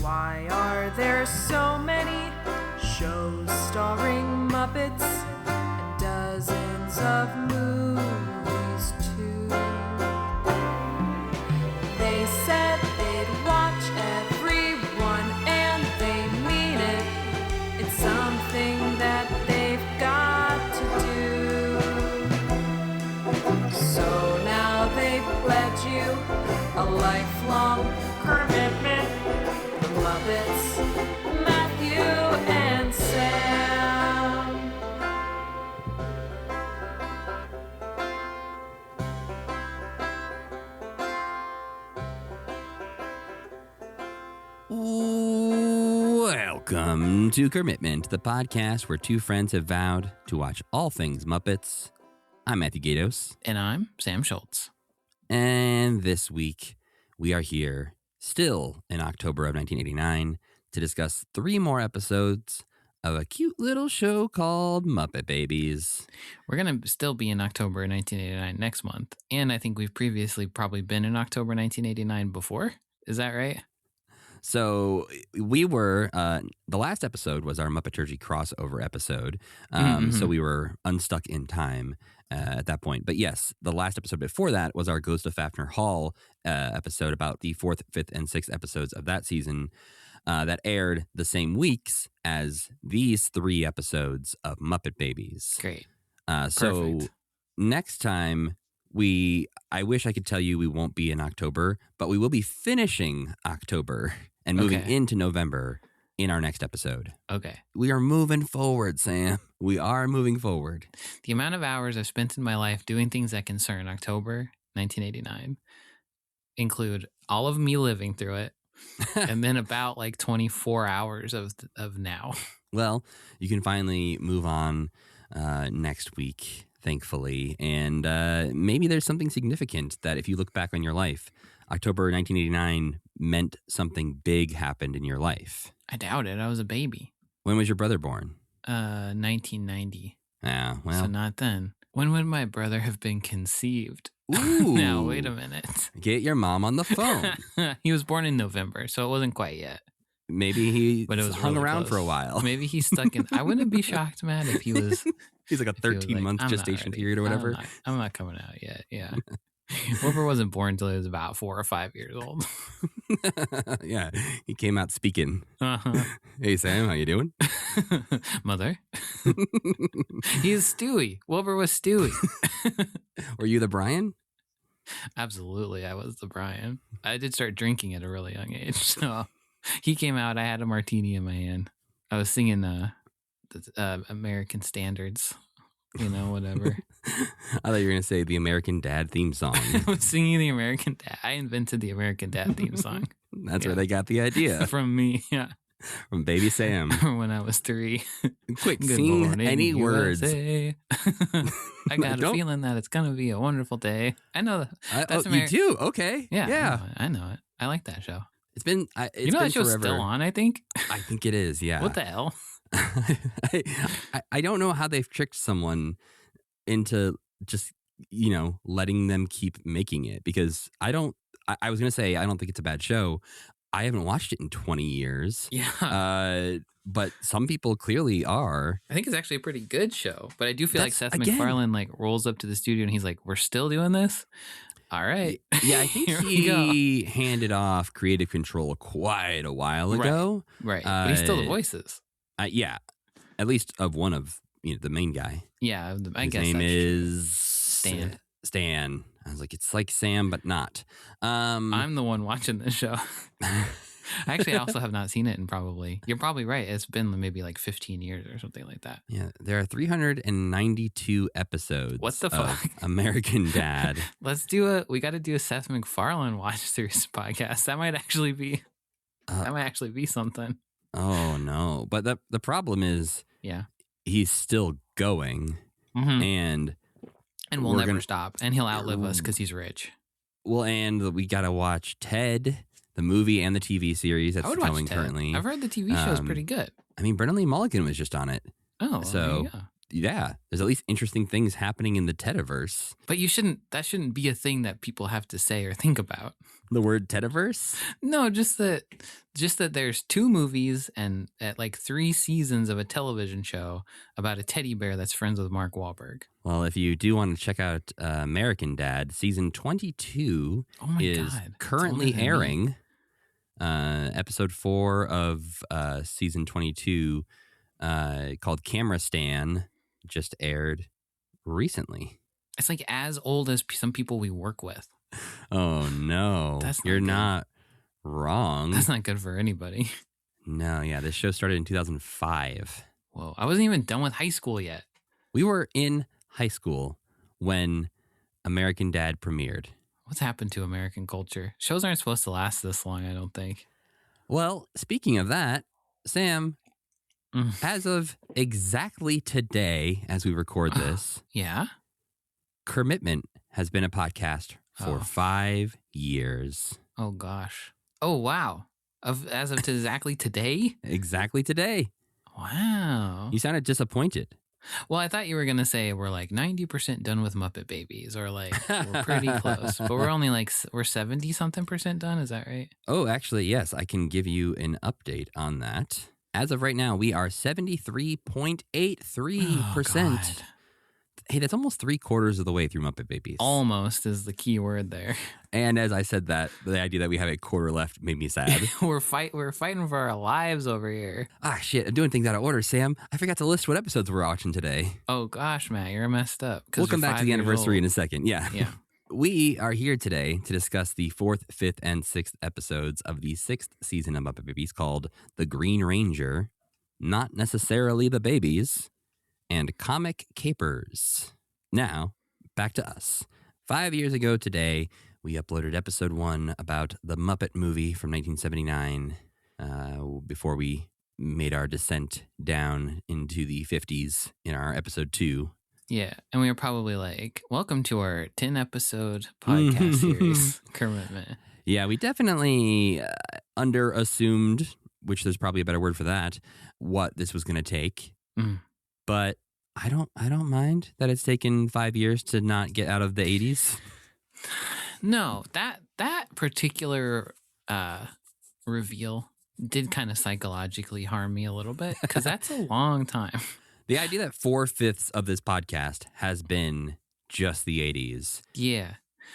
Why are there so many shows starring Muppets and dozens of movies too? They said they'd watch everyone and they mean it. It's something that they've got to do. So now they've pledged you a lifelong commitment. The Muppets, Matthew and Sam. Welcome to Commitment, the podcast where two friends have vowed to watch all things Muppets. I'm Matthew Gatos. And I'm Sam Schultz. And this week, we are here, still in October of 1989, to discuss 3 more episodes of a cute little show called Muppet Babies. We're going to still be in October 1989 next month. And I think we've previously probably been in October 1989 before. Is that right? So we were, the last episode was our Muppeturgy crossover episode. So we were unstuck in time at that point. But yes, the last episode before that was our Ghost of Fafner Hall episode about the 4th, 5th, and 6th episodes of that season that aired the same weeks as these 3 episodes of Muppet Babies. Great. So next time, I wish I could tell you we won't be in October, but we will be finishing October and moving into November in our next episode. Okay. We are moving forward, Sam. We are moving forward. The amount of hours I've spent in my life doing things that concern October 1989 include all of me living through it and then about like 24 hours of now. Well, you can finally move on next week, thankfully. And maybe there's something significant that if you look back on your life, October 1989 meant something big happened in your life. I doubt it. I was a baby. When was your brother born? 1990. Yeah, well. So not then. When would my brother have been conceived? Ooh. Now, wait a minute. Get your mom on the phone. He was born in November, so it wasn't quite yet. Maybe he but it was hung really around close. for a while. Maybe he's stuck in... I wouldn't be shocked, man, if he was... He's like a 13-month gestation period or whatever. I'm not coming out yet, yeah. Wilbur wasn't born until he was about 4 or 5 years old. Yeah, he came out speaking. Uh-huh. Hey, Sam, how you doing? Mother. He's Stewie. Wilbur was Stewie. Were you the Brian? Absolutely, I was the Brian. I did start drinking at a really young age, so he came out. I had a martini in my hand. I was singing the American Standards, whatever. I thought you were going to say the American Dad theme song. I was singing the American Dad. I invented the American Dad theme song. That's where they got the idea. From me, yeah. From Baby Sam. When I was 3. Quick, Good sing morning, any USA. words. I got a feeling that it's going to be a wonderful day. I know that. That's you do? Okay. Yeah. I know it. I like that show. It's been it's that been show's forever. still on, I think? I think it is, yeah. What the hell? I don't know how they've tricked someone into just, letting them keep making it, because I was going to say, I don't think it's a bad show. I haven't watched it in 20 years. Yeah. But some people clearly are. I think it's actually a pretty good show, but I do feel like Seth MacFarlane rolls up to the studio and he's like, "We're still doing this? All right." Yeah, I think he handed off creative control quite a while ago. Right. But he's still the voices. Yeah. At least of one of the main guy. Yeah, I His guess name is Stan. I was like, it's like Sam, but not. I'm the one watching this show. Actually, I also have not seen it in you're probably right. It's been maybe like 15 years or something like that. Yeah, there are 392 episodes. What the fuck? American Dad. We got to do a Seth MacFarlane watch through podcast. That might actually be something. Oh no. But the problem is, yeah, he's still going, and we'll never stop, and he'll outlive us because he's rich. Well, and we got to watch Ted, the movie and the TV series that's going currently. I've heard the TV show is pretty good. I mean, Brennan Lee Mulligan was just on it. Oh, so Yeah, there's at least interesting things happening in the Tediverse. But that shouldn't be a thing that people have to say or think about. The word Tediverse? No, just that there's 2 movies and like 3 seasons of a television show about a teddy bear that's friends with Mark Wahlberg. Well, if you do want to check out American Dad, season 22 is currently airing. Episode 4 of season 22 called Camera Stan just aired recently. It's like as old as some people we work with. Oh, no. You're not wrong. That's not good for anybody. No, yeah. This show started in 2005. Whoa, I wasn't even done with high school yet. We were in high school when American Dad premiered. What's happened to American culture? Shows aren't supposed to last this long, I don't think. Well, speaking of that, Sam, as of exactly today, as we record this, yeah, Commitment has been a podcast for 5 years. Oh gosh. Oh wow. As of exactly today? Exactly today. Wow. You sounded disappointed. Well, I thought you were gonna say we're like 90% done with Muppet Babies, or like we're pretty close, but we're only like we're 70-something% done. Is that right? Oh, actually, yes. I can give you an update on that. As of right now, we are 73.83%. Oh, hey, that's almost 3/4 of the way through Muppet Babies. Almost is the key word there. And as I said that, the idea that we have a quarter left made me sad. we're fighting for our lives over here. Ah, shit. I'm doing things out of order, Sam. I forgot to list what episodes we're watching today. Oh, gosh, Matt, you're messed up. We'll come back to the anniversary in a second. Yeah. We are here today to discuss the 4th, 5th, and 6th episodes of the 6th season of Muppet Babies called The Green Ranger, Not Necessarily the Babies, and Comic Capers. Now, back to us. 5 years ago today, we uploaded episode 1 about the Muppet movie from 1979 before we made our descent down into the 50s in our episode 2. Yeah, and we were probably like, welcome to our 10-episode podcast series, Commitment. Yeah, we definitely under-assumed, which there's probably a better word for that, what this was going to take. But I don't mind that it's taken 5 years to not get out of the 80s. No, that particular reveal did kind of psychologically harm me a little bit, because that's a long time. The idea that 4/5 of this podcast has been just the 80s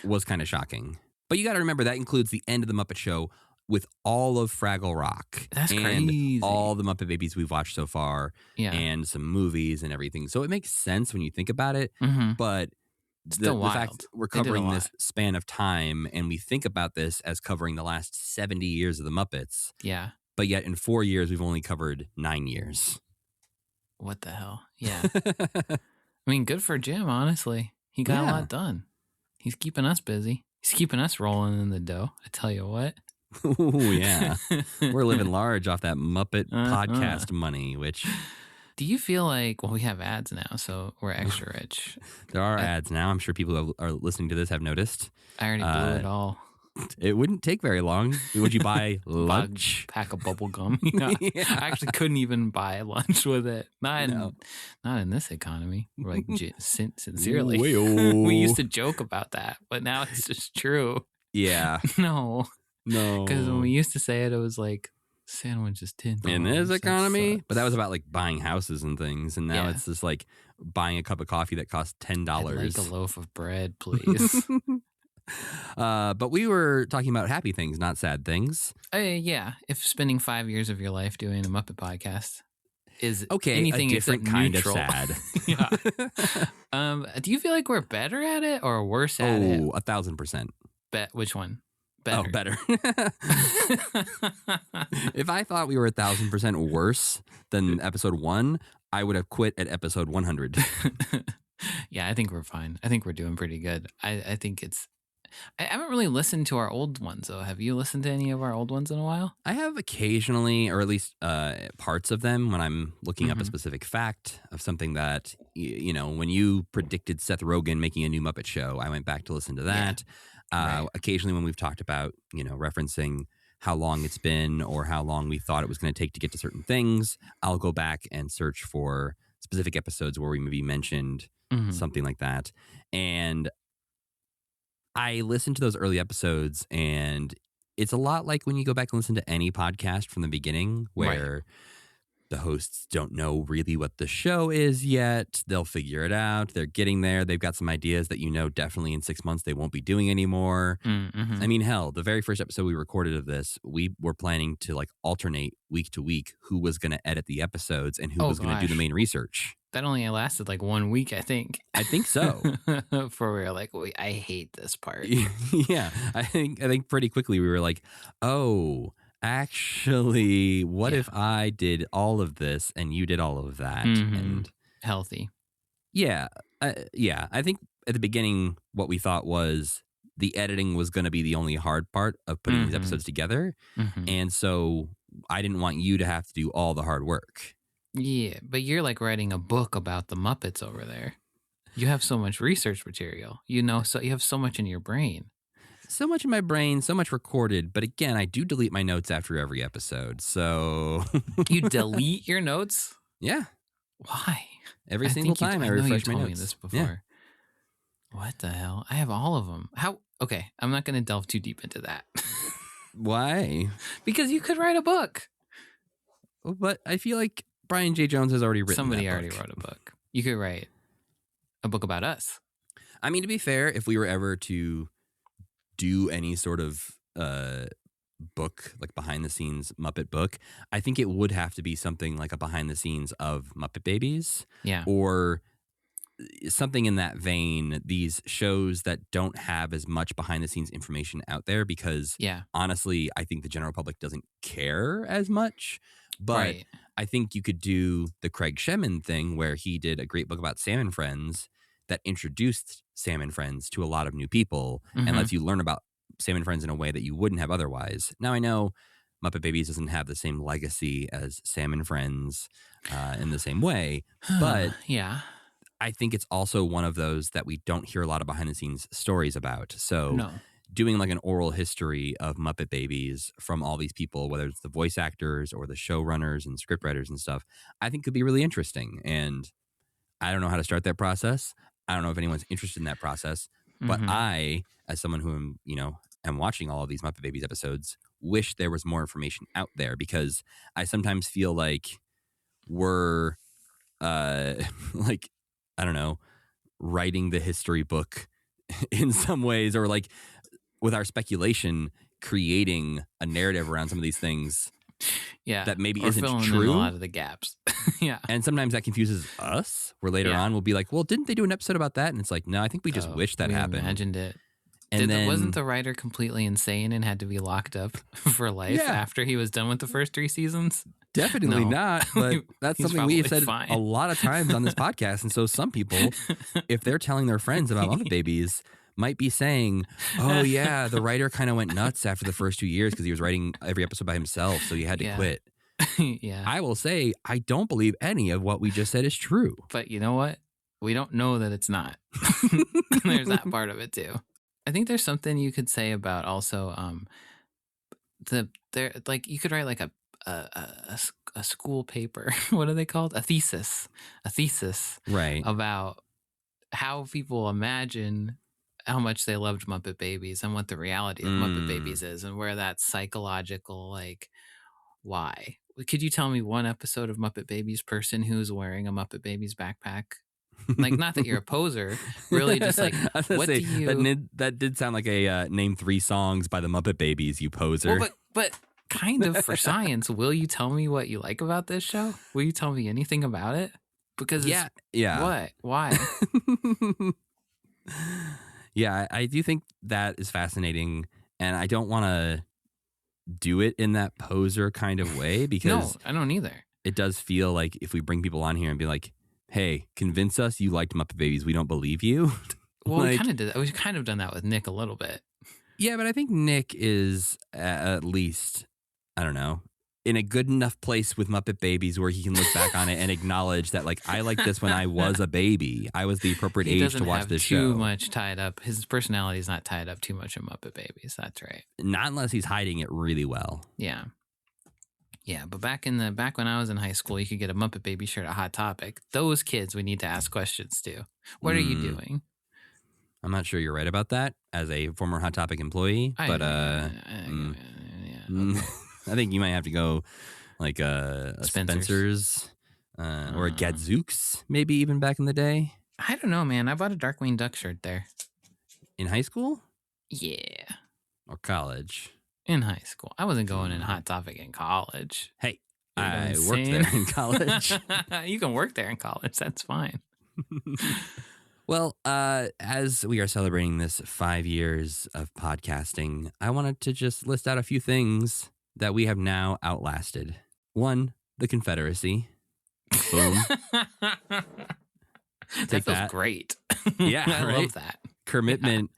was kind of shocking. But you got to remember that includes the end of the Muppet Show with all of Fraggle Rock. That's and crazy. All the Muppet Babies we've watched so far and some movies and everything. So it makes sense when you think about it. But the fact we're covering this span of time and we think about this as covering the last 70 years of the Muppets. Yeah. But yet in 4 years, we've only covered 9 years. What the hell? Yeah. I mean, good for Jim, honestly. He got a lot done. He's keeping us busy. He's keeping us rolling in the dough. I tell you what. Oh, yeah. We're living large off that Muppet podcast money, which... Do you feel like, well, we have ads now, so we're extra rich. There are ads now. I'm sure people who are listening to this have noticed. I already blew it all. It wouldn't take very long. Would you buy lunch? Pack of bubble gum. I actually couldn't even buy lunch with it. Not in this economy. Like sincerely, we used to joke about that, but now it's just true. Yeah. No. Because when we used to say it, it was like sandwich is $10 in this economy. But that was about like buying houses and things, and now it's just like buying a cup of coffee that costs $10. I'd like a loaf of bread, please. But we were talking about happy things, not sad things. Yeah. If spending 5 years of your life doing a Muppet podcast is anything a different kind neutral. of sad. Do you feel like we're better at it or worse at it? Oh, 1,000%. Which one? Better. Oh, better. If I thought we were 1,000% worse than episode 1, I would have quit at episode 100. Yeah, I think we're fine. I think we're doing pretty good. I think I haven't really listened to our old ones, though. Have you listened to any of our old ones in a while? I have occasionally, or at least parts of them, when I'm looking up a specific fact of something that, you know, when you predicted Seth Rogen making a new Muppet Show, I went back to listen to that. Right. Occasionally when we've talked about, you know, referencing how long it's been or how long we thought it was going to take to get to certain things, I'll go back and search for specific episodes where we maybe mentioned something like that. And I listened to those early episodes, and it's a lot like when you go back and listen to any podcast from the beginning where the hosts don't know really what the show is yet. They'll figure it out. They're getting there. They've got some ideas that definitely in 6 months they won't be doing anymore. I mean, hell, the very first episode we recorded of this, we were planning to like alternate week to week who was going to edit the episodes and who was going to do the main research. That only lasted like 1 week, I think. I think so. For we were like, I hate this part. Yeah, I think pretty quickly we were like, oh, actually, what if I did all of this and you did all of that? And healthy. Yeah. I think at the beginning, what we thought was the editing was going to be the only hard part of putting these episodes together. And so I didn't want you to have to do all the hard work. Yeah, but you're like writing a book about the Muppets over there. You have so much research material. So you have so much in your brain. So much in my brain, so much recorded. But again, I do delete my notes after every episode. So you delete your notes? Yeah. Why? Every single time I refresh my notes. You told me this before. Yeah. What the hell? I have all of them. How? Okay, I'm not going to delve too deep into that. Why? Because you could write a book. But I feel like Brian J. Jones has already written Somebody that already book. wrote a book. You could write a book about us. I mean, to be fair, if we were ever to do any sort of book, like behind the scenes Muppet book, I think it would have to be something like a behind the scenes of Muppet Babies. Yeah. Or something in that vein, these shows that don't have as much behind the scenes information out there because honestly, I think the general public doesn't care as much. But I think you could do the Craig Shemin thing where he did a great book about Sam and Friends that introduced Sam and Friends to a lot of new people and lets you learn about Sam and Friends in a way that you wouldn't have otherwise. Now, I know Muppet Babies doesn't have the same legacy as Sam and Friends in the same way, but I think it's also one of those that we don't hear a lot of behind the scenes stories about. So doing like an oral history of Muppet Babies from all these people, whether it's the voice actors or the showrunners and scriptwriters and stuff, I think could be really interesting. And I don't know how to start that process. I don't know if anyone's interested in that process, but I, as someone who am watching all of these Muppet Babies episodes, wish there was more information out there because I sometimes feel like we're like, I don't know, writing the history book in some ways, or like with our speculation, creating a narrative around some of these things that maybe isn't true. In a lot of the gaps. And sometimes that confuses us, where later on we'll be like, well, didn't they do an episode about that? And it's like, no, I think we just wish that happened. Imagined it. And then, wasn't the writer completely insane and had to be locked up for life after he was done with the first 3 seasons? Definitely not, but that's something we have said a lot of times on this podcast. And so some people, if they're telling their friends about Muppet Babies, might be saying, oh yeah, the writer kind of went nuts after the first 2 years because he was writing every episode by himself, so he had to quit. I will say, I don't believe any of what we just said is true. But you know what? We don't know that it's not. There's that part of it too. I think there's something you could say about also you could write like a school paper. What are they called? A thesis. Right. About how people imagine how much they loved Muppet Babies and what the reality of Muppet Babies is and where that psychological, like, why. Could you tell me one episode of Muppet Babies person who's wearing a Muppet Babies backpack? Like, not that you're a poser, really just like, what do you... That did sound like a name 3 songs by the Muppet Babies, you poser. Well, but kind of for science, will you tell me what you like about this show? Will you tell me anything about it? Because what? Why? Yeah, I do think that is fascinating, and I don't want to do it in that poser kind of way because... No, I don't either. It does feel like if we bring people on here and be like, hey, convince us you liked Muppet Babies, we don't believe you. Well, we kind of did that. We've kind of done that with Nick a little bit. Yeah, but I think Nick is at least, I don't know, in a good enough place with Muppet Babies where he can look back on it and acknowledge that, like, I liked this when I was a baby. I was the appropriate age to watch this show. He doesn't have too much tied up. His personality is not tied up too much in Muppet Babies. That's right. Not unless he's hiding it really well. Yeah. Yeah, but back when I was in high school, you could get a Muppet Baby shirt at Hot Topic. Those kids we need to ask questions to. What are you doing? I'm not sure you're right about that as a former Hot Topic employee, but yeah, okay. I think you might have to go like a Spencer's or a Gadzooks, maybe even back in the day. I don't know, man. I bought a Darkwing Duck shirt there. In high school? Yeah. Or college? In high school. I wasn't going in Hot Topic in college. Hey, You're I insane. worked there in college. You can work there in college. That's fine. Well, as we are celebrating this 5 years of podcasting, I wanted to just list out a few things that we have now outlasted. 1, the Confederacy. Boom. That feels great. Yeah, I right? love that. Commitment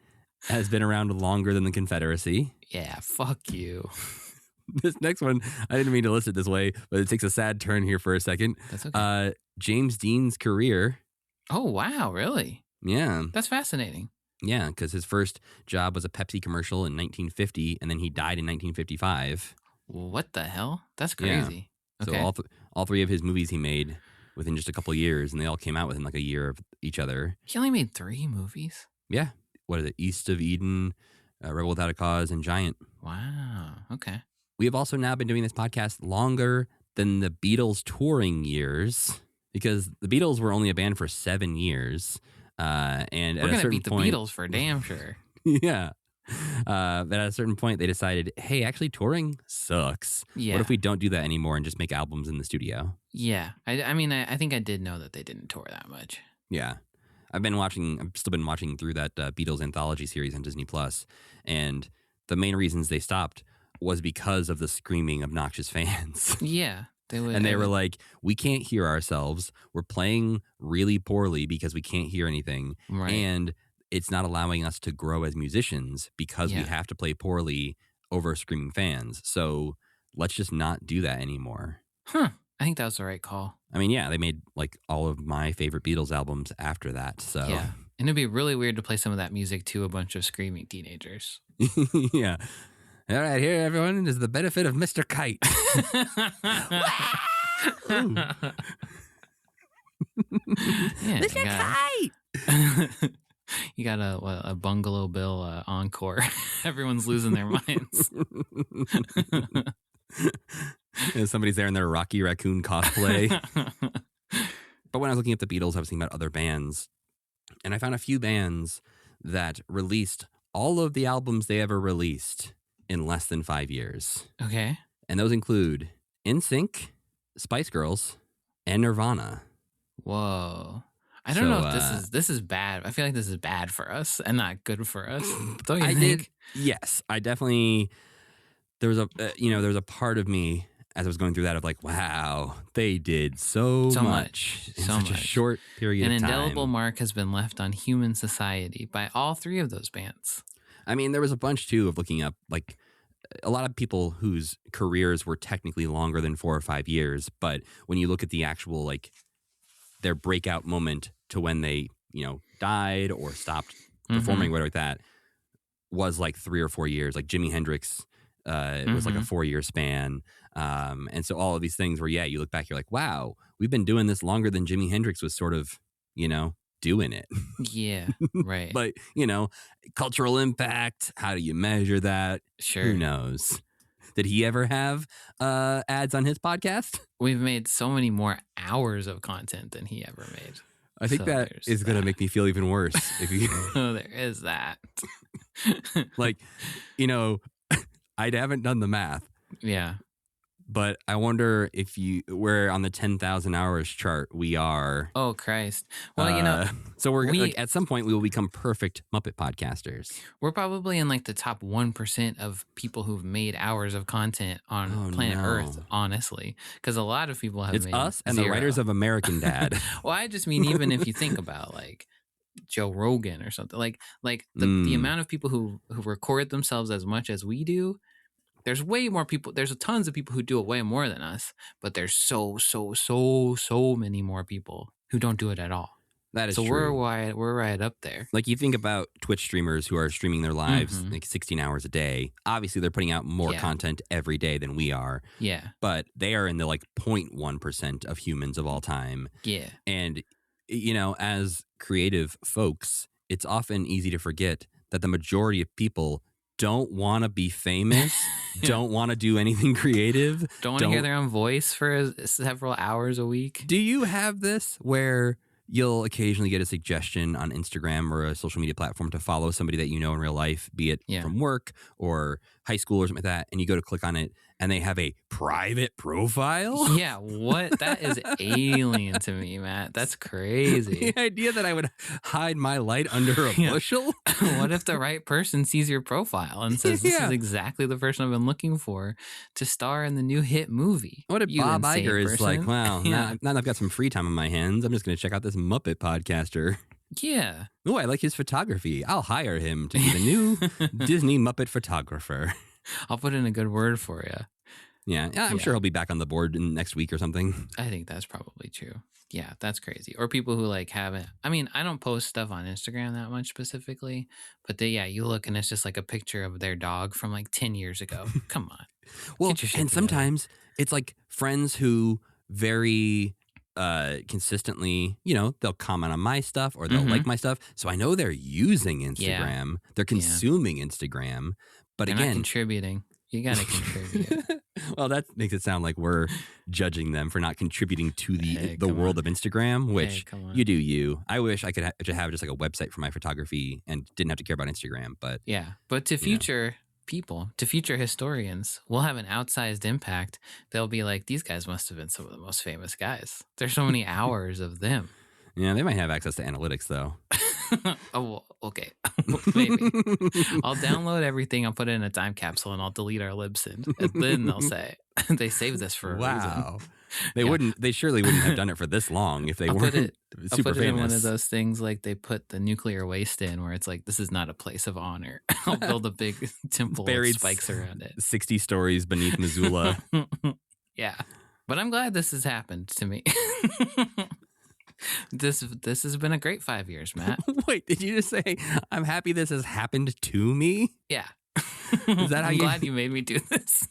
has been around longer than the Confederacy. Yeah, fuck you. This next one, I didn't mean to list it this way, but it takes a sad turn here for a second. That's okay. James Dean's career. Oh, wow, really? Yeah. That's fascinating. Yeah, because his first job was a Pepsi commercial in 1950, and then he died in 1955. What the hell? That's crazy. So Okay. all 3 of his movies he made within just a couple of years, and they all came out within like a year of each other. He only made 3 movies? Yeah. What is it? East of Eden, Rebel Without a Cause, and Giant. Wow. Okay. We have also now been doing this podcast longer than the Beatles' touring years, because the Beatles were only a band for 7 years. And We're at a going to certain beat the point, Beatles for damn sure. Yeah. But at a certain point, they decided, hey, actually, touring sucks. Yeah. What if we don't do that anymore and just make albums in the studio? Yeah. I mean, I think I did know that they didn't tour that much. Yeah. I've still been watching through that Beatles anthology series on Disney Plus, and the main reasons they stopped was because of the screaming, obnoxious fans. Yeah. They were like, we can't hear ourselves. We're playing really poorly because we can't hear anything. Right. And it's not allowing us to grow as musicians because we have to play poorly over screaming fans. So let's just not do that anymore. Huh. I think that was the right call. I mean, yeah, they made like all of my favorite Beatles albums after that. So Yeah. And it'd be really weird to play some of that music to a bunch of screaming teenagers. Yeah. All right, here, everyone, is the benefit of Mr. Kite. Yeah, Mr. Kite! You got a Bungalow Bill encore. Everyone's losing their minds. And somebody's there in their Rocky Raccoon cosplay. But when I was looking at the Beatles, I was thinking about other bands. And I found a few bands that released all of the albums they ever released in less than 5 years. Okay. And those include NSYNC, Spice Girls, and Nirvana. Whoa. I don't know if this is bad. I feel like this is bad for us and not good for us. Don't you think? Yes, I definitely. There was a part of me as I was going through that of like, wow, they did so much in such a short period of time. An indelible mark has been left on human society by all 3 of those bands. I mean, there was a bunch too of looking up like a lot of people whose careers were technically longer than 4 or 5 years, but when you look at the actual like their breakout moment to when they died or stopped performing, whatever like that, was like 3 or 4 years. Like Jimi Hendrix, it was like a 4-year span, and so all of these things where you look back, you're like, wow, we've been doing this longer than Jimi Hendrix was sort of doing it. Yeah, right. But cultural impact, how do you measure that? Sure. Who knows? Did he ever have ads on his podcast? We've made so many more hours of content than he ever made. I think that is going to make me feel even worse. If you, oh, there is that. like, I haven't done the math. Yeah. But I wonder if we're on the 10,000 hours chart. We are. Oh, Christ. Well, so at some point we will become perfect Muppet podcasters. We're probably in like the top 1% of people who've made hours of content on planet Earth, honestly. Because a lot of people have It's made us and 0. the writers of American Dad. Well, I just mean, even if you think about like Joe Rogan or something, like the amount of people who record themselves as much as we do, there's way more people. There's tons of people who do it way more than us, but there's so many more people who don't do it at all. That is So true. we're right up there. Like you think about Twitch streamers who are streaming their lives Mhm. like 16 hours a day. Obviously, they're putting out more Yeah. content every day than we are, Yeah. but they are in the like 0.1% of humans of all time. Yeah. And, you know, as creative folks, it's often easy to forget that the majority of people don't want to be famous, Yeah. don't want to do anything creative. Don't want to hear their own voice for several hours a week. Do you have this where you'll occasionally get a suggestion on Instagram or a social media platform to follow somebody that you know in real life, be it Yeah. from work or high school or something like that, and you go to click on it and they have a private profile? Yeah, what? That is alien to me, Matt. That's crazy. The idea that I would hide my light under a Yeah. bushel? What if the right person sees your profile and says, this Yeah. is exactly the person I've been looking for to star in the new hit movie? What if You Bob insane Iger is like, person. wow, Yeah. now that I've got some free time on my hands, I'm just going to check out this Muppet podcaster. Yeah. Oh, I like his photography. I'll hire him to be the new Disney Muppet photographer. I'll put in a good word for you. Yeah, I'm Yeah. sure he'll be back on the board in next week or something. I think that's probably true. Yeah, that's crazy. Or people who like haven't. I mean, I don't post stuff on Instagram that much specifically, but you look and it's just like a picture of their dog from like 10 years ago. Come on. Well, Get your shit and together. sometimes it's like friends who very consistently, you know, they'll comment on my stuff or they'll Mhm. like my stuff. So I know they're using Instagram. They're consuming Instagram. But They're not again, contributing. You got to contribute. well, that makes it sound like we're judging them for not contributing to Hey, the come world on. of Instagram, which Hey, come on. you do you. I wish I could have just like a website for my photography and didn't have to care about Instagram. But Yeah, but to future people, to future historians, we'll have an outsized impact. They'll be like, these guys must have been some of the most famous guys. There's so many hours of them. yeah, they might have access to analytics though. Oh, well, okay. Maybe. I'll download everything, I'll put it in a time capsule, and I'll delete our libsyn. And then they'll say, they saved this for a reason. Wow. They Yeah. wouldn't. They surely wouldn't have done it for this long if they I'll weren't put super it in one of famous. those things like they put the nuclear waste in, where it's like, this is not a place of honor. I'll build a big temple Buried with spikes around it. 60 stories beneath Missoula. Yeah, but I'm glad this has happened to me. This has been a great 5 years, Matt. Wait, did you just say I'm happy this has happened to me? Yeah. Is that how I'm you- glad you made me do this.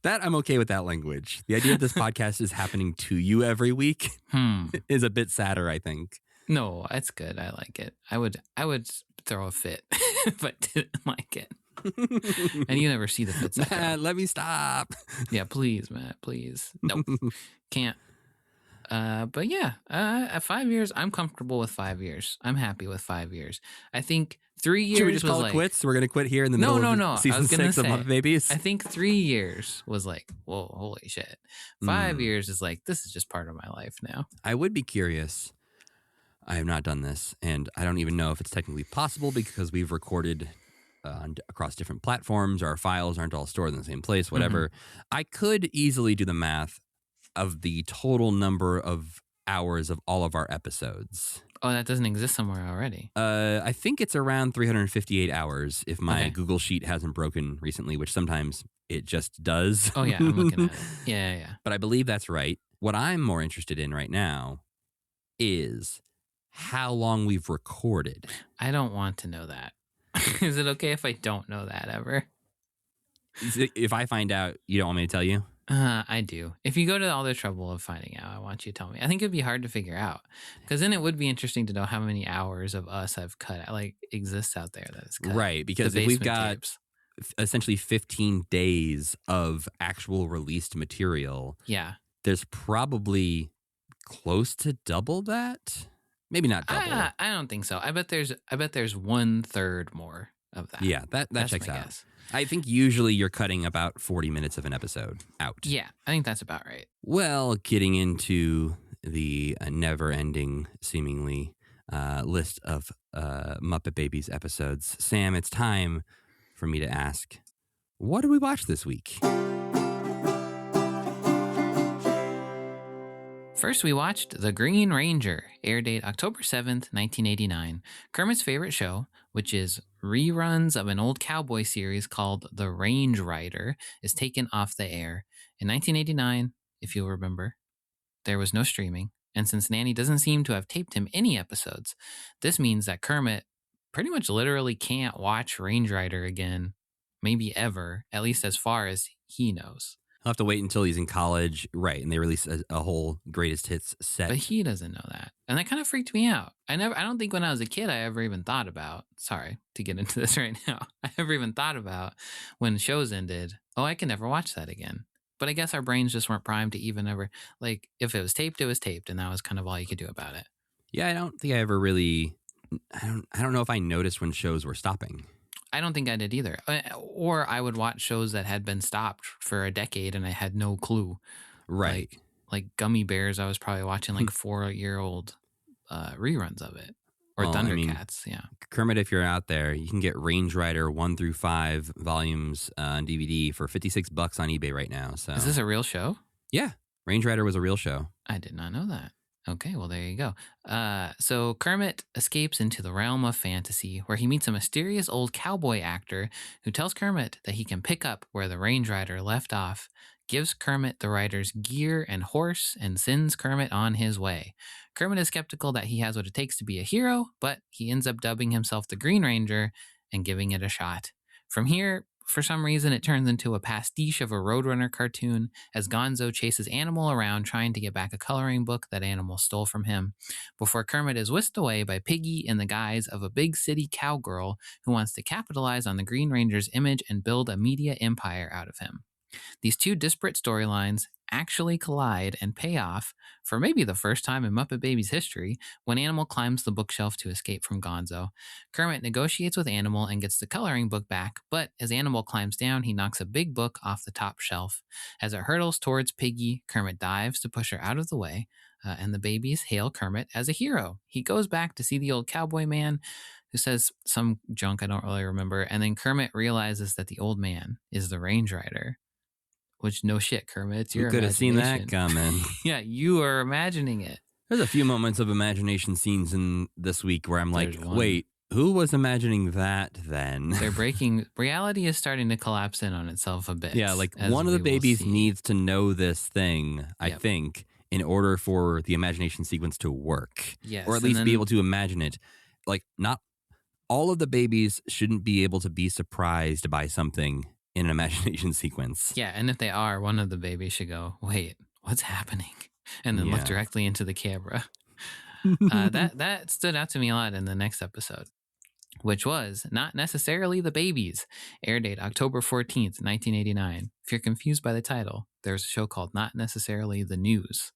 That I'm okay with that language. The idea of this podcast is happening to you every week is a bit sadder, I think. No, it's good. I like it. I would throw a fit if I didn't like it. And you never see the fits. I throw. Matt, let me stop. Yeah, please, Matt. Please. Nope. Can't. But yeah, at 5 years, I'm comfortable with 5 years. I'm happy with 5 years. I think 3 years Should we just was call it like quits? We're going to quit here in the No, middle no, of no. I season was gonna 6 of say, Muppet Babies? I think 3 years was like, whoa, holy shit. 5 years is like, this is just part of my life now. I would be curious. I have not done this, and I don't even know if it's technically possible because we've recorded across different platforms. Our files aren't all stored in the same place, whatever. I could easily do the math of the total number of hours of all of our episodes. Oh, that doesn't exist somewhere already. I think it's around 358 hours if my Okay. Google Sheet hasn't broken recently, which sometimes it just does. Oh, yeah, I'm looking at it. Yeah. But I believe that's right. What I'm more interested in right now is how long we've recorded. I don't want to know that. Is it okay if I don't know that ever? If I find out, you don't want me to tell you? I do. If you go to all the trouble of finding out, I want you to tell me. I think it'd be hard to figure out because then it would be interesting to know how many hours of us I've cut, like exists out there that is cut. Right, because The if we've basement got tapes. essentially 15 days of actual released material, Yeah. there's probably close to double that. Maybe not double. I don't think so. I bet there's 1/3 more of that. Yeah, that That's checks my out. guess. I think usually you're cutting about 40 minutes of an episode out. Yeah, I think that's about right. Well, getting into the never-ending, seemingly, list of Muppet Babies episodes, Sam, it's time for me to ask, what did we watch this week? First, we watched The Green Ranger, air date October 7th, 1989. Kermit's favorite show, which is reruns of an old cowboy series called The Range Rider, is taken off the air. In 1989, if you'll remember, there was no streaming. And since Nanny doesn't seem to have taped him any episodes, this means that Kermit pretty much literally can't watch Range Rider again, maybe ever, at least as far as he knows. He'll have to wait until he's in college, right? And they release a whole greatest hits set. But he doesn't know that. And that kind of freaked me out. I don't think when I was a kid I ever even thought about, sorry to get into this right now, I ever even thought about when shows ended, oh, I can never watch that again. But I guess our brains just weren't primed to even ever, like, if it was taped, it was taped, and that was kind of all you could do about it. Yeah, I don't think I ever really, I don't know if I noticed when shows were stopping. I don't think I did either. Or I would watch shows that had been stopped for a decade and I had no clue. Right. Like Gummy Bears, I was probably watching like 4-year-old reruns of it. Or Well, I mean, Thundercats, yeah. Kermit, if you're out there, you can get Range Rider 1 through 5 volumes on DVD for $56 on eBay right now. So Is this a real show? Yeah, Range Rider was a real show. I did not know that. Okay, well, there you go. So Kermit escapes into the realm of fantasy where he meets a mysterious old cowboy actor who tells Kermit that he can pick up where the Range Rider left off, gives Kermit the rider's gear and horse, and sends Kermit on his way. Kermit is skeptical that he has what it takes to be a hero, but he ends up dubbing himself the Green Ranger and giving it a shot. From here, for some reason, it turns into a pastiche of a Roadrunner cartoon as Gonzo chases Animal around trying to get back a coloring book that Animal stole from him, before Kermit is whisked away by Piggy in the guise of a big city cowgirl who wants to capitalize on the Green Ranger's image and build a media empire out of him. These two disparate storylines actually collide and pay off for maybe the first time in Muppet Babies history when Animal climbs the bookshelf to escape from Gonzo. Kermit negotiates with Animal and gets the coloring book back, but as Animal climbs down, he knocks a big book off the top shelf. As it hurtles towards Piggy, Kermit dives to push her out of the way, and the babies hail Kermit as a hero. He goes back to see the old cowboy man who says some junk I don't really remember, and then Kermit realizes that the old man is the Range Rider. Which, no shit, Kermit, it's your imagination. You could have seen that coming. Yeah, you are imagining it. There's a few moments of imagination scenes in this week where I'm like, wait, who was imagining that then? They're breaking. Reality is starting to collapse in on itself a bit. Yeah, like one of the babies needs to know this thing, I think, in order for the imagination sequence to work. Yes. Or at least be able to imagine it. Like, not all of the babies shouldn't be able to be surprised by something in an imagination sequence. Yeah, and if they are, one of the babies should go, wait, what's happening? And then look directly into the camera. That stood out to me a lot in the next episode, which was Not Necessarily the Babies. Air date October 14th, 1989. If you're confused by the title, there's a show called Not Necessarily the News.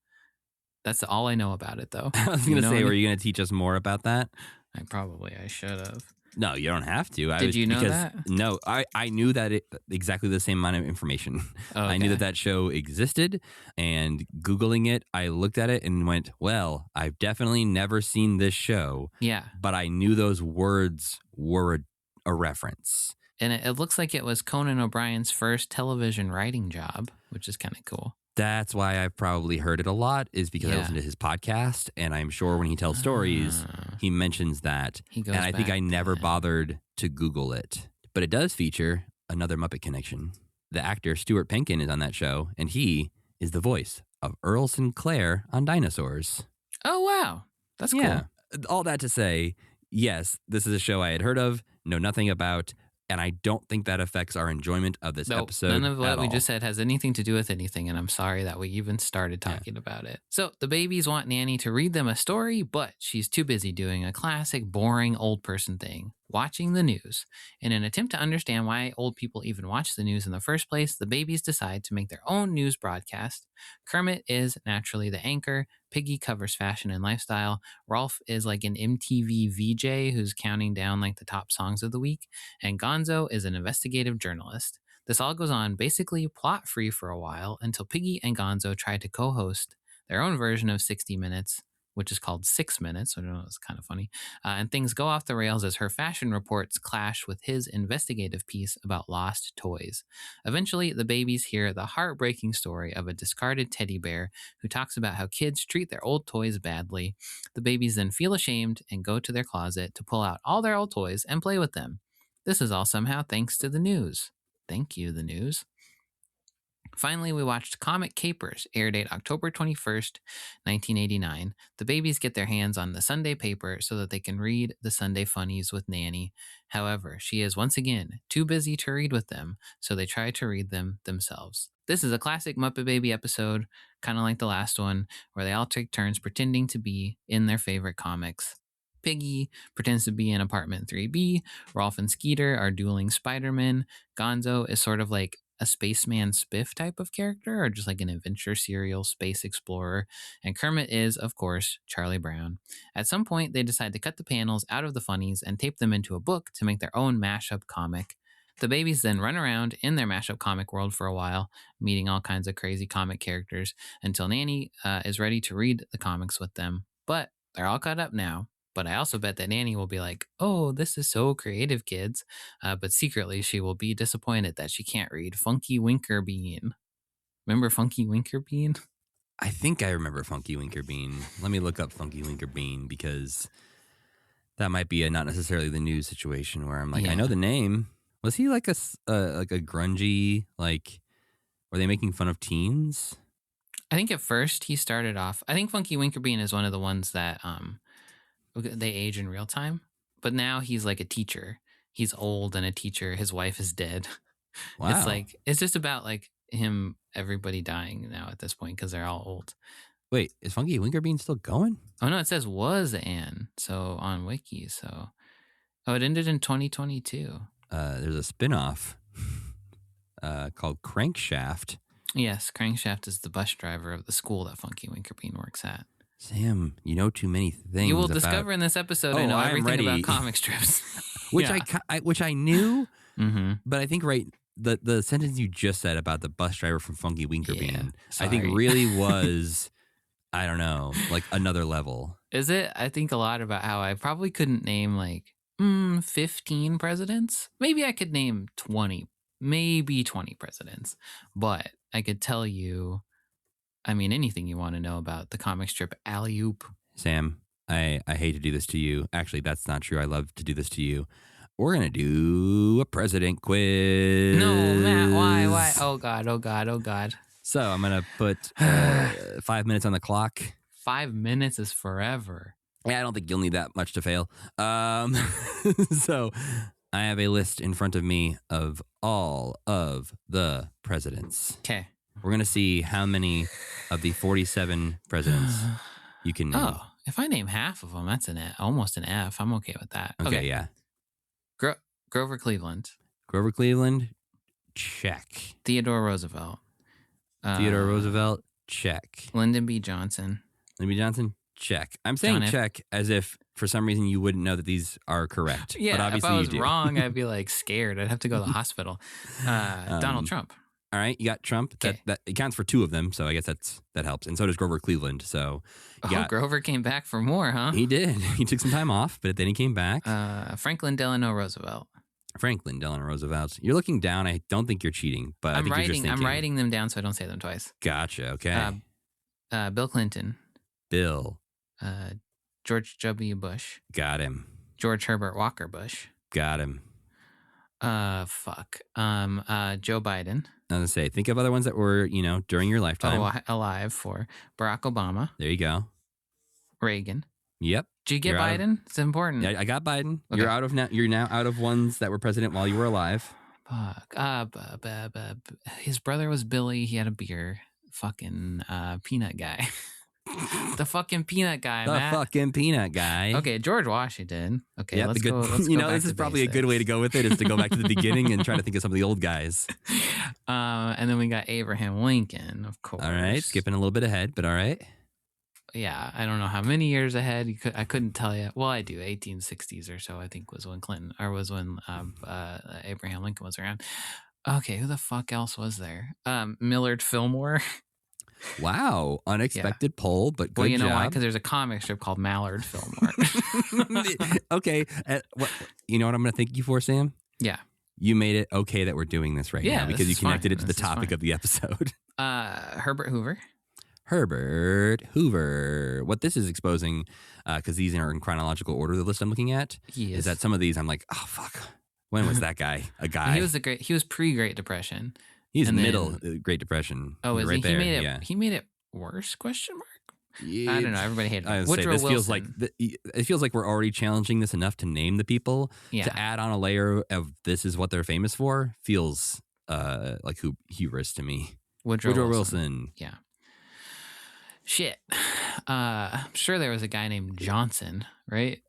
That's all I know about it, though. I was going to say, were you going to teach us more about that? I should have. No, you don't have to. Did you know that? No, I knew that exactly the same amount of information. Oh, okay. I knew that show existed, and Googling it, I looked at it and went, well, I've definitely never seen this show. Yeah. But I knew those words were a reference. And it looks like it was Conan O'Brien's first television writing job, which is kind of cool. That's why I've probably heard it a lot, is because I listen to his podcast, and I'm sure when he tells stories, he mentions that. And I think I never bothered to Google it. But it does feature another Muppet connection. The actor Stuart Penkin is on that show, and he is the voice of Earl Sinclair on Dinosaurs. Oh, wow. That's cool. All that to say, yes, this is a show I had heard of, know nothing about, and I don't think that affects our enjoyment of this episode. None of what we all. just said has anything to do with anything, and I'm sorry that we even started talking about it. So the babies want Nanny to read them a story, but she's too busy doing a classic, boring old person thing, watching the news. In an attempt to understand why old people even watch the news in the first place, the babies decide to make their own news broadcast. Kermit is naturally the anchor. Piggy covers fashion and lifestyle. Rolf is like an MTV VJ who's counting down like the top songs of the week. And Gonzo is an investigative journalist. This all goes on basically plot-free for a while until Piggy and Gonzo try to co-host their own version of 60 Minutes, which is called 6 Minutes. I don't know, it's kind of funny. And things go off the rails as her fashion reports clash with his investigative piece about lost toys. Eventually, the babies hear the heartbreaking story of a discarded teddy bear who talks about how kids treat their old toys badly. The babies then feel ashamed and go to their closet to pull out all their old toys and play with them. This is all somehow thanks to the news. Thank you, the news. Finally, we watched Comic Capers, air date October 21st, 1989. The babies get their hands on the Sunday paper so that they can read the Sunday funnies with Nanny. However, she is once again too busy to read with them, so they try to read them themselves. This is a classic Muppet Baby episode, kind of like the last one, where they all take turns pretending to be in their favorite comics. Piggy pretends to be in apartment 3B. Rolf and Skeeter are dueling Spider-Man. Gonzo is sort of like a spaceman Spiff type of character, or just like an adventure serial space explorer. And Kermit is, of course, Charlie Brown. At some point, they decide to cut the panels out of the funnies and tape them into a book to make their own mashup comic. The babies then run around in their mashup comic world for a while, meeting all kinds of crazy comic characters until Nanny is ready to read the comics with them. But they're all caught up now. But I also bet that Nanny will be like, oh, this is so creative, kids. But secretly, she will be disappointed that she can't read Funky Winker Bean. Remember Funky Winker Bean? I think I remember Funky Winker Bean. Let me look up Funky Winker Bean because that might be not necessarily the news situation where I'm like, I know the name. Was he like a grungy, like, were they making fun of teens? I think at first he started off, I think Funky Winker Bean is one of the ones that they age in real time, but now he's like a teacher. He's old and a teacher. His wife is dead. Wow. It's just about like everybody dying now at this point because they're all old. Wait, is Funky Winker Bean still going? Oh no, it says was Anne. So on Wiki. So, it ended in 2022. There's a spinoff called Crankshaft. Yes, Crankshaft is the bus driver of the school that Funky Winker Bean works at. Sam, you know too many things. You will discover in this episode. I know everything about comic strips, which I knew. Mm-hmm. But I think the sentence you just said about the bus driver from Funky Winker Bean, sorry. I think really was, I don't know, like another level. Is it? I think a lot about how I probably couldn't name like 15 presidents. Maybe I could name 20, maybe 20 presidents, but I could tell you. I mean, anything you want to know about the comic strip Alley Oop. Sam, I hate to do this to you. Actually, that's not true. I love to do this to you. We're going to do a president quiz. No, Matt, why? Oh, God. So I'm going to put 5 minutes on the clock. 5 minutes is forever. Yeah, I don't think you'll need that much to fail. So I have a list in front of me of all of the presidents. Okay. We're going to see how many of the 47 presidents you can name. Oh, if I name half of them, that's almost an F. I'm okay with that. Okay, yeah. Grover Cleveland. Grover Cleveland, check. Theodore Roosevelt. Check. Lyndon B. Johnson. Lyndon B. Johnson, check. I'm saying John F. check as if for some reason you wouldn't know that these are correct. Yeah, but obviously if I was you do. wrong, I'd be like scared. I'd have to go to the hospital. Donald Trump. All right, you got Trump. Okay. That it counts for two of them, so I guess that helps. And so does Grover Cleveland. So Grover came back for more, huh? He did. He took some time off, but then he came back. Franklin Delano Roosevelt. Franklin Delano Roosevelt. You're looking down. I don't think you're cheating, but I think you're just thinking. I'm writing them down so I don't say them twice. Gotcha. Okay. Bill Clinton. Bill. George W. Bush. Got him. George Herbert Walker Bush. Got him. Joe Biden. I was gonna say, think of other ones that were, during your lifetime. Alive for Barack Obama. There you go. Reagan. Yep. Did you get Biden? It's important. Yeah, I got Biden. Okay. You're now out of ones that were president while you were alive. Fuck. His brother was Billy. He had a beer. Fucking peanut guy. The fucking peanut guy, Matt. Fucking peanut guy. Okay, George Washington. Okay, yep, let's go. This is probably a good way to go with it, is to go back to the beginning and try to think of some of the old guys. And then we got Abraham Lincoln, of course. All right, skipping a little bit ahead, but all right. Yeah, I don't know how many years ahead. I couldn't tell you. Well, I do. 1860s or so, I think, was when Abraham Lincoln was around. Okay, who the fuck else was there? Millard Fillmore. Wow, unexpected poll, but good job. Well, you know why? Because there's a comic strip called Mallard Fillmore. Okay, you know what I'm going to thank you for, Sam? Yeah. You made it okay that we're doing this right now because you connected it to the topic of the episode. Herbert Hoover. Herbert Hoover. What this is exposing, because these are in chronological order, the list I'm looking at, is that some of these I'm like, oh, fuck. When was that guy a guy? He was pre-Great Depression. He's And middle then- Great Depression. Oh, is right he? there. He made it. Yeah. He made it worse? Question mark. Yeah, I don't know. Everybody hated I him. would say Woodrow this Wilson. feels like it feels like we're already challenging this enough to name the people. Yeah. To add on a layer of this is what they're famous for feels like hubris to me. Woodrow Wilson. Yeah. Shit. I'm sure there was a guy named Johnson, right?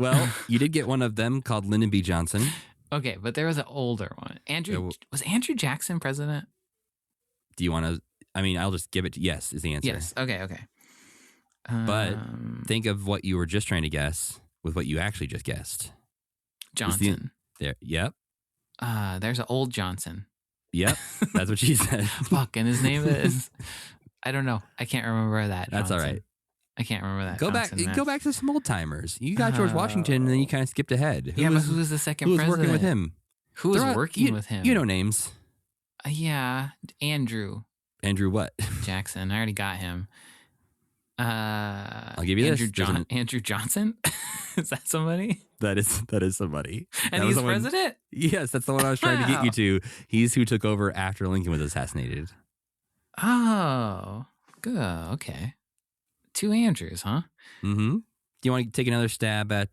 Well, you did get one of them called Lyndon B. Johnson. Okay, but there was an older one. Was Andrew Jackson president? Do you want to? I mean, I'll just give it. Yes, is the answer. Yes. Okay. But think of what you were just trying to guess with what you actually just guessed. Johnson. There. Yep. There's an old Johnson. Yep. That's what she said. Fuck, and his name is I don't know. I can't remember that. That's all Johnson. right. I can't remember that. Go Johnson, back. man. Go back to some old timers. You got George Washington, and then you kind of skipped ahead. But who was the second Who was president? working with him? Who was working you, with him? You know names. Yeah, Andrew Andrew what? Jackson. I already got him. I'll give you Andrew this. Andrew Johnson. Is that somebody? That is somebody. And that he's was president? Yes, that's the one I was trying to get you to. He's who took over after Lincoln was assassinated. Oh, good. Okay. 2 Andrews, huh? Mm-hmm. Do you want to take another stab at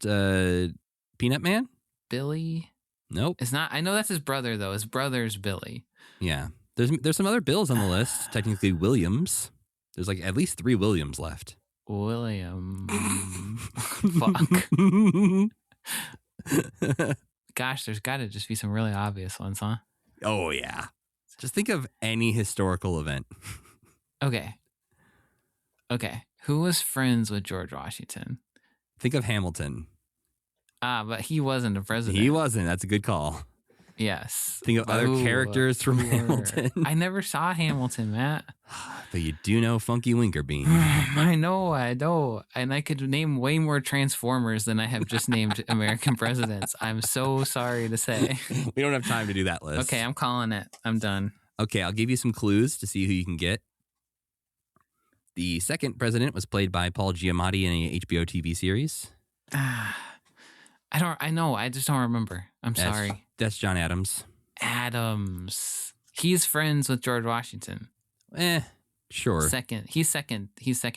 Peanut Man? Billy. Nope. It's not. I know that's his brother though. His brother's Billy. Yeah. There's some other Bills on the list. Technically Williams. There's like at least 3 Williams left. William. Fuck. Gosh, there's got to just be some really obvious ones, huh? Oh yeah. Just think of any historical event. Okay. Who was friends with George Washington? Think of Hamilton. But he wasn't a president. He wasn't. That's a good call. Yes. Think of other characters from Hamilton. I never saw Hamilton, Matt. But you do know Funky Winkerbean. I know. And I could name way more Transformers than I have just named American presidents. I'm so sorry to say. We don't have time to do that list. Okay, I'm calling it. I'm done. Okay, I'll give you some clues to see who you can get. The second president was played by Paul Giamatti in a HBO TV series. I know. I just don't remember. I'm sorry. That's John Adams. Adams. He's friends with George Washington. Sure. He's second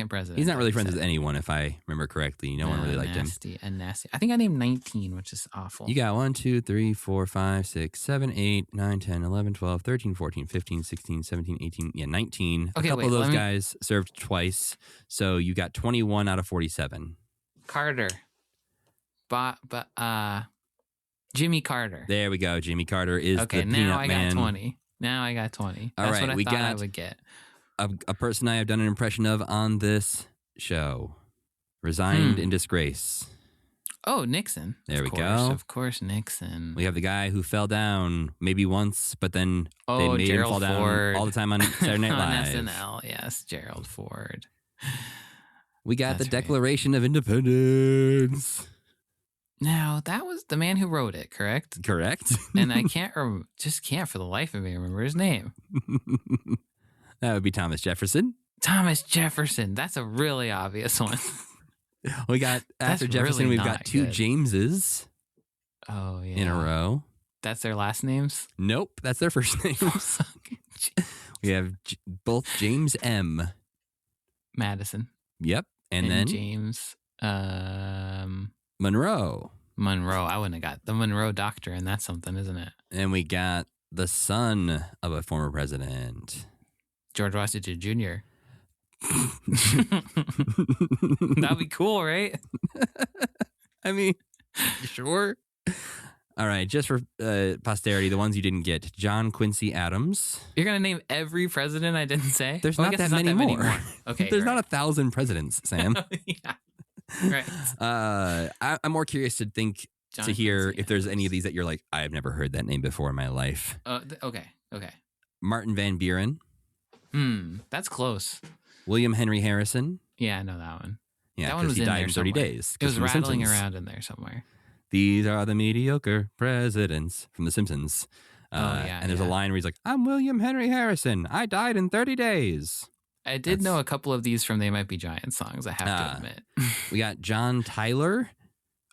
president. He's not really friends with anyone, if I remember correctly. No one really liked him. Nasty. I think I named 19, which is awful. You got 1, 2, 3, 4, 5, 6, 7, 8, 9, 10, 11, 12, 13, 14, 15, 16, 17, 18. Yeah, 19. Okay, a couple of wait, those guys served twice. So you got 21 out of 47. Carter. Jimmy Carter. There we go. Jimmy Carter is the now Peanut I Man. got 20. Now I got 20. All That's right, what I we thought I got would get. A person I have done an impression of on this show. Resigned in disgrace. Oh, Nixon. There we go. Of course, Nixon. We have the guy who fell down maybe once, but then they made Gerald him fall down Ford. all the time on Saturday Night On Live. SNL, yes, Gerald Ford. We got That's the right. Declaration of Independence. Now, that was the man who wrote it, correct? Correct. And I can't for the life of me remember his name. That would be Thomas Jefferson. Thomas Jefferson. That's a really obvious one. We got, after That's Jefferson, really we've not got 2 good. Jameses Oh, yeah. in a row. That's their last names? Nope, that's their first names. We have both James M. Madison. Yep. And then James Monroe. Monroe. I wouldn't have got the Monroe Doctrine. That's something, isn't it? And we got the son of a former president. George Washington Jr. That'd be cool, right? I mean, sure. All right, just for posterity, the ones you didn't get. John Quincy Adams. You're going to name every president I didn't say? There's Well, I not guess that it's many more. Okay. There's right. not 1,000 presidents, Sam. Yeah. Right. I'm more curious to John hear Quincy if there's any of Adams. these that you're like, I've never heard that name before in my life. Okay. Martin Van Buren. That's close. William Henry Harrison. Yeah, I know that one. Yeah, That one because was he in died there in 30 somewhere. days. It was from The rattling Simpsons. around in there somewhere. These are the mediocre presidents from The Simpsons. And there's a line where he's like, I'm William Henry Harrison. I died in 30 days. I did know a couple of these from They Might Be Giants songs, I have to admit. We got John Tyler.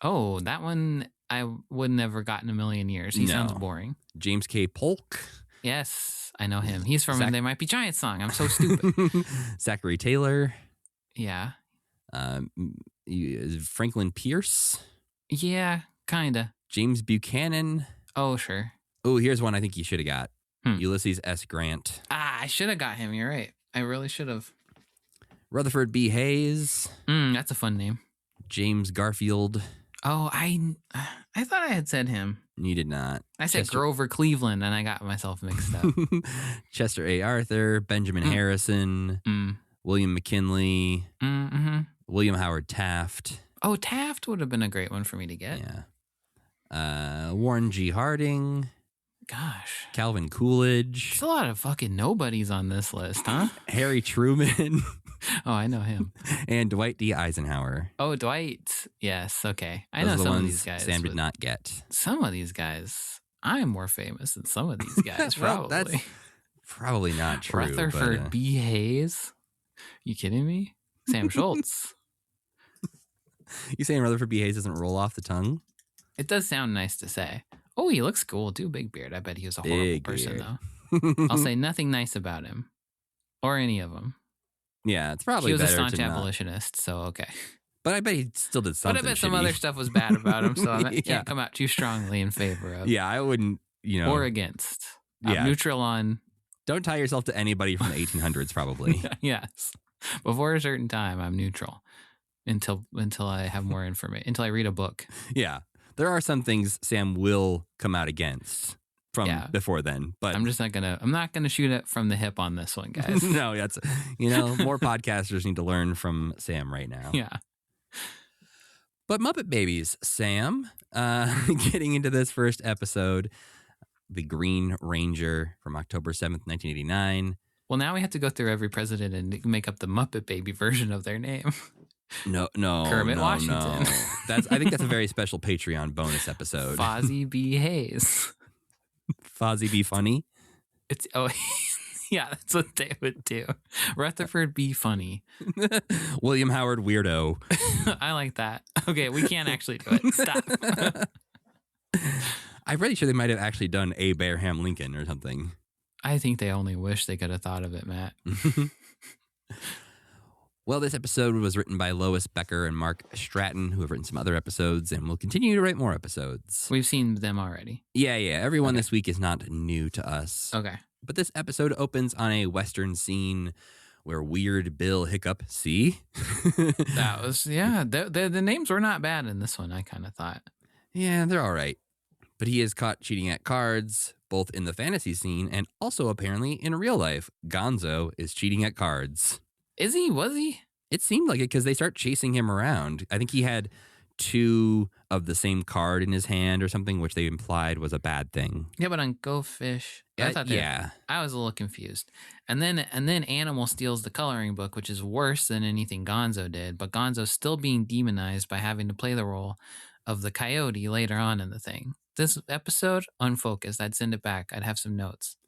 Oh, that one I would never got in a million years. He sounds No. boring. James K. Polk. Yes, I know him. He's from Zach- They Might Be Giants song. I'm so stupid. Zachary Taylor. Yeah. Franklin Pierce. Yeah, kinda. James Buchanan. Oh, sure. Oh, here's one I think you should have got. Hmm. Ulysses S. Grant. I should have got him. You're right. I really should have. Rutherford B. Hayes. That's a fun name. James Garfield. Oh, I thought I had said him. You did not. I said Grover Cleveland, and I got myself mixed up. Chester A. Arthur. Benjamin Harrison. William McKinley. Mm-hmm. William Howard Taft. Oh, Taft would have been a great one for me to get. Yeah. Warren G. Harding. Gosh. Calvin Coolidge. There's a lot of fucking nobodies on this list, huh? Harry Truman. Oh, I know him. And Dwight D. Eisenhower. Oh, Dwight. Yes, okay. I Those know are the some of ones these guys. Sam did not get. Some of these guys, I'm more famous than some of these guys, Well, probably. that's probably not true. Rutherford but, B. Hayes? You kidding me? Sam Schultz. You saying Rutherford B. Hayes doesn't roll off the tongue? It does sound nice to say. Oh, he looks cool too. Big beard. I bet he was a horrible Big person, beard. though. I'll say nothing nice about him or any of them. Yeah, it's probably He was a better staunch to not. abolitionist, so okay. But I bet he still did something. But I bet some shitty. other stuff was bad about him, so I Yeah. can't come out too strongly in favor of Yeah, I wouldn't. You know, or against. I'm Yeah. neutral on. don't tie yourself to anybody from the 1800s. Probably. Yes. Before a certain time, I'm neutral until I have more information. Until I read a book. Yeah, there are some things Sam will come out against from before then, but I'm not gonna shoot it from the hip on this one, guys. no, that's more podcasters need to learn from Sam right now. Yeah. But Muppet Babies, Sam, getting into this first episode, The Green Ranger from October 7th, 1989. Well, now we have to go through every president and make up the Muppet Baby version of their name. No, Kermit Washington. No. I think that's a very special Patreon bonus episode. Fozzie B. Hayes. Fozzie be funny. Yeah, that's what they would do. Rutherford B. Funny. William Howard Weirdo. I like that. Okay, we can't actually do it. Stop. I'm pretty sure they might have actually done Abraham Lincoln or something. I think they only wish they could have thought of it, Matt. Well, this episode was written by Lois Becker and Mark Stratton, who have written some other episodes and will continue to write more episodes. We've seen them already. Yeah. Everyone this week is not new to us. Okay. But this episode opens on a Western scene where Weird Bill Hiccup, see? That was, yeah. The names were not bad in this one, I kind of thought. Yeah, they're all right. But he is caught cheating at cards, both in the fantasy scene and also apparently in real life. Gonzo is cheating at cards. Is he? Was he? It seemed like it because they start chasing him around. I think he had 2 of the same card in his hand or something, which they implied was a bad thing. Yeah, but on Go Fish, I thought I was a little confused. And then Animal steals the coloring book, which is worse than anything Gonzo did. But Gonzo's still being demonized by having to play the role of the coyote later on in the thing. This episode, unfocused. I'd send it back. I'd have some notes.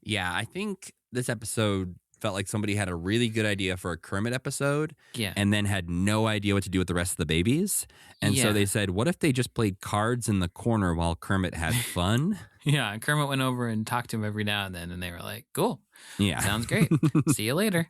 Yeah, I think this episode felt like somebody had a really good idea for a Kermit episode and then had no idea what to do with the rest of the babies. And so they said, what if they just played cards in the corner while Kermit had fun? Yeah, Kermit went over and talked to him every now and then, and they were like, cool. Yeah. Sounds great. See you later.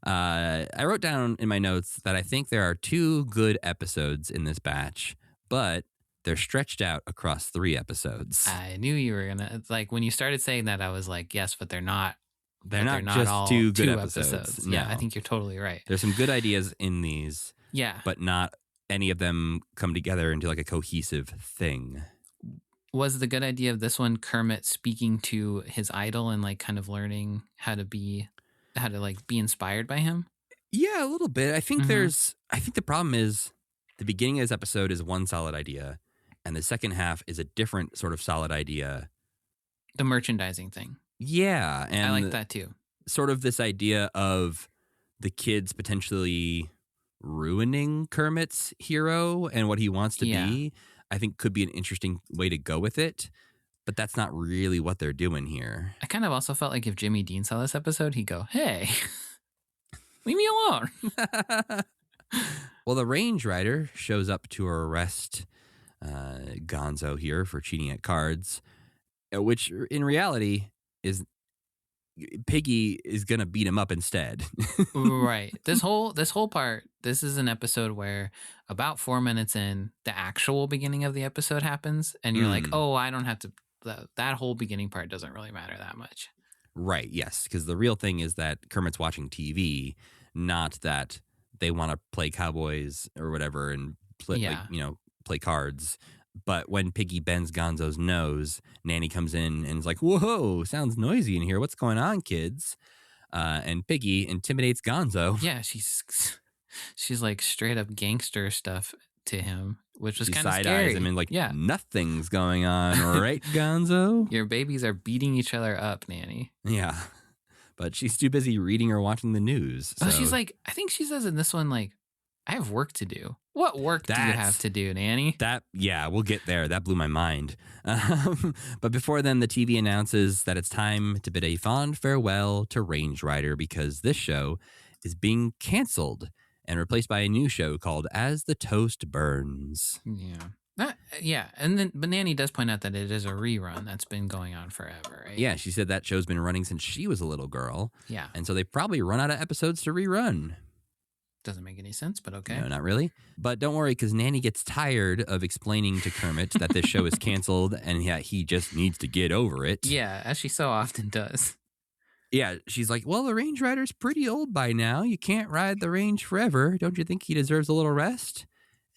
I wrote down in my notes that I think there are 2 good episodes in this batch, but they're stretched out across 3 episodes. I knew you were going to, it's like when you started saying that, I was like, yes, but they're not. They're not just all 2 good 2 episodes. Yeah, No. I think you're totally right. There's some good ideas in these. Yeah. But not any of them come together into like a cohesive thing. Was the good idea of this one Kermit speaking to his idol and like kind of learning how to be inspired by him? Yeah, a little bit. I think Mhm. I think the problem is the beginning of this episode is one solid idea and the second half is a different sort of solid idea. The merchandising thing. Yeah. And I like that too. Sort of this idea of the kids potentially ruining Kermit's hero and what he wants to be, I think could be an interesting way to go with it. But that's not really what they're doing here. I kind of also felt like if Jimmy Dean saw this episode, he'd go, hey, leave me alone. Well, the range rider shows up to arrest Gonzo here for cheating at cards. which in reality is Piggy is gonna beat him up instead. Right. This whole part, this is an episode where about 4 minutes in, the actual beginning of the episode happens, and you're like, Mm. oh, I don't have to. That whole beginning part doesn't really matter that much. Right, yes, because the real thing is that Kermit's watching TV, not that they want to play cowboys or whatever and play, Yeah. play cards. But when Piggy bends Gonzo's nose, Nanny comes in and is like, "Whoa, sounds noisy in here. What's going on, kids?" And Piggy intimidates Gonzo. Yeah, she's like straight up gangster stuff to him, which was She kind of side scary. eyes him and like, yeah, nothing's going on, right, Gonzo? your babies are beating each other up, Nanny. Yeah, but she's too busy reading or watching the news. So Oh, she's like, I think she says in this one, like, I have work to do. What work do you have to do, Nanny? We'll get there. That blew my mind. But before then, the TV announces that it's time to bid a fond farewell to Range Rider because this show is being canceled and replaced by a new show called As the Toast Burns. Yeah. But Nanny does point out that it is a rerun that's been going on forever, right? Yeah, she said that show's been running since she was a little girl. Yeah. And so they probably run out of episodes to rerun. Doesn't make any sense, but okay. No, not really. But don't worry, because Nanny gets tired of explaining to Kermit that this show is canceled and he just needs to get over it. Yeah, as she so often does. Yeah, she's like, well, the Range Rider's pretty old by now. You can't ride the range forever. Don't you think he deserves a little rest?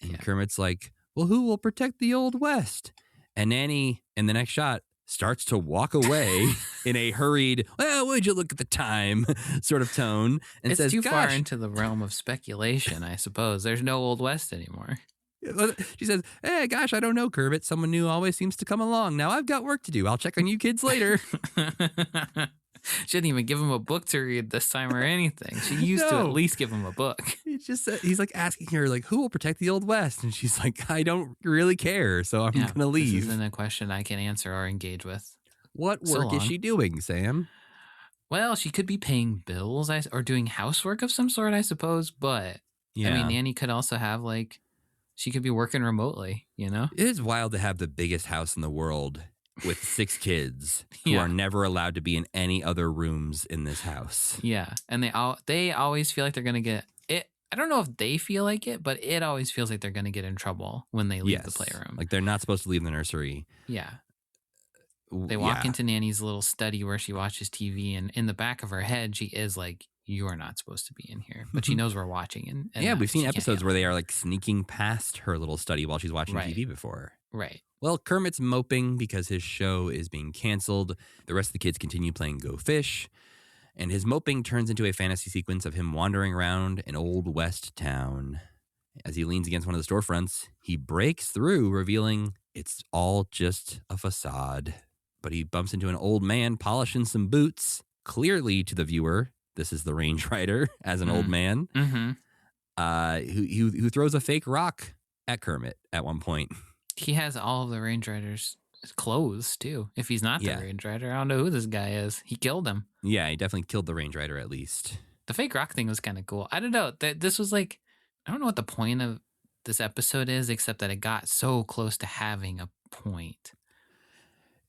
And Kermit's like, well, who will protect the Old West? And Nanny, in the next shot, starts to walk away in a hurried, well, would you look at the time sort of tone and it's says, too far gosh. into the realm of speculation, I suppose. There's no Old West anymore. She says, hey, gosh, I don't know, Kermit. Someone new always seems to come along. Now I've got work to do. I'll check on you kids later. She didn't even give him a book to read this time or anything. She used to at least give him a book. It's just he's like asking her, like, who will protect the Old West? And she's like, I don't really care, so I'm going to leave. This isn't a question I can answer or engage with. What work is she doing, Sam? Well, she could be paying bills or doing housework of some sort, I suppose. But, I mean, Nanny could also have, like, she could be working remotely, you know? It is wild to have the biggest house in the world with 6 kids who are never allowed to be in any other rooms in this house. Yeah. And they always feel like they're going to get it. I don't know if they feel like it, but it always feels like they're going to get in trouble when they leave the playroom. Like they're not supposed to leave the nursery. Yeah. They walk into Nanny's little study where she watches TV, and in the back of her head, she is like, you are not supposed to be in here. But she knows we're watching. And we've seen episodes where they are like sneaking past her little study while she's watching TV before. Right. Well, Kermit's moping because his show is being canceled. The rest of the kids continue playing Go Fish. And his moping turns into a fantasy sequence of him wandering around an old west town. As he leans against one of the storefronts, he breaks through, revealing it's all just a facade. But he bumps into an old man polishing some boots. Clearly to the viewer, this is the Range Rider as an old man, who throws a fake rock at Kermit at one point. He has all of the Range Riders' clothes, too. If he's not the Range Rider, I don't know who this guy is. He killed him. Yeah, he definitely killed the Range Rider at least. The fake rock thing was kind of cool. I don't know. This was like, I don't know what the point of this episode is, except that it got so close to having a point.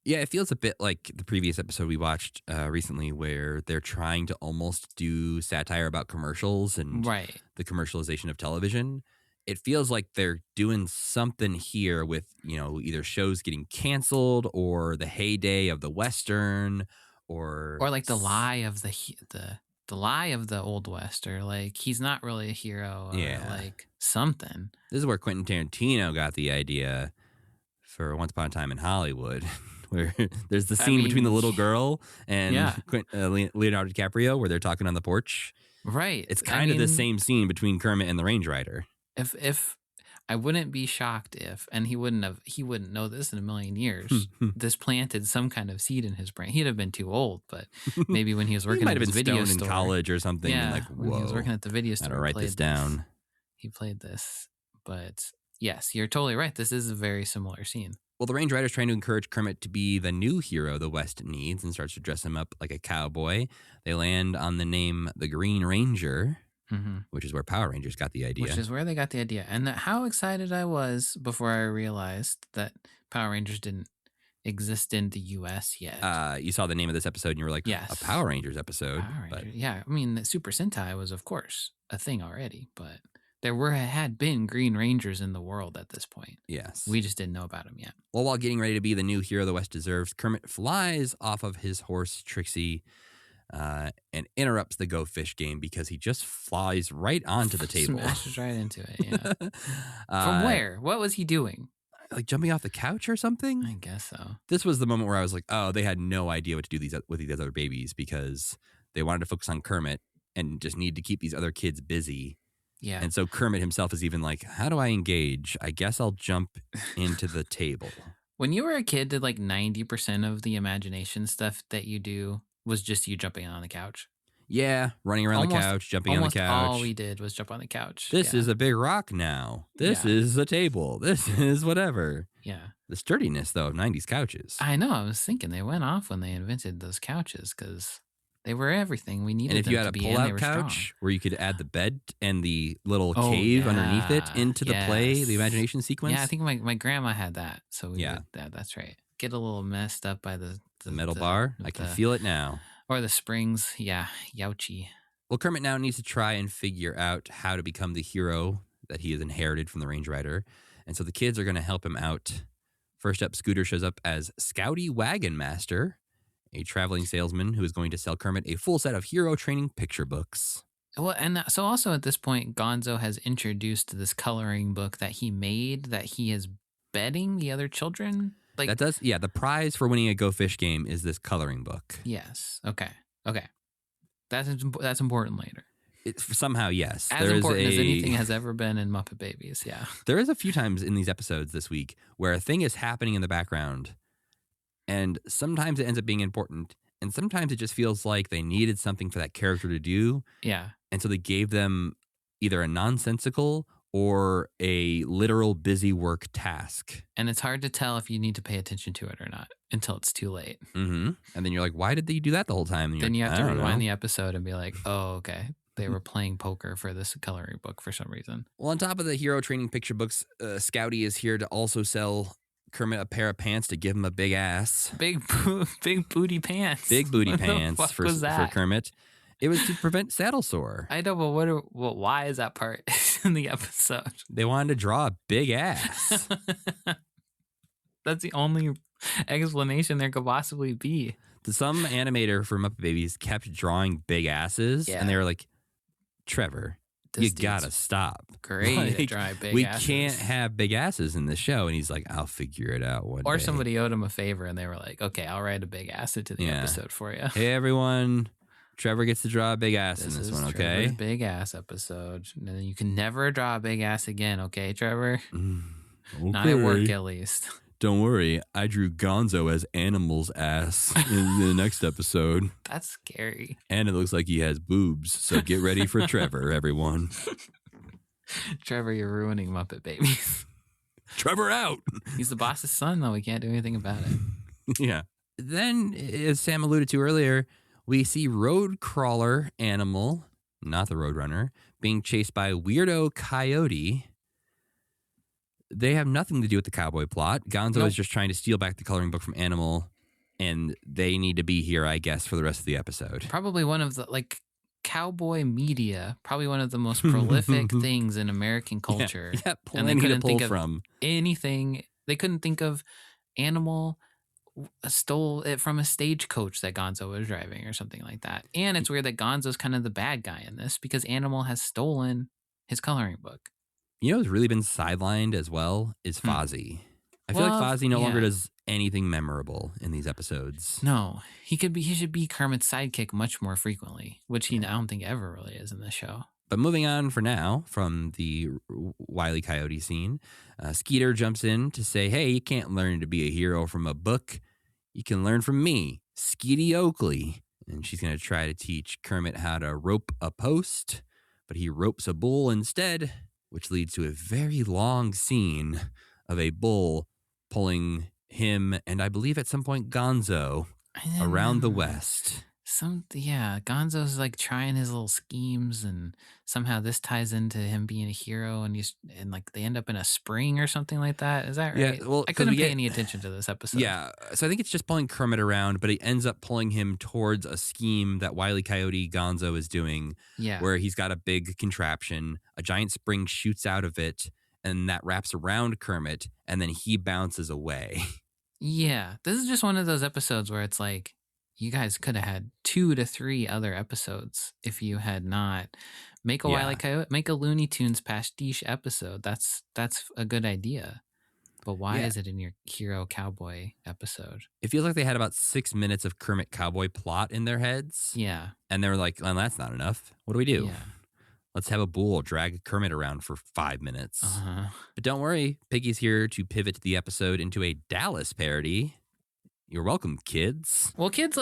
Yeah, it feels a bit like the previous episode we watched recently where they're trying to almost do satire about commercials and the commercialization of television. It feels like they're doing something here with, either shows getting canceled or the heyday of the Western or like the lie of the lie of the Old West, or like he's not really a hero, or like something. This is where Quentin Tarantino got the idea for Once Upon a Time in Hollywood. Where there's the scene between the little girl and Leonardo DiCaprio where they're talking on the porch. Right. It's kind of the same scene between Kermit and the Range Rider. If I wouldn't be shocked if, and he wouldn't know this in a million years, this planted some kind of seed in his brain. He'd have been too old, but maybe when he was working at his video store in college or something. Yeah, like, whoa, when he was working at the video store. Gotta write this down. He played this. But yes, you're totally right. This is a very similar scene. Well, the Range Rider's trying to encourage Kermit to be the new hero the West needs and starts to dress him up like a cowboy. They land on the name the Green Ranger, which is where Power Rangers got the idea. Which is where they got the idea. And how excited I was before I realized that Power Rangers didn't exist in the U.S. yet. You saw the name of this episode and you were like, Yes. a Power Rangers episode. Power But Ranger. Yeah, I mean, the Super Sentai was, of course, a thing already, but there had been Green Rangers in the world at this point. yes. We just didn't know about them yet. Well, while getting ready to be the new hero the West deserves, Kermit flies off of his horse, Trixie, and interrupts the Go Fish game because he just flies right onto the table. Smashes right into it, yeah. From where? What was he doing? Like jumping off the couch or something? I guess so. This was the moment where I was like, oh, they had no idea what to do with these other babies because they wanted to focus on Kermit and just need to keep these other kids busy. Yeah. And so Kermit himself is even like, how do I engage? I guess I'll jump into the table. When you were a kid, did like 90% of the imagination stuff that you do was just you jumping on the couch? Yeah, running around the couch, jumping on the couch. All we did was jump on the couch. This is a big rock now. This is a table. This is whatever. Yeah. The sturdiness, though, of 90s couches. I know. I was thinking they went off when they invented those couches because they were everything we needed. And if you had them a to be, pull-out couch where you could add the bed and the little cave underneath it into the play, the imagination sequence. Yeah, I think my grandma had that. So we would, that's right. Get a little messed up by the metal bar. I can feel it now. Or the springs. Yeah, youchy. Well, Kermit now needs to try and figure out how to become the hero that he has inherited from the Range Rider. And so the kids are going to help him out. First up, Scooter shows up as Scouty Wagon Master, a traveling salesman who is going to sell Kermit a full set of hero training picture books. Well, and so also at this point, Gonzo has introduced this coloring book that he made that he is betting the other children. Like that does, the prize for winning a Go Fish game is this coloring book. Yes. Okay. That's important later. Somehow, yes. As important as anything has ever been in Muppet Babies, yeah. There is a few times in these episodes this week where a thing is happening in the background, and sometimes it ends up being important, and sometimes it just feels like they needed something for that character to do. Yeah. And so they gave them either a nonsensical or a literal busy work task. And it's hard to tell if you need to pay attention to it or not until it's too late. Mm-hmm. And then you're like, why did they do that the whole time? And then you have to rewind the episode and be like, oh, okay. They were playing poker for this coloring book for some reason. Well, on top of the hero training picture books, Scouty is here to also sell Kermit a pair of pants to give him a big ass. Big booty pants. Big booty pants for Kermit. It was to prevent saddle sore. I know, but why is that part in the episode? They wanted to draw a big ass. That's the only explanation there could possibly be. Some animator for Muppet Babies kept drawing big asses, and they were like, Trevor, you gotta stop. Great at drawing big asses. We can't have big asses in this show. And he's like, I'll figure it out one day. Or somebody owed him a favor, and they were like, okay, I'll write a big ass into the episode for you. Hey, everyone. Trevor gets to draw a big ass in this one, okay? Trevor's big ass episode. And you can never draw a big ass again, okay, Trevor? Okay. Not at work, at least. Don't worry, I drew Gonzo as Animal's ass in the next episode. That's scary. And it looks like he has boobs, so get ready for Trevor, everyone. Trevor, you're ruining Muppet Babies. Trevor out! He's the boss's son, though. We can't do anything about it. Yeah. Then, as Sam alluded to earlier, we see Road Crawler Animal, not the Roadrunner, being chased by Weirdo Coyote. They have nothing to do with the cowboy plot. Gonzo is just trying to steal back the coloring book from Animal, and they need to be here, I guess, for the rest of the episode. Probably one of the, cowboy media, probably one of the most prolific things in American culture. Yeah, and they couldn't think of anything. They couldn't think of Animal stole it from a stagecoach that Gonzo was driving or something like that. And it's weird that Gonzo's kind of the bad guy in this because Animal has stolen his coloring book. You know who's really been sidelined as well is Fozzie. I feel like Fozzie no longer does anything memorable in these episodes. No, he should be Kermit's sidekick much more frequently, which I don't think ever really is in the show. But moving on for now from the Wile E. Coyote scene, Skeeter jumps in to say, hey, you can't learn to be a hero from a book. You can learn from me, Skeety Oakley. And she's going to try to teach Kermit how to rope a post, but he ropes a bull instead, which leads to a very long scene of a bull pulling him and I believe at some point Gonzo around the West. Gonzo's like trying his little schemes, and somehow this ties into him being a hero, and like they end up in a spring or something like that. Is that Yeah, right? well, I 'cause we couldn't pay get- any attention to this episode. Yeah, so I think it's just pulling Kermit around, but it ends up pulling him towards a scheme that Wile E. Coyote Gonzo is doing, Yeah. where he's got a big contraption, a giant spring shoots out of it, and that wraps around Kermit, and then he bounces away. Yeah. This is just one of those episodes where it's like, you guys could have had 2 to 3 other episodes if you had not make a Wile E. Yeah. Coyote, make a Looney Tunes pastiche episode. That's a good idea. But why Yeah. is it in your hero cowboy episode? It feels like they had about 6 minutes of Kermit cowboy plot in their heads, Yeah. and they were like, well, that's not enough. What do we do? Yeah. Let's have a bull drag Kermit around for 5 minutes. Uh-huh. But don't worry, Piggy's here to pivot the episode into a Dallas parody. You're welcome, kids. Well, kids,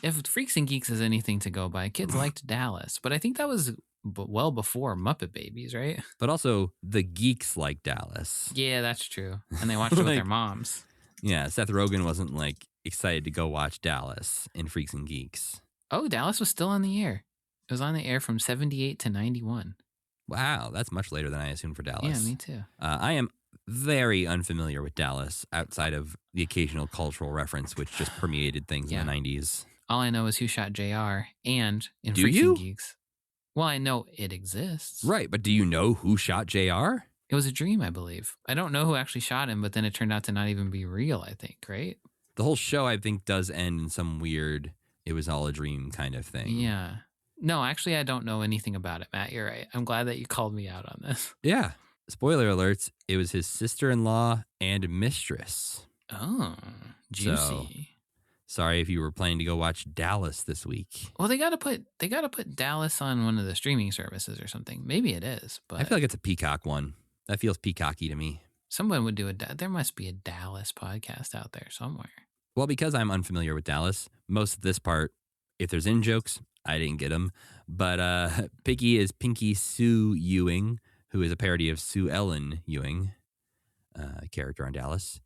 if Freaks and Geeks is anything to go by, kids liked Dallas. But I think that was well before Muppet Babies, right? But also, the geeks like Dallas. Yeah, that's true. And they watched it with their Like- moms. Yeah, Seth Rogen wasn't like excited to go watch Dallas in Freaks and Geeks. Oh, Dallas was still on the air. It was on the air from 78 to 91. Wow, that's much later than I assumed for Dallas. Yeah, me too. I am very unfamiliar with Dallas outside of the occasional cultural reference, which just permeated things in the 90s. All I know is Who Shot JR and in Do Freaks you? and Geeks. Well, I know it exists. Right, but do you know who shot JR? It was a dream, I believe. I don't know who actually shot him, but then it turned out to not even be real, I think, right? The whole show, I think, does end in some weird, it was all a dream kind of thing. Yeah. No, actually, I don't know anything about it, Matt. You're right. I'm glad that you called me out on this. Yeah. Spoiler alerts, it was his sister-in-law and mistress. Oh, juicy. Sorry if you were planning to go watch Dallas this week. Well, they gotta put Dallas on one of the streaming services or something. Maybe it is, but I feel like it's a Peacock one. That feels peacocky to me. someone would do there must be a Dallas podcast out there somewhere. Well, because I'm unfamiliar with Dallas, most of this part, if there's in jokes, I didn't get them. But Piggy is Pinky Sue Ewing, who is a parody of Sue Ellen Ewing, a character on Dallas,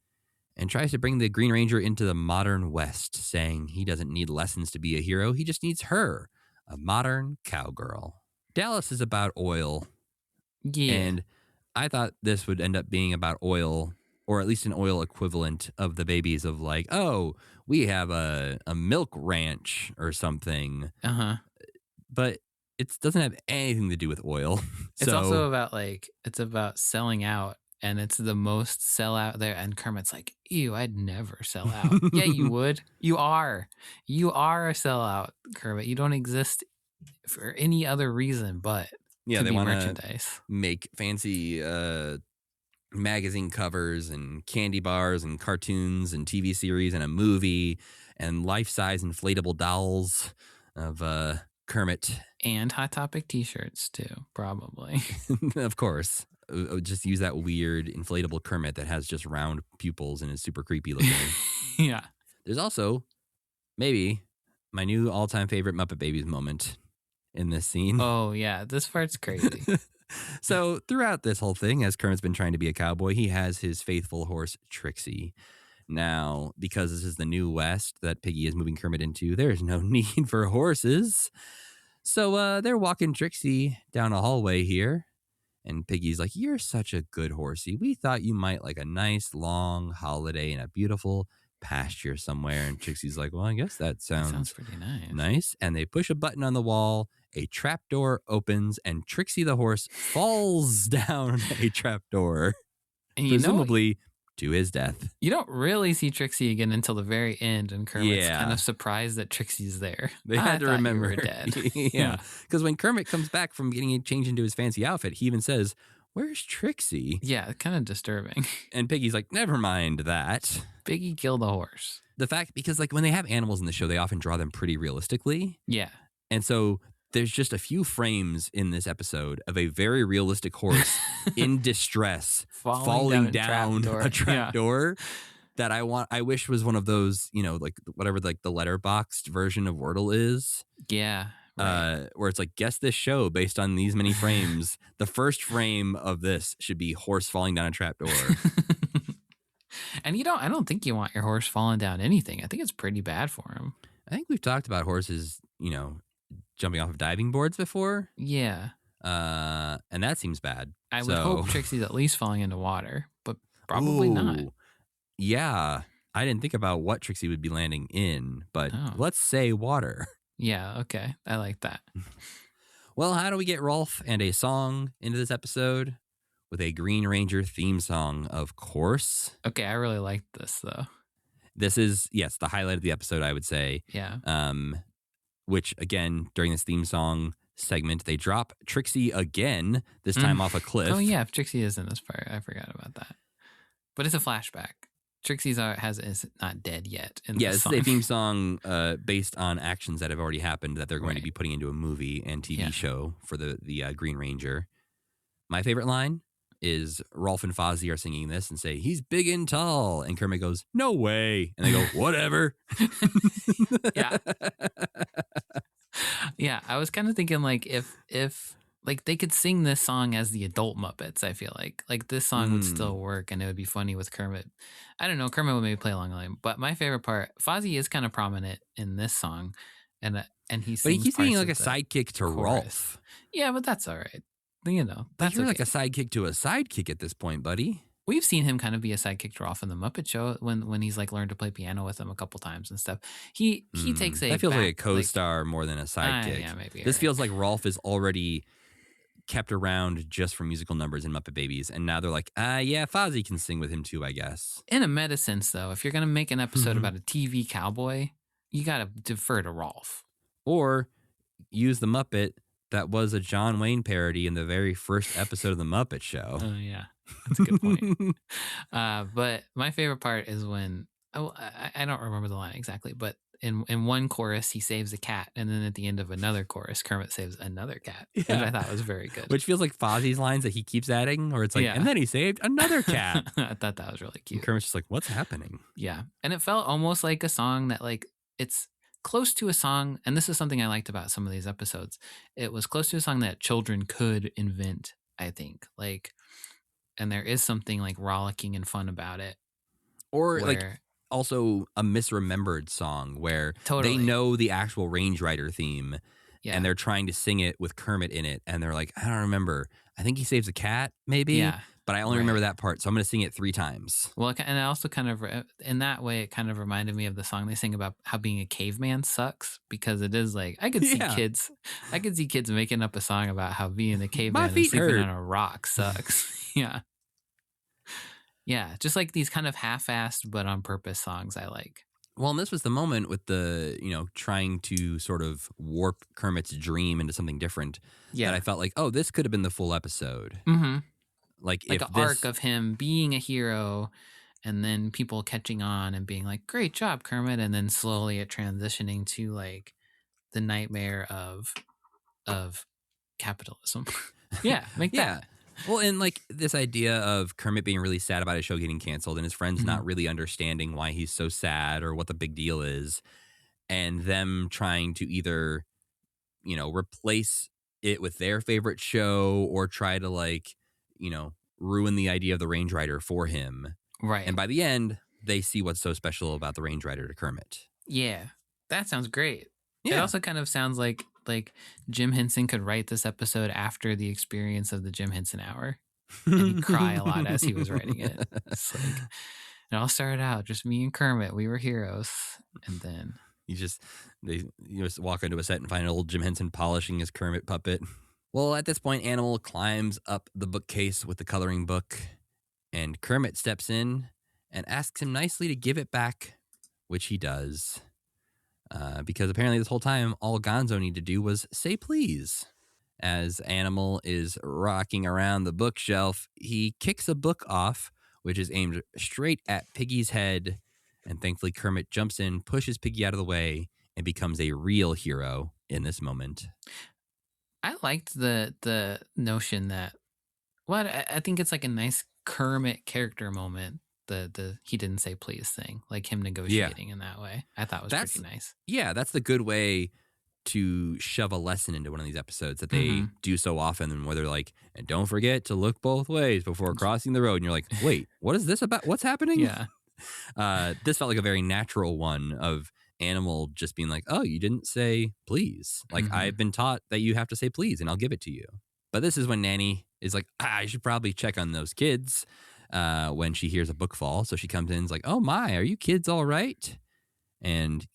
and tries to bring the Green Ranger into the modern West, saying he doesn't need lessons to be a hero. He just needs her, a modern cowgirl. Dallas is about oil. Yeah. And I thought this would end up being about oil, or at least an oil equivalent of the babies of like, oh, we have a milk ranch or something. Uh-huh. But it doesn't have anything to do with oil. It's also about it's about selling out, and it's the most sell out there. And Kermit's like, ew, I'd never sell out. Yeah, you would. You are a sellout, Kermit. You don't exist for any other reason but yeah, to they be want to merchandise. make fancy magazine covers and candy bars and cartoons and TV series and a movie and life-size inflatable dolls of Kermit. And Hot Topic t-shirts too, probably. Of course. Just use that weird inflatable Kermit that has just round pupils and is super creepy looking. Yeah. There's also maybe my new all-time favorite Muppet Babies moment in this scene. Oh yeah, this part's crazy. So throughout this whole thing, as Kermit's been trying to be a cowboy, he has his faithful horse, Trixie. Now, because this is the new West that Piggy is moving Kermit into, there's no need for horses. So they're walking Trixie down a hallway here. And Piggy's like, you're such a good horsey. We thought you might like a nice long holiday in a beautiful pasture somewhere. And Trixie's like, well, I guess that That sounds sounds pretty nice. nice. And they push a button on the wall. A trapdoor opens and Trixie the horse falls down a trapdoor, And you know, presumably to his death. you don't really see Trixie again until the very end, and Kermit's Yeah. kind of surprised that Trixie's there. They I had to thought you remember. were dead. Yeah. Because when Kermit comes back from getting changed into his fancy outfit, he even says, where's Trixie? Yeah, kind of disturbing. And Piggy's like, never mind that. Biggie killed a horse. The fact, because like when they have animals in the show, they often draw them pretty realistically. Yeah. And so there's just a few frames in this episode of a very realistic horse in distress falling down a trapdoor that I wish was one of those, like whatever like the letterboxed version of Wordle is. Yeah. Right. Where it's like, guess this show based on these many frames. The first frame of this should be horse falling down a trapdoor. And I don't think you want your horse falling down anything. I think it's pretty bad for him. I think we've talked about horses jumping off of diving boards before. Yeah. And that seems bad. I would hope Trixie's at least falling into water, but probably not. Yeah. I didn't think about what Trixie would be landing in, but let's say water. Yeah, okay. I like that. Well, how do we get Rolf and a song into this episode? With a Green Ranger theme song, of course. Okay, I really liked this, though. This is, yes, the highlight of the episode, I would say. Yeah. Which, again, during this theme song segment, they drop Trixie again, this time off a cliff. Oh, yeah, Trixie is in this part. I forgot about that. But it's a flashback. Trixie's is not dead yet. This is a theme song based on actions that have already happened that they're going to be putting into a movie and TV show for the Green Ranger. My favorite line is Rolf and Fozzie are singing this and say, "He's big and tall." And Kermit goes, "No way." And they go, "Whatever." Yeah. Yeah, I was kind of thinking like if like they could sing this song as the adult Muppets, I feel like this song would still work and it would be funny with Kermit. I don't know, Kermit would maybe play along the line, but my favorite part, Fozzie is kind of prominent in this song and he sings. But he keeps being like a the sidekick to chorus. Rolf. Yeah, but that's all right. But you're like a sidekick to a sidekick at this point, buddy. We've seen him kind of be a sidekick to Rolf in the Muppet Show when he's like learned to play piano with him a couple times and stuff. He takes that feels like a co-star more than a sidekick. Yeah, maybe. This feels like Rolf is already kept around just for musical numbers in Muppet Babies, and now they're like, yeah, Fozzie can sing with him too, I guess. In a meta sense, though, if you're gonna make an episode about a TV cowboy, you gotta defer to Rolf, or use the Muppet that was a John Wayne parody in the very first episode of the Muppet Show. Oh yeah, that's a good point. But my favorite part is when I don't remember the line exactly, but in one chorus he saves a cat, and then at the end of another chorus Kermit saves another cat, which I thought was very good. Which feels like Fozzie's lines that he keeps adding, or it's like, and then he saved another cat. I thought that was really cute. And Kermit's just like, what's happening? Yeah, and it felt almost like a song that like it's close to a song, and this is something I liked about some of these episodes. It was close to a song that children could invent, I think. Like, and there is something like rollicking and fun about it. Or like also a misremembered song where they know the actual Range Rider theme and they're trying to sing it with Kermit in it. And they're like, I don't remember. I think he saves a cat, maybe. Yeah. But I only remember that part, so I'm going to sing it 3 times. Well, and I also kind of, in that way, it kind of reminded me of the song they sing about how being a caveman sucks, because it is like, I could see kids making up a song about how being a caveman and sleeping on a rock sucks. Yeah. Yeah, just like these kind of half-assed but on purpose songs I like. Well, and this was the moment with the, trying to sort of warp Kermit's dream into something different. Yeah. That I felt like, oh, this could have been the full episode. Mm-hmm. Like an arc of him being a hero and then people catching on and being like, great job, Kermit. And then slowly it transitioning to like the nightmare of capitalism. Yeah, make that. Well, and like this idea of Kermit being really sad about his show getting canceled and his friends not really understanding why he's so sad or what the big deal is, and them trying to either, replace it with their favorite show or try to like, ruin the idea of the Range Rider for him. Right. And by the end, they see what's so special about the Range Rider to Kermit. Yeah, that sounds great. Yeah. It also kind of sounds like Jim Henson could write this episode after the experience of the Jim Henson Hour. And he'd cry a lot as he was writing it. It's like, it all started out just me and Kermit. We were heroes. And then you just walk into a set and find old Jim Henson polishing his Kermit puppet. Well, at this point, Animal climbs up the bookcase with the coloring book, and Kermit steps in and asks him nicely to give it back, which he does. Because apparently this whole time, all Gonzo needed to do was say please. As Animal is rocking around the bookshelf, he kicks a book off, which is aimed straight at Piggy's head. And thankfully, Kermit jumps in, pushes Piggy out of the way, and becomes a real hero in this moment. I liked the notion that, I think it's like a nice Kermit character moment. The he didn't say please thing, like him negotiating in that way. I thought was pretty nice. Yeah, that's the good way to shove a lesson into one of these episodes that they do so often, and where they're like, and don't forget to look both ways before crossing the road. And you're like, wait, what is this about? What's happening? Yeah. This felt like a very natural one of Animal just being like, oh, you didn't say please. Like, I've been taught that you have to say please and I'll give it to you. But this is when Nanny is like, I should probably check on those kids when she hears a book fall. So she comes in and is like, oh my, are you kids all right? And,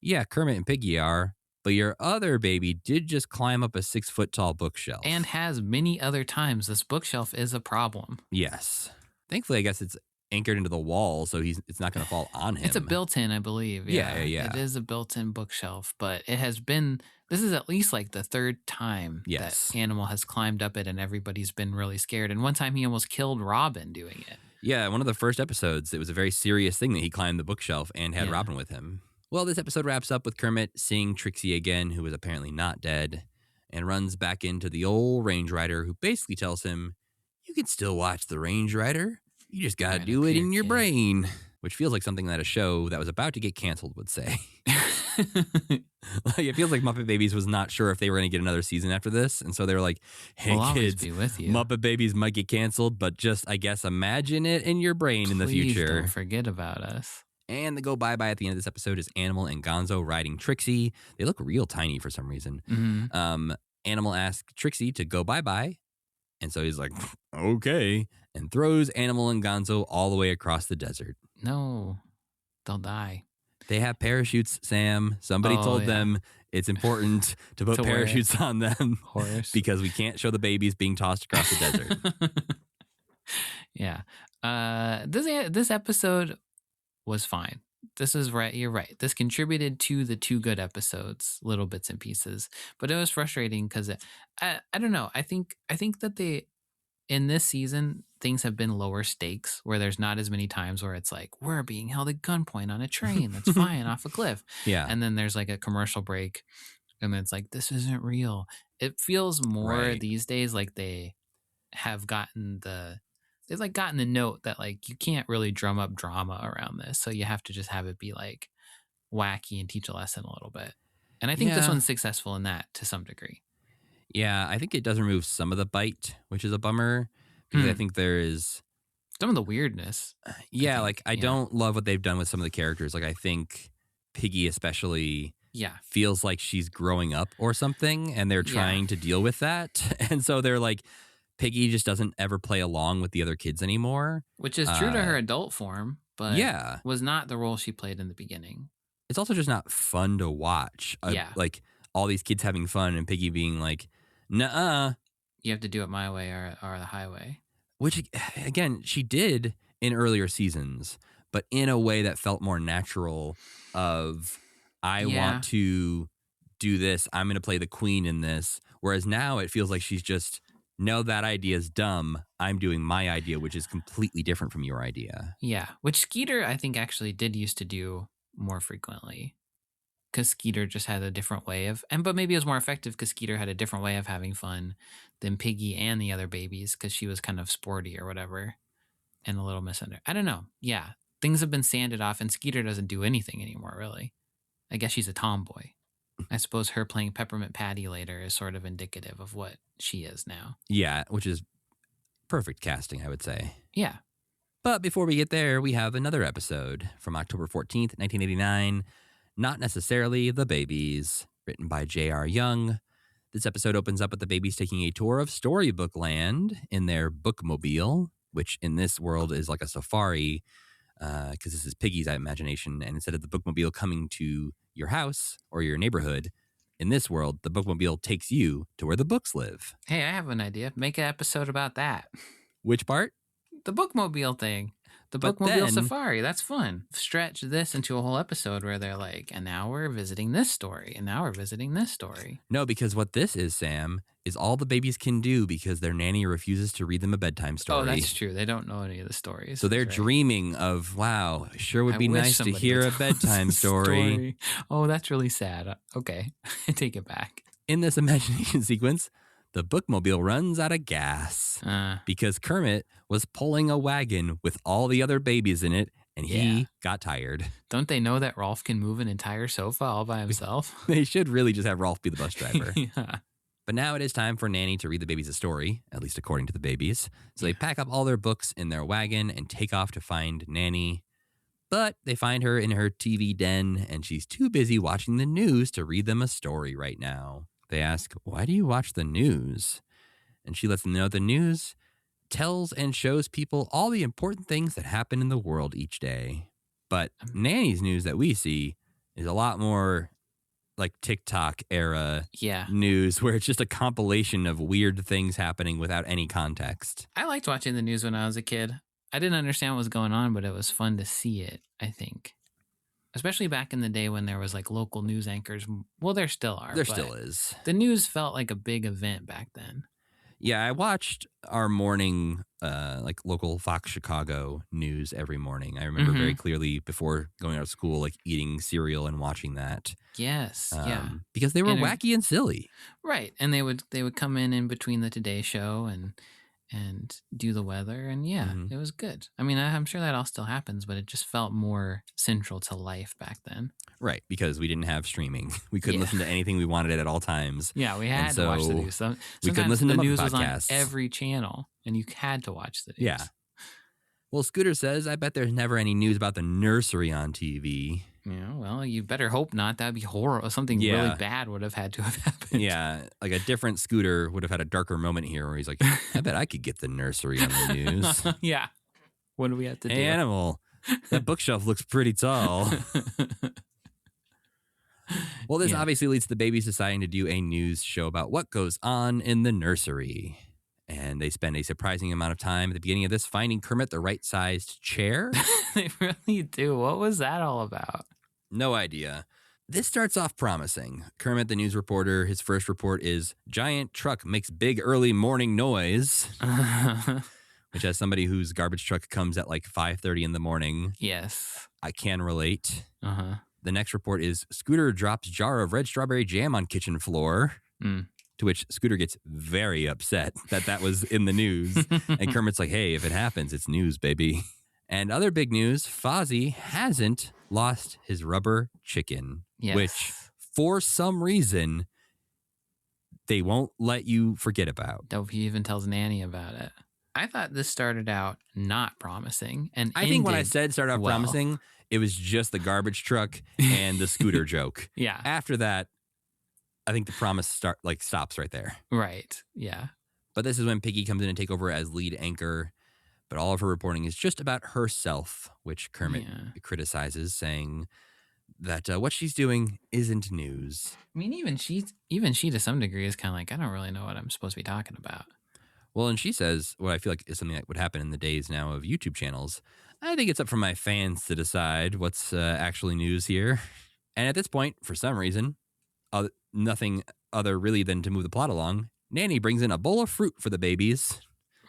yeah, Kermit and Piggy are, but your other baby did just climb up a 6-foot tall bookshelf. And has many other times. This bookshelf is a problem. Yes. Thankfully, I guess it's anchored into the wall, so it's not going to fall on him. It's a built-in, I believe. Yeah. It is a built-in bookshelf, but it has been, this is at least like the third time that Animal has climbed up it and everybody's been really scared. And one time he almost killed Robin doing it. Yeah, one of the first episodes, it was a very serious thing that he climbed the bookshelf and had Robin with him. Well, this episode wraps up with Kermit seeing Trixie again, who was apparently not dead, and runs back into the old Range Rider, who basically tells him, you can still watch the Range Rider. You just got to do it in your brain, which feels like something that a show that was about to get canceled would say. Like, it feels like Muppet Babies was not sure if they were going to get another season after this. And so they were like, hey, kids, be with you. Muppet Babies might get canceled, but just, I guess, imagine it in your brain in the future. Don't forget about us. And the go bye-bye at the end of this episode is Animal and Gonzo riding Trixie. They look real tiny for some reason. Animal asks Trixie to go bye-bye. And so he's like, okay, and throws Animal and Gonzo all the way across the desert. No, they'll die. They have parachutes, Sam. Somebody told them it's important to put parachutes on them. Horace. Because we can't show the babies being tossed across the desert. Yeah. This episode was fine. This is right. You're right. This contributed to the 2 good episodes, little bits and pieces. But it was frustrating because I don't know. I think that in this season, things have been lower stakes where there's not as many times where it's like, we're being held at gunpoint on a train that's flying off a cliff. Yeah. And then there's like a commercial break and then it's like, this isn't real. It feels more these days like they have gotten the note that like you can't really drum up drama around this. So you have to just have it be like wacky and teach a lesson a little bit. And I think this one's successful in that to some degree. Yeah, I think it does remove some of the bite, which is a bummer. Because I think there is some of the weirdness. Yeah, I don't love what they've done with some of the characters. Like, I think Piggy especially feels like she's growing up or something, and they're trying to deal with that. And so they're like, Piggy just doesn't ever play along with the other kids anymore. Which is true to her adult form, but was not the role she played in the beginning. It's also just not fun to watch. Like, all these kids having fun and Piggy being like, nuh-uh. You have to do it my way or the highway. Which, again, she did in earlier seasons, but in a way that felt more natural of, I want to do this. I'm going to play the queen in this. Whereas now it feels like she's just, no, that idea is dumb. I'm doing my idea, which is completely different from your idea. Yeah, which Skeeter, I think, actually did used to do more frequently. Because Skeeter just had a different way of, but maybe it was more effective because Skeeter had a different way of having fun than Piggy and the other babies because she was kind of sporty or whatever and a little misunderstood. I don't know. Yeah, things have been sanded off and Skeeter doesn't do anything anymore, really. I guess she's a tomboy. I suppose her playing Peppermint Patty later is sort of indicative of what she is now. Yeah, which is perfect casting, I would say. Yeah. But before we get there, we have another episode from October 14th, 1989. Not Necessarily the Babies, written by J.R. Young. This episode opens up with the babies taking a tour of Storybook Land in their bookmobile, which in this world is like a safari, because this is Piggy's imagination. And instead of the bookmobile coming to your house or your neighborhood, in this world, the bookmobile takes you to where the books live. Hey, I have an idea. Make an episode about that. Which part? The bookmobile thing. The bookmobile safari. That's fun. Stretch this into a whole episode where they're like, and now we're visiting this story. And now we're visiting this story. No, because what this is, Sam, is all the babies can do because their nanny refuses to read them a bedtime story. Oh, that's true. They don't know any of the stories. So they're dreaming of, wow, sure would be nice to hear a bedtime story. Oh, that's really sad. Okay, I take it back. In this imagination sequence, the bookmobile runs out of gas because Kermit was pulling a wagon with all the other babies in it, and he got tired. Don't they know that Rolf can move an entire sofa all by himself? They should really just have Rolf be the bus driver. Yeah. But now it is time for Nanny to read the babies a story, at least according to the babies. So they pack up all their books in their wagon and take off to find Nanny. But they find her in her TV den, and she's too busy watching the news to read them a story right now. They ask, "Why do you watch the news?" And she lets them know the news tells and shows people all the important things that happen in the world each day. But Nanny's news that we see is a lot more like TikTok era news, where it's just a compilation of weird things happening without any context. I liked watching the news when I was a kid. I didn't understand what was going on, but it was fun to see it, I think. Especially back in the day when there was like local news anchors. Well, there still are. There still is. The news felt like a big event back then. Yeah, I watched our morning, like local Fox Chicago news every morning. I remember very clearly before going out of school, like eating cereal and watching that. Yes, because they were wacky and silly, right? And they would come in between the Today Show and do the weather, and it was good. I mean, I'm sure that all still happens, but it just felt more central to life back then. Right, because we didn't have streaming. We couldn't listen to anything we wanted at all times. Yeah, we had to watch the news. We couldn't listen to the news podcasts. Was on every channel, and you had to watch the news. Yeah. Well, Scooter says, I bet there's never any news about the nursery on TV. Yeah, well, you better hope not. That'd be horrible. Something really bad would have had to have happened. Yeah, like a different Scooter would have had a darker moment here where he's like, I bet I could get the nursery on the news. Yeah. What do we have to do? Hey, Animal, that bookshelf looks pretty tall. Well, this obviously leads to the babies deciding to do a news show about what goes on in the nursery. And they spend a surprising amount of time at the beginning of this finding Kermit the right-sized chair. They really do. What was that all about? No idea. This starts off promising. Kermit, the news reporter, his first report is, giant truck makes big early morning noise. Which, as somebody whose garbage truck comes at like 5:30 in the morning. Yes. I can relate. Uh-huh. The next report is Scooter drops jar of red strawberry jam on kitchen floor. To which Scooter gets very upset that was in the news. And Kermit's like, hey, if it happens, it's news, baby. And other big news, Fozzie hasn't lost his rubber chicken. Yes. Which, for some reason, they won't let you forget about. He even tells Nanny about it. I thought this started out not promising. And I think when I said started out promising, it was just the garbage truck and the Scooter joke. Yeah. After that, I think the promise stops right there. Right. Yeah. But this is when Piggy comes in and take over as lead anchor. But all of her reporting is just about herself, which Kermit criticizes, saying that what she's doing isn't news. I mean, even she to some degree is kind of like, I don't really know what I'm supposed to be talking about. Well, and she says what I feel like is something that would happen in the days now of YouTube channels. I think it's up for my fans to decide what's actually news here. And at this point, for some reason, nothing other really than to move the plot along, Nanny brings in a bowl of fruit for the babies.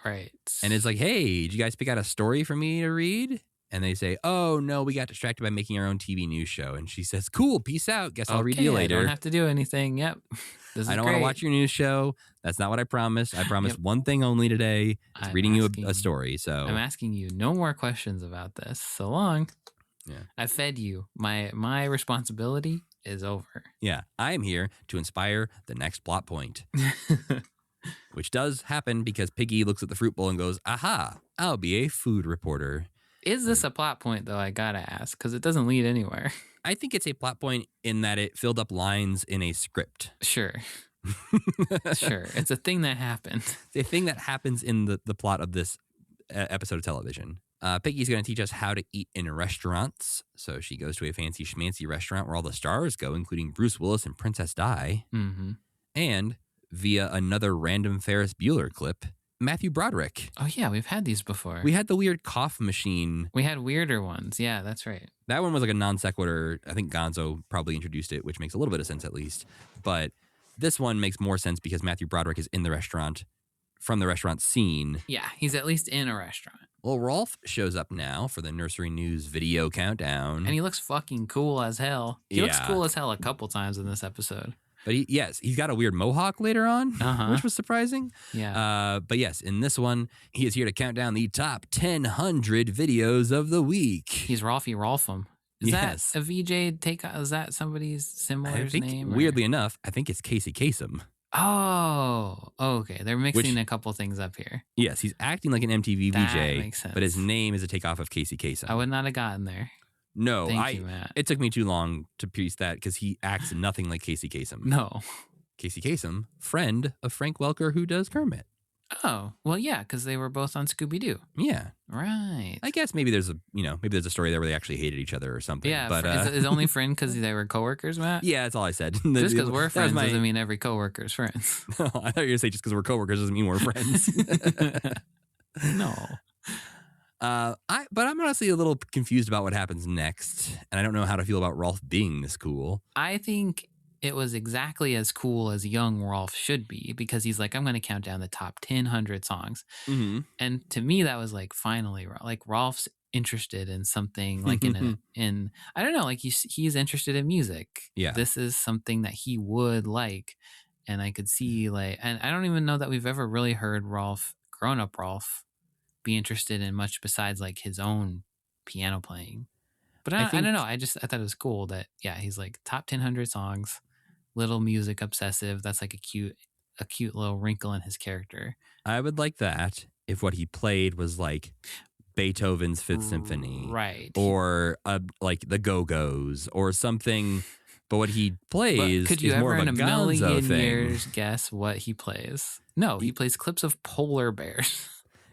Right. And it's like, hey, did you guys pick out a story for me to read? And they say, oh, no, we got distracted by making our own TV news show. And she says, cool, peace out. Guess I'll read you later. I don't have to do anything. Yep. I don't want to watch your news show. That's not what I promised. I promised one thing only today. It's reading you a story. So I'm asking you no more questions about this. So long. Yeah. I fed you. My responsibility is over. Yeah. I am here to inspire the next plot point. Which does happen because Piggy looks at the fruit bowl and goes, aha, I'll be a food reporter. Is this a plot point, though? I gotta ask, because it doesn't lead anywhere. I think it's a plot point in that it filled up lines in a script. Sure. Sure. It's a thing that happened. It's a thing that happens in the plot of this episode of television. Piggy's going to teach us how to eat in restaurants. So she goes to a fancy schmancy restaurant where all the stars go, including Bruce Willis and Princess Di. Mm-hmm. And via another random Ferris Bueller clip, Matthew Broderick. Oh, yeah, we've had these before. We had the weird cough machine. We had weirder ones. Yeah, that's right. That one was like a non sequitur. I think Gonzo probably introduced it, which makes a little bit of sense at least. But this one makes more sense because Matthew Broderick is in the restaurant from the restaurant scene. Yeah, he's at least in a restaurant. Well, Rolf shows up now for the nursery news video countdown. And he looks fucking cool as hell. He looks cool as hell a couple times in this episode. But he's got a weird mohawk later on, which was surprising. Yeah. But yes, in this one, he is here to count down the top 1,000 videos of the week. He's Rolfie Rolfum. Is that a VJ take? Is that somebody's similar's name? Weirdly enough, I think it's Casey Kasem. Oh, okay. They're mixing a couple things up here. Yes, he's acting like an MTV VJ, makes sense. but his name is a takeoff of Casey Kasem. I would not have gotten there. No, Thank you, Matt. it took me too long to piece that because he acts nothing like Casey Kasem. No. Casey Kasem, friend of Frank Welker, who does Kermit. Oh, well, yeah, because they were both on Scooby-Doo. Yeah. Right. I guess maybe there's a story there where they actually hated each other or something. Yeah, but is only friend because they were coworkers, Matt? yeah, that's all I said. Just because we're friends doesn't mean every coworker's friends. No, I thought you were going to say just because we're coworkers doesn't mean we're friends. No. But I'm honestly a little confused about what happens next, and I don't know how to feel about Rolf being this cool. I think it was exactly as cool as young Rolf should be because he's like, I'm going to count down the top 100 songs. Mm-hmm. And to me, that was like, finally, like Rolf's interested in something like in I don't know, like he's interested in music. Yeah. This is something that he would like. And I could see like, and I don't even know that we've ever really heard Rolf, grown up Rolf, be interested in much besides like his own piano playing. But I don't know. I thought it was cool that, yeah, he's like top 100 songs, little music obsessive. That's like a cute little wrinkle in his character. I would like that if what he played was like Beethoven's Fifth Symphony, right? Or like the Go-Go's or something. But what he plays could you is ever more of in a a Gonzo million thing. years guess what he plays? No, he plays clips of polar bears.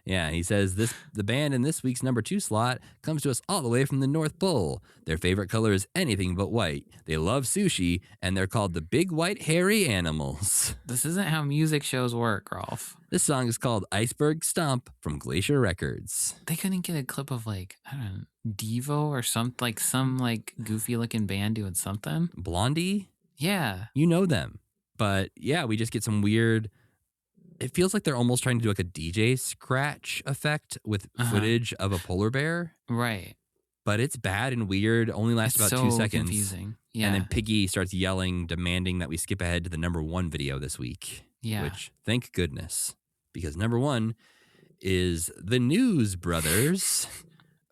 Yeah, he says the band in this week's number 2 slot comes to us all the way from the North Pole. Their favorite color is anything but white. They love sushi, and they're called the Big White Hairy Animals. This isn't how music shows work, Rolf. This song is called Iceberg Stomp from Glacier Records. They couldn't get a clip of like, I don't know, Devo or some goofy looking band doing something. Blondie? Yeah. You know them. But yeah, we just get some weird... It feels like they're almost trying to do like a DJ scratch effect with footage of a polar bear. Right. But it's bad and weird. Only lasts about 2 seconds. Confusing. Yeah. And then Piggy starts yelling, demanding that we skip ahead to the number 1 video this week. Yeah. Which, thank goodness. Because number 1 is the News Brothers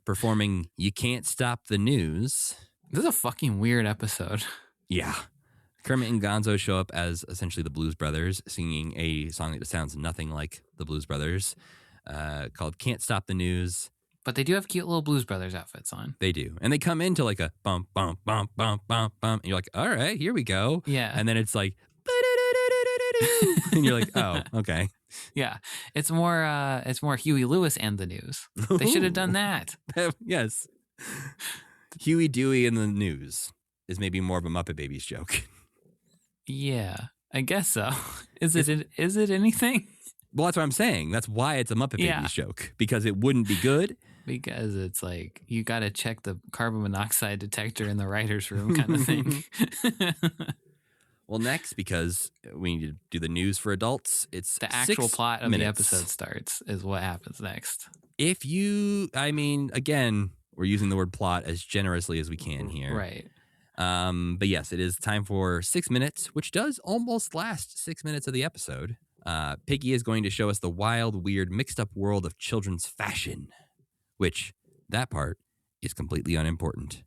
performing You Can't Stop the News. This is a fucking weird episode. Yeah. Kermit and Gonzo show up as essentially the Blues Brothers, singing a song that sounds nothing like the Blues Brothers, called Can't Stop the News. But they do have cute little Blues Brothers outfits on. They do. And they come into like a bump, bump, bump, bump, bump, bump. And you're like, all right, here we go. Yeah. And then it's like, and you're like, oh, okay. Yeah. It's more Huey Lewis and the News. They should have done that. Yes. Huey, Dewey, and the News is maybe more of a Muppet Babies joke. Yeah, I guess so. Is it anything? Well, that's what I'm saying. That's why it's a Muppet Babies joke, because it wouldn't be good. Because it's like, you got to check the carbon monoxide detector in the writer's room kind of thing. Well, next, because we need to do the news for adults, it's the actual plot of minutes. the episode starts is what happens next. Again, we're using the word plot as generously as we can here. Right. But yes, it is time for 6 minutes, which does almost last 6 minutes of the episode. Piggy is going to show us the wild, weird, mixed up world of children's fashion, which that part is completely unimportant.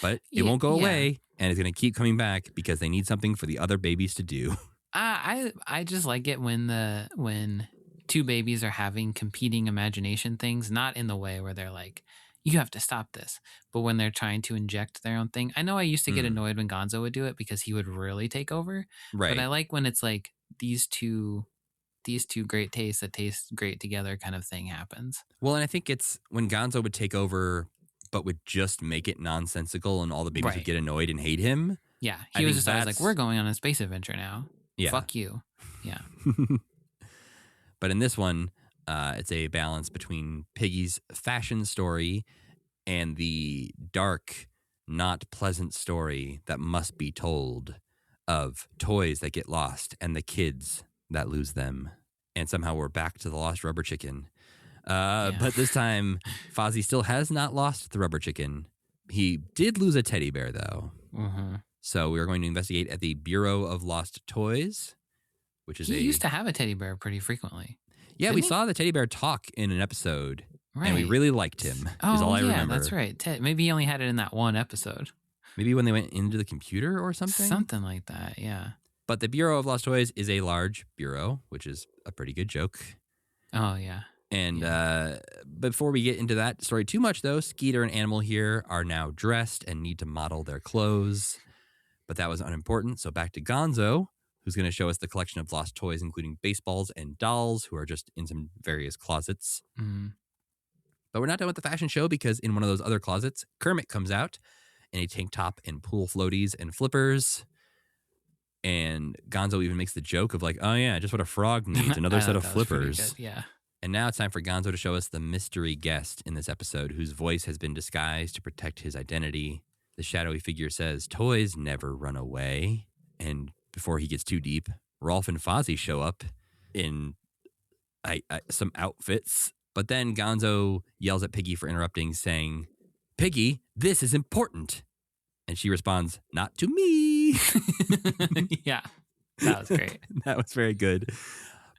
But it won't go away, and it's going to keep coming back because they need something for the other babies to do. I just like it when two babies are having competing imagination things, not in the way where they're like, you have to stop this, but when they're trying to inject their own thing. I know I used to get annoyed when Gonzo would do it because he would really take over. Right. But I like when it's like these two great tastes that taste great together kind of thing happens. Well, and I think it's when Gonzo would take over, but would just make it nonsensical and all the babies would get annoyed and hate him. Yeah. He was just always like, we're going on a space adventure now. Yeah. Fuck you. Yeah. But in this one, it's a balance between Piggy's fashion story and the dark, not pleasant story that must be told of toys that get lost and the kids that lose them. And somehow we're back to the lost rubber chicken. But this time, Fozzie still has not lost the rubber chicken. He did lose a teddy bear, though. Mm-hmm. So we are going to investigate at the Bureau of Lost Toys, which is he used to have a teddy bear pretty frequently. Yeah, we saw the teddy bear talk in an episode, right. and we really liked him, is all I remember. That's right. Maybe he only had it in that one episode. Maybe when they went into the computer or something? Something like that, yeah. But the Bureau of Lost Toys is a large bureau, which is a pretty good joke. Oh, yeah. And before we get into that story too much, though, Skeeter and Animal here are now dressed and need to model their clothes. But that was unimportant. So back to Gonzo, who's going to show us the collection of lost toys, including baseballs and dolls, who are just in some various closets. Mm. But we're not done with the fashion show, because in one of those other closets, Kermit comes out in a tank top and pool floaties and flippers. And Gonzo even makes the joke of like, oh yeah, just what a frog needs, another set of flippers. Yeah. And now it's time for Gonzo to show us the mystery guest in this episode, whose voice has been disguised to protect his identity. The shadowy figure says, toys never run away. And before he gets too deep, Rolf and Fozzie show up in some outfits. But then Gonzo yells at Piggy for interrupting, saying, Piggy, this is important. And she responds, not to me. Yeah, that was great. That was very good.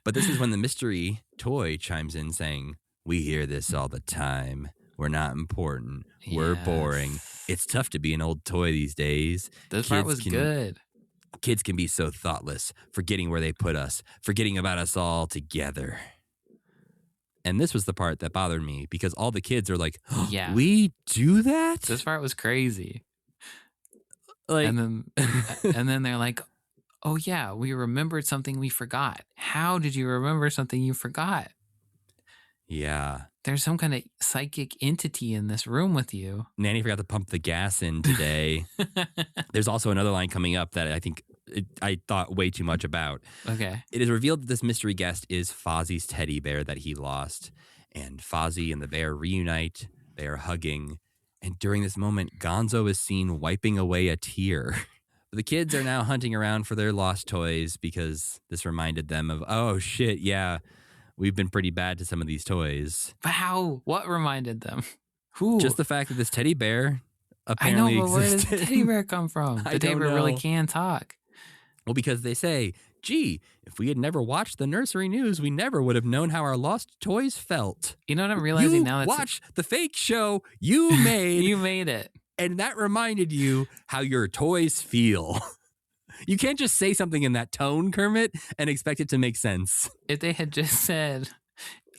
But this is when the mystery toy chimes in saying, we hear this all the time. We're not important. We're boring. It's tough to be an old toy these days. This part was good. Kids can be so thoughtless, forgetting where they put us, forgetting about us all together. And this was the part that bothered me, because all the kids are like, oh, yeah, we do that? This part was crazy. Like, and then they're like, oh yeah, we remembered something we forgot. How did you remember something you forgot? Yeah. There's some kind of psychic entity in this room with you. Nanny forgot to pump the gas in today. There's also another line coming up that I think I thought way too much about. Okay. It is revealed that this mystery guest is Fozzie's teddy bear that he lost. And Fozzie and the bear reunite. They are hugging. And during this moment, Gonzo is seen wiping away a tear. The kids are now hunting around for their lost toys, because this reminded them of, oh shit, yeah, we've been pretty bad to some of these toys. But how? What reminded them? Who? Just the fact that this teddy bear apparently existed. Where did the teddy bear come from? The teddy bear really can talk. Well, because they say, gee, if we had never watched the nursery news, we never would have known how our lost toys felt. You know what I'm realizing now? Watch the fake show you made. You made it. And that reminded you how your toys feel. You can't just say something in that tone, Kermit, and expect it to make sense. If they had just said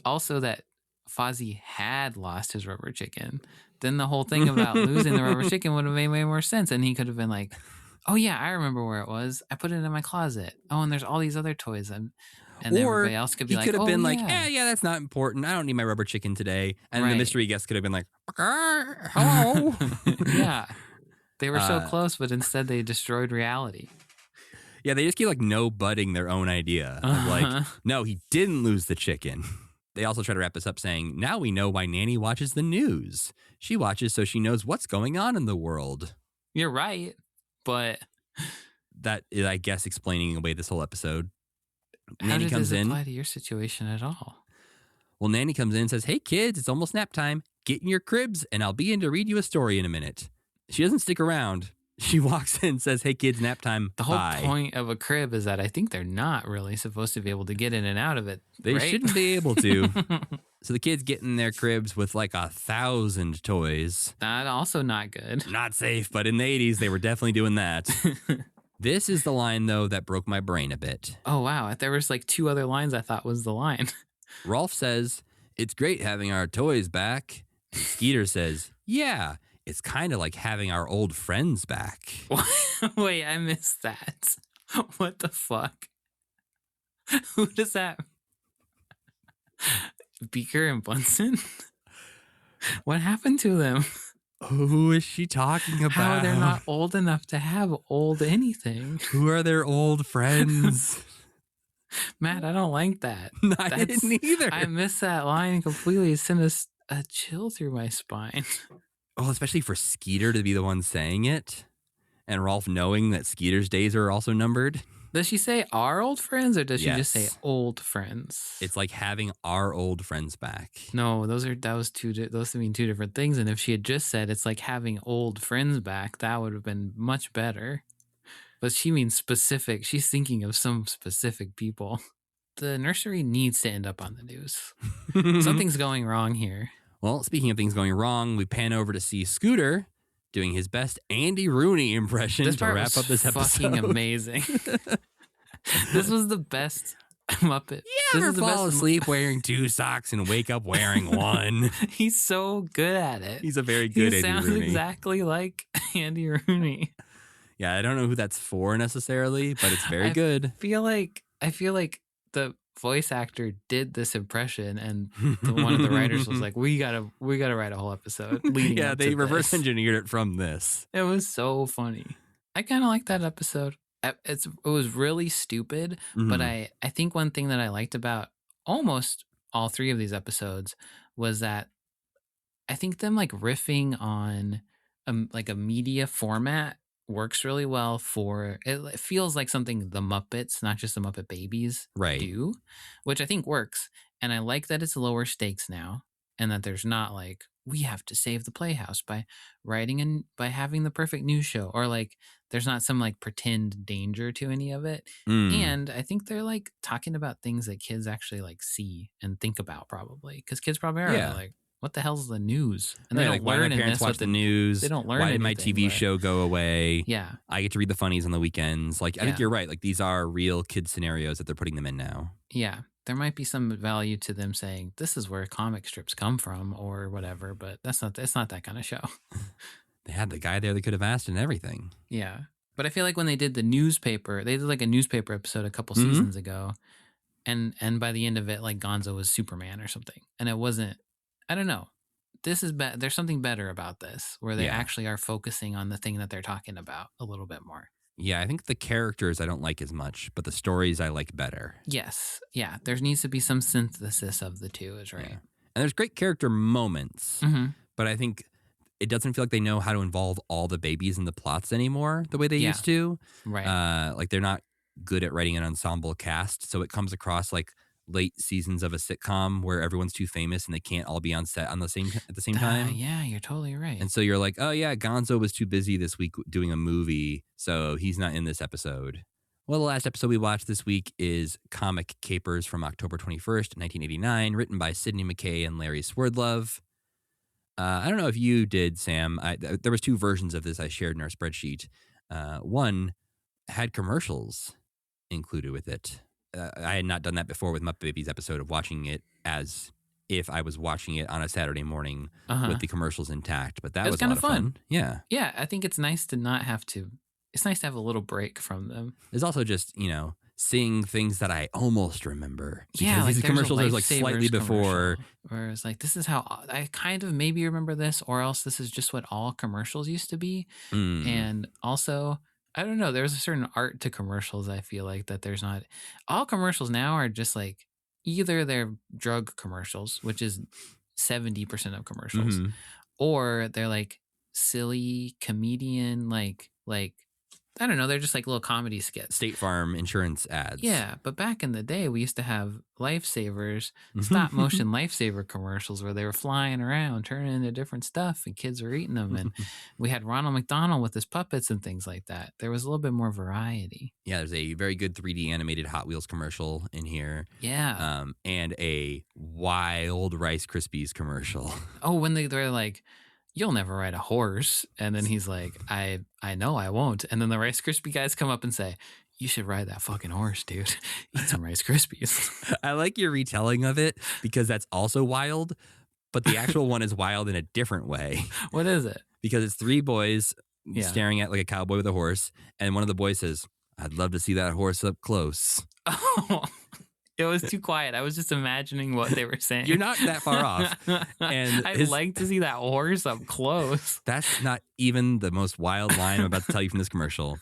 also that Fozzie had lost his rubber chicken, then the whole thing about losing the rubber chicken would have made way more sense. And he could have been like, oh yeah, I remember where it was. I put it in my closet. Oh, and there's all these other toys. And everybody else could be like, he could have been like, yeah. yeah, that's not important. I don't need my rubber chicken today. And Right. the mystery guest could have been like, hello. Yeah. They were so close, but instead they destroyed reality. Yeah, they just keep like no-butting their own idea. Of like, no, he didn't lose the chicken. They also try to wrap this up saying, now we know why Nanny watches the news. She watches so she knows what's going on in the world. You're right, but that is, I guess, explaining away this whole episode. how Nanny does comes this in. apply to your situation at all? Well, Nanny comes in and says, hey, kids, it's almost nap time. Get in your cribs, and I'll be in to read you a story in a minute. She doesn't stick around. She walks in and says, hey, kids, nap time. The whole Bye. point of a crib is that I think they're not really supposed to be able to get in and out of it. They right? shouldn't be able to. So the kids get in their cribs with like 1,000 toys. That also not good. Not safe, but in the 80s, they were definitely doing that. This is the line, though, that broke my brain a bit. Oh, wow. There was like 2 other lines I thought was the line. Rolf says, it's great having our toys back. And Skeeter says, yeah, it's kind of like having our old friends back. Wait, I missed that. What the fuck? Who does that? Beaker and Bunsen? What happened to them? Who is she talking about? How they're not old enough to have old anything. Who are their old friends? Matt, I don't like that. I didn't either. I missed that line completely. It sent a chill through my spine. Well, especially for Skeeter to be the one saying it, and Rolf knowing that Skeeter's days are also numbered. Does she say our old friends, or does she just say Yes. old friends? It's like having our old friends back. No, those mean 2 different things. And if she had just said it's like having old friends back, that would have been much better. But she means specific. She's thinking of some specific people. The nursery needs to end up on the news. Something's going wrong here. Well, speaking of things going wrong, we pan over to see Scooter doing his best Andy Rooney impression This to part wrap was up this episode. fucking amazing. This was the best Muppet. You ever fall asleep wearing 2 socks and wake up wearing 1? He's so good at it. He's a very good He Andy sounds Rooney. exactly like Andy Rooney. Yeah, I don't know who that's for necessarily, but it's very good. I feel like the voice actor did this impression, and one of the writers was like, "We gotta write a whole episode." Leading Yeah, up they to reverse this. engineered it from this. It was so funny. I kind of like that episode. It was really stupid, but Mhm. I think one thing that I liked about almost all 3 of these episodes was that I think them like riffing on like a media format works really well for it. It feels like something the Muppets, not just the Muppet Babies, Right. do, which I think works. And I like that it's lower stakes now, and that there's not like we have to save the Playhouse by writing and by having the perfect news show, or like there's not some like pretend danger to any of it. Mm. And I think they're like talking about things that kids actually like see and think about, probably because kids probably are Yeah. like, what the hell's the news? And Right, they like, don't why do learn my in parents this watch what the news? they don't learn Why did my anything, TV but- show go away? Yeah, I get to read the funnies on the weekends. Like, I think Yeah. you're right. Like, these are real kid scenarios that they're putting them in now. yeah. There might be some value to them saying this is where comic strips come from or whatever, but it's not that kind of show. They had the guy there they could have asked and everything. Yeah. But I feel like when they did the newspaper, they did like a newspaper episode a couple Mhm. seasons ago, and by the end of it, like Gonzo was Superman or something, and it wasn't. I don't know. This is there's something better about this, where they Yeah. actually are focusing on the thing that they're talking about a little bit more. Yeah, I think the characters I don't like as much, but the stories I like better. Yes, yeah. There needs to be some synthesis of the two. Is right. Yeah. And there's great character moments, Mm-hmm. but I think it doesn't feel like they know how to involve all the babies in the plots anymore the way they Yeah. used to. Right. Like, they're not good at writing an ensemble cast, so it comes across like late seasons of a sitcom where everyone's too famous and they can't all be on set at the same time. Yeah, you're totally right. And so you're like, oh yeah, Gonzo was too busy this week doing a movie, so he's not in this episode. Well, the last episode we watched this week is Comic Capers from October 21st, 1989, written by Sidney McKay and Larry Swerdlove. I don't know if you did, Sam. There was 2 versions of this I shared in our spreadsheet. One had commercials included with it. I had not done that before with Muppet Babies episode of watching it as if I was watching it on a Saturday morning with the commercials intact. But that It was was a kinda lot of fun. Yeah. Yeah, I think it's nice to not have to. It's nice to have a little break from them. There's also just, seeing things that I almost remember. Yeah, Because like these there's a commercials are like slightly Lifesavers before. commercial where it's like, this is how I kind of maybe remember this, or else this is just what all commercials used to be. Mm. And also, I don't know, there's a certain art to commercials. I feel like that there's not. All commercials now are just like either they're drug commercials, which is 70% of commercials, Mhm. or they're like silly comedian, like I don't know, they're just like little comedy skits. State Farm insurance ads. Yeah, but back in the day, we used to have Lifesavers, stop motion Lifesaver commercials where they were flying around, turning into different stuff, and kids were eating them. And we had Ronald McDonald with his puppets and things like that. There was a little bit more variety. Yeah, there's a very good 3D animated Hot Wheels commercial in here. Yeah. And a wild Rice Krispies commercial. Oh, when they're like, you'll never ride a horse. And then he's like, I know I won't. And then the Rice Krispie guys come up and say, you should ride that fucking horse, dude. Eat some Rice Krispies. I like your retelling of it because that's also wild, but the actual one is wild in a different way What is it? because it's 3 boys Yeah. staring at like a cowboy with a horse. And one of the boys says, I'd love to see that horse up close. Oh, it was too quiet. I was just imagining what they were saying. You're not that far off. And I'd like to see that horse up close. That's not even the most wild line I'm about to tell you from this commercial.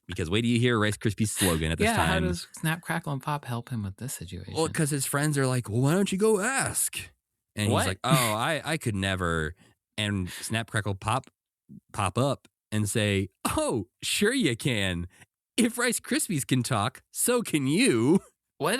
Because wait till you hear Rice Krispies slogan at this How time. does Snap, Crackle, and Pop help him with this situation? Well, because his friends are like, well, why don't you go ask? And What? he's like, oh, I could never. And Snap, Crackle, Pop up and say, oh, sure you can. If Rice Krispies can talk, so can you. What?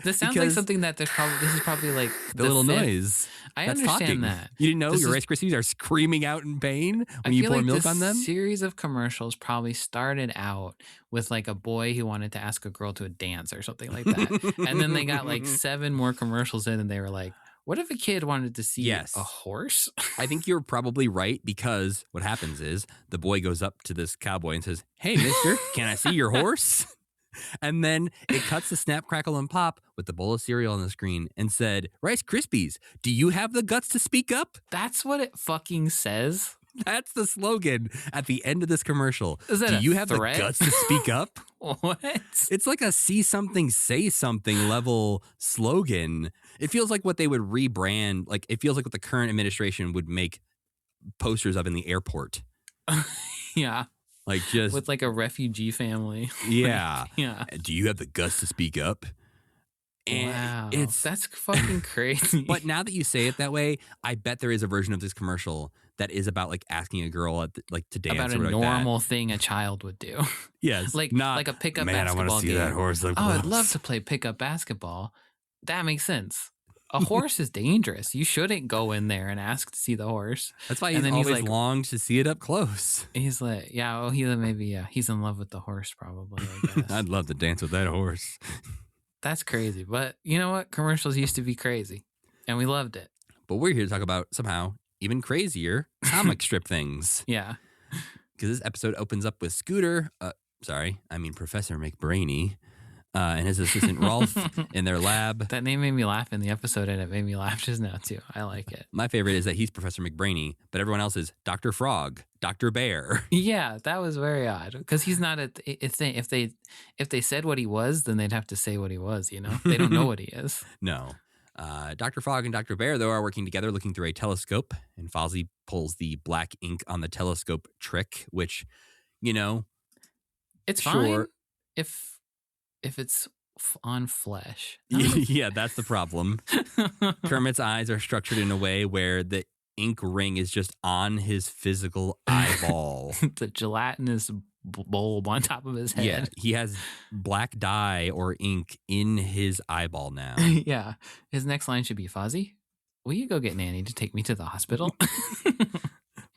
This sounds like Because something that this is probably like The little fifth- noise. I That's understand talking. that. You didn't know This your is- Rice Krispies are screaming out in pain I when you feel pour like milk this on them? series of commercials probably started out with like a boy who wanted to ask a girl to a dance or something like that. And then they got like 7 more commercials in and they were like, what if a kid wanted to see Yes. a horse? I think you're probably right because what happens is the boy goes up to this cowboy and says, hey, mister, can I see your horse? And then it cuts to Snap, Crackle, and Pop with the bowl of cereal on the screen and said, Rice Krispies, do you have the guts to speak up? That's what it fucking says. That's the slogan at the end of this commercial. Is that do a you have threat? the guts to speak up? What? It's like a see something, say something level slogan. It feels like what they would rebrand. Like it feels like what the current administration would make posters of in the airport. Yeah. Like just With like a refugee family. yeah. Yeah. Do you have the guts to speak up? And wow. it's That's fucking crazy. But now that you say it that way, I bet there is a version of this commercial that is about like asking a girl at like to dance about a or like normal thing a child would do. Yes, like not a pickup man, basketball I want to see game. that horse. Like, oh, I'd love to play pickup basketball. That makes sense. A horse is dangerous. You shouldn't go in there and ask to see the horse. That's why And he's then he's always like- longed to see it up close. He's like, yeah, well, he's in love with the horse, probably. I guess. I'd love to dance with that horse. That's crazy. But you know what? Commercials used to be crazy, and we loved it. But we're here to talk about somehow even crazier comic strip things. Yeah. Because this episode opens up with Scooter, Professor McBrainy, and his assistant Rolf in their lab. That name made me laugh in the episode, and it made me laugh just now too. I like it. My favorite is that he's Professor McBrainy, but everyone else is Dr. Frog, Dr. Bear. Yeah, that was very odd because he's not a. If they said what he was, then they'd have to say what he was. You know, they don't know what he is. No. Dr. Frog and Dr. Bear, though, are working together looking through a telescope, and Fozzie pulls the black ink on the telescope trick, which, you know, It's Sure. fine if it's on flesh. yeah, that's the problem. Kermit's eyes are structured in a way where the ink ring is just on his physical eyeball. The gelatinous bulb on top of his Yeah, head. he has black dye or ink in his eyeball now. Yeah. His next line should be, Fozzie, will you go get Nanny to take me to the hospital?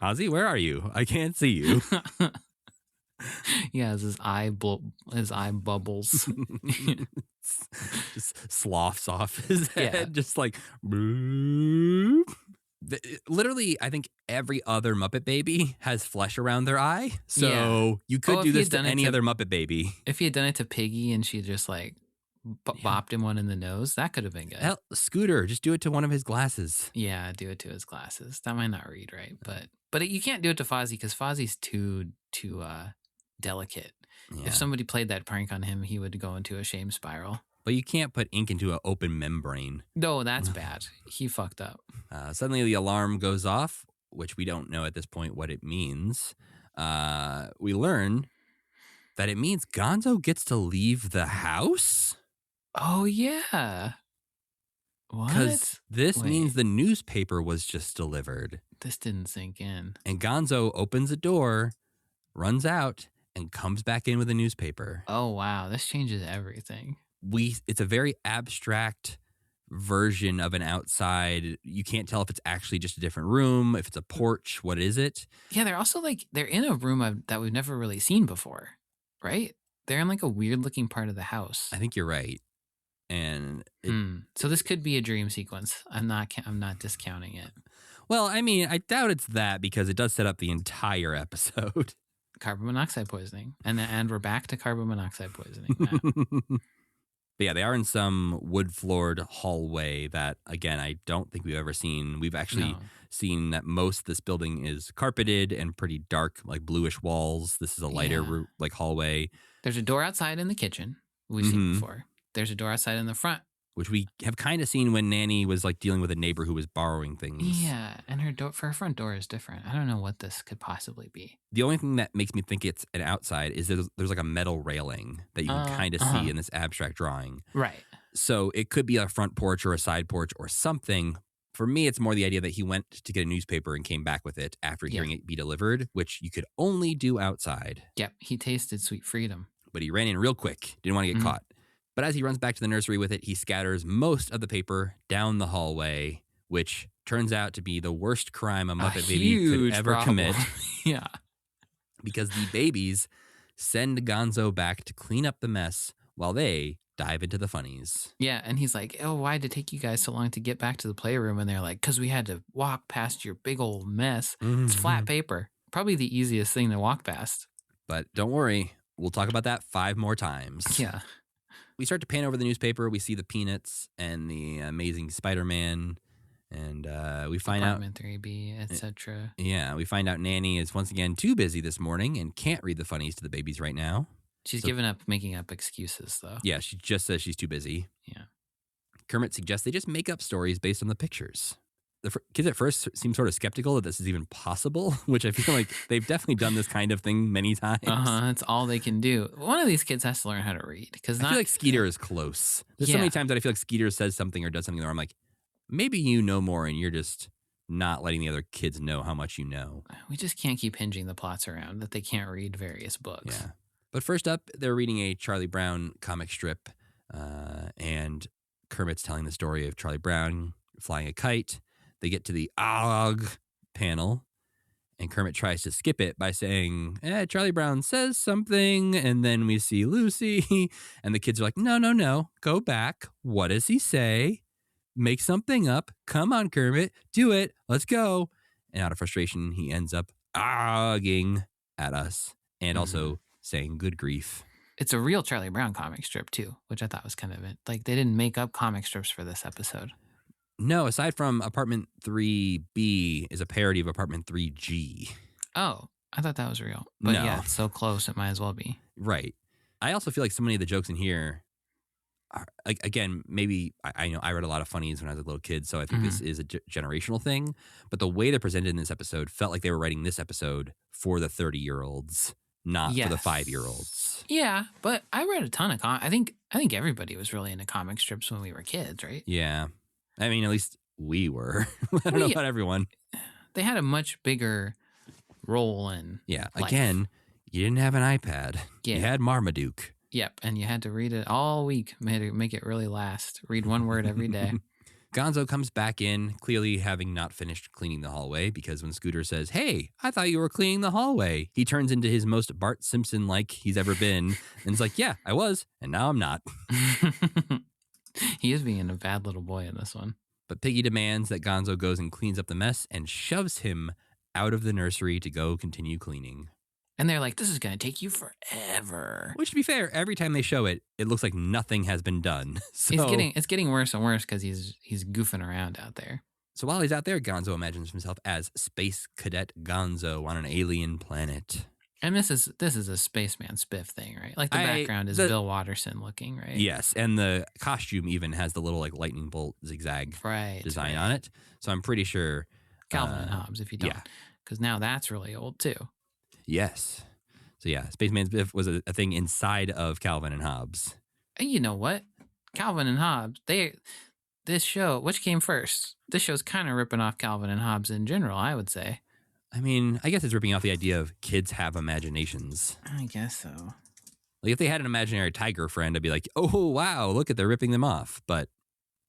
Fozzie, where are you? I can't see you. Yeah, his eye bubbles. Just sloughs off his head, Yeah. just like boop. Literally, I think every other Muppet baby has flesh around their eye. So Yeah. you could if do he this had to done it any to- other Muppet baby. If he had done it to Piggy and she just like bopped him one in the nose, that could have been good. Hell, Scooter, just do it to one of his glasses. Yeah, do it to his glasses. That might not read right, but you can't do it to Fozzie because Fozzie's too delicate. Yeah. If somebody played that prank on him, he would go into a shame spiral. But you can't put ink into an open membrane. No, that's bad. He fucked up. Suddenly the alarm goes off, which we don't know at this point what it means. We learn that it means Gonzo gets to leave the house? Oh yeah. What? Because this Wait. means the newspaper was just delivered. This didn't sink in. And Gonzo opens a door, runs out, and comes back in with a newspaper. Oh wow, this changes everything. It's a very abstract version of an outside. You can't tell if it's actually just a different room, if it's a porch, what is it? Yeah, they're also like they're in a room that we've never really seen before, right? They're in like a weird looking part of the house. I think you're right. And So this could be a dream sequence. I'm not discounting it. well, I mean, I doubt it's that because it does set up the entire episode. Carbon monoxide poisoning, and we're back to carbon monoxide poisoning. Matt. But yeah, they are in some wood-floored hallway that, again, I don't think we've ever seen. We've actually No. seen that most of this building is carpeted and pretty dark, like bluish walls. This is a lighter Yeah. like hallway, There's a door outside in the kitchen. We've seen Mhm. before. There's a door outside in the front. which we have kind of seen when Nanny was like dealing with a neighbor who was borrowing things. Yeah, and her front door is different. I don't know what this could possibly be. The only thing that makes me think it's an outside is there's like a metal railing that you can kind of see in this abstract drawing. Right. So it could be a front porch or a side porch or something. For me, it's more the idea that he went to get a newspaper and came back with it after hearing it be delivered, which you could only do outside. Yep. He tasted sweet freedom. But he ran in real quick. Didn't want to get Mhm. caught. But as he runs back to the nursery with it, he scatters most of the paper down the hallway, which turns out to be the worst crime a Muppet baby could huge ever problem. commit. Yeah. Because the babies send Gonzo back to clean up the mess while they dive into the funnies. Yeah, and he's like, "Oh, why did it take you guys so long to get back to the playroom?" And they're like, "Cause we had to walk past your big old mess. It's flat paper. Probably the easiest thing to walk past." But don't worry, We'll talk about that 5 more times. Yeah. We start to pan over the newspaper. We see the Peanuts and the Amazing Spider-Man. And we find Apartment 3B, etc. Yeah, we find out Nanny is once again too busy this morning and can't read the funnies to the babies right now. She's given up making up excuses, though. Yeah, she just says she's too busy. Yeah. Kermit suggests they just make up stories based on the pictures. The kids at first seem sort of skeptical that this is even possible, which I feel like they've definitely done this kind of thing many times. That's all they can do. One of these kids has to learn how to read. I feel like Skeeter is close. There's so many times that I feel like Skeeter says something or does something where I'm like, maybe you know more and you're just not letting the other kids know how much you know. We just can't keep hinging the plots around that they can't read various books. Yeah. But first up, they're reading a Charlie Brown comic strip, and Kermit's telling the story of Charlie Brown flying a kite. They get to the "Ugh" panel, and Kermit tries to skip it by saying, Charlie Brown says something, and then we see Lucy, and the kids are like, no, go back. What does he say? Make something up. Come on, Kermit. Do it. Let's go. And out of frustration, he ends up "Ughing" at us and also saying good grief. It's a real Charlie Brown comic strip, too, which I thought was kind of it. Like, they didn't make up comic strips for this episode. No, aside from Apartment 3B is a parody of Apartment 3G. Oh, I thought that was real. But No. yeah, it's so close, it might as well be. Right. I also feel like so many of the jokes in here are, like, again, maybe I know I read a lot of funnies when I was a little kid, so I think this is a generational thing. But the way they're presented in this episode felt like they were writing this episode for the 30-year-olds, not for the 5-year-olds. Yeah, but I read a ton of I think everybody was really into comic strips when we were kids, right? Yeah. I mean, at least we were. I don't know about everyone. They had a much bigger role in life. Again, you didn't have an iPad. Yeah. You had Marmaduke. Yep, and you had to read it all week, make it really last. Read one word every day. Gonzo comes back in, clearly having not finished cleaning the hallway, because when Scooter says, "Hey, I thought you were cleaning the hallway," he turns into his most Bart Simpson-like he's ever been, and is like, "Yeah, I was, and now I'm not." He is being a bad little boy in this one. But Piggy demands that Gonzo goes and cleans up the mess and shoves him out of the nursery to go continue cleaning. And they're like, this is going to take you forever. Which, to be fair, every time they show it, it looks like nothing has been done. So, it's getting worse and worse because he's goofing around out there. So while he's out there, Gonzo imagines himself as Space Cadet Gonzo on an alien planet. And this is a spaceman spiff thing, right? Like the background is Bill Watterson looking, right? Yes, and the costume even has the little like lightning bolt zigzag design on it. So I'm pretty sure Calvin and Hobbes, if you don't, because now that's really old too. Yes. So yeah, Spaceman Spiff was a thing inside of Calvin and Hobbes. And you know what? Calvin and Hobbes, this show, which came first? This show's kind of ripping off Calvin and Hobbes in general, I would say. I mean, I guess it's ripping off the idea of kids have imaginations. I guess so. Like if they had an imaginary tiger friend, I'd be like, oh, wow, look at they're ripping them off. But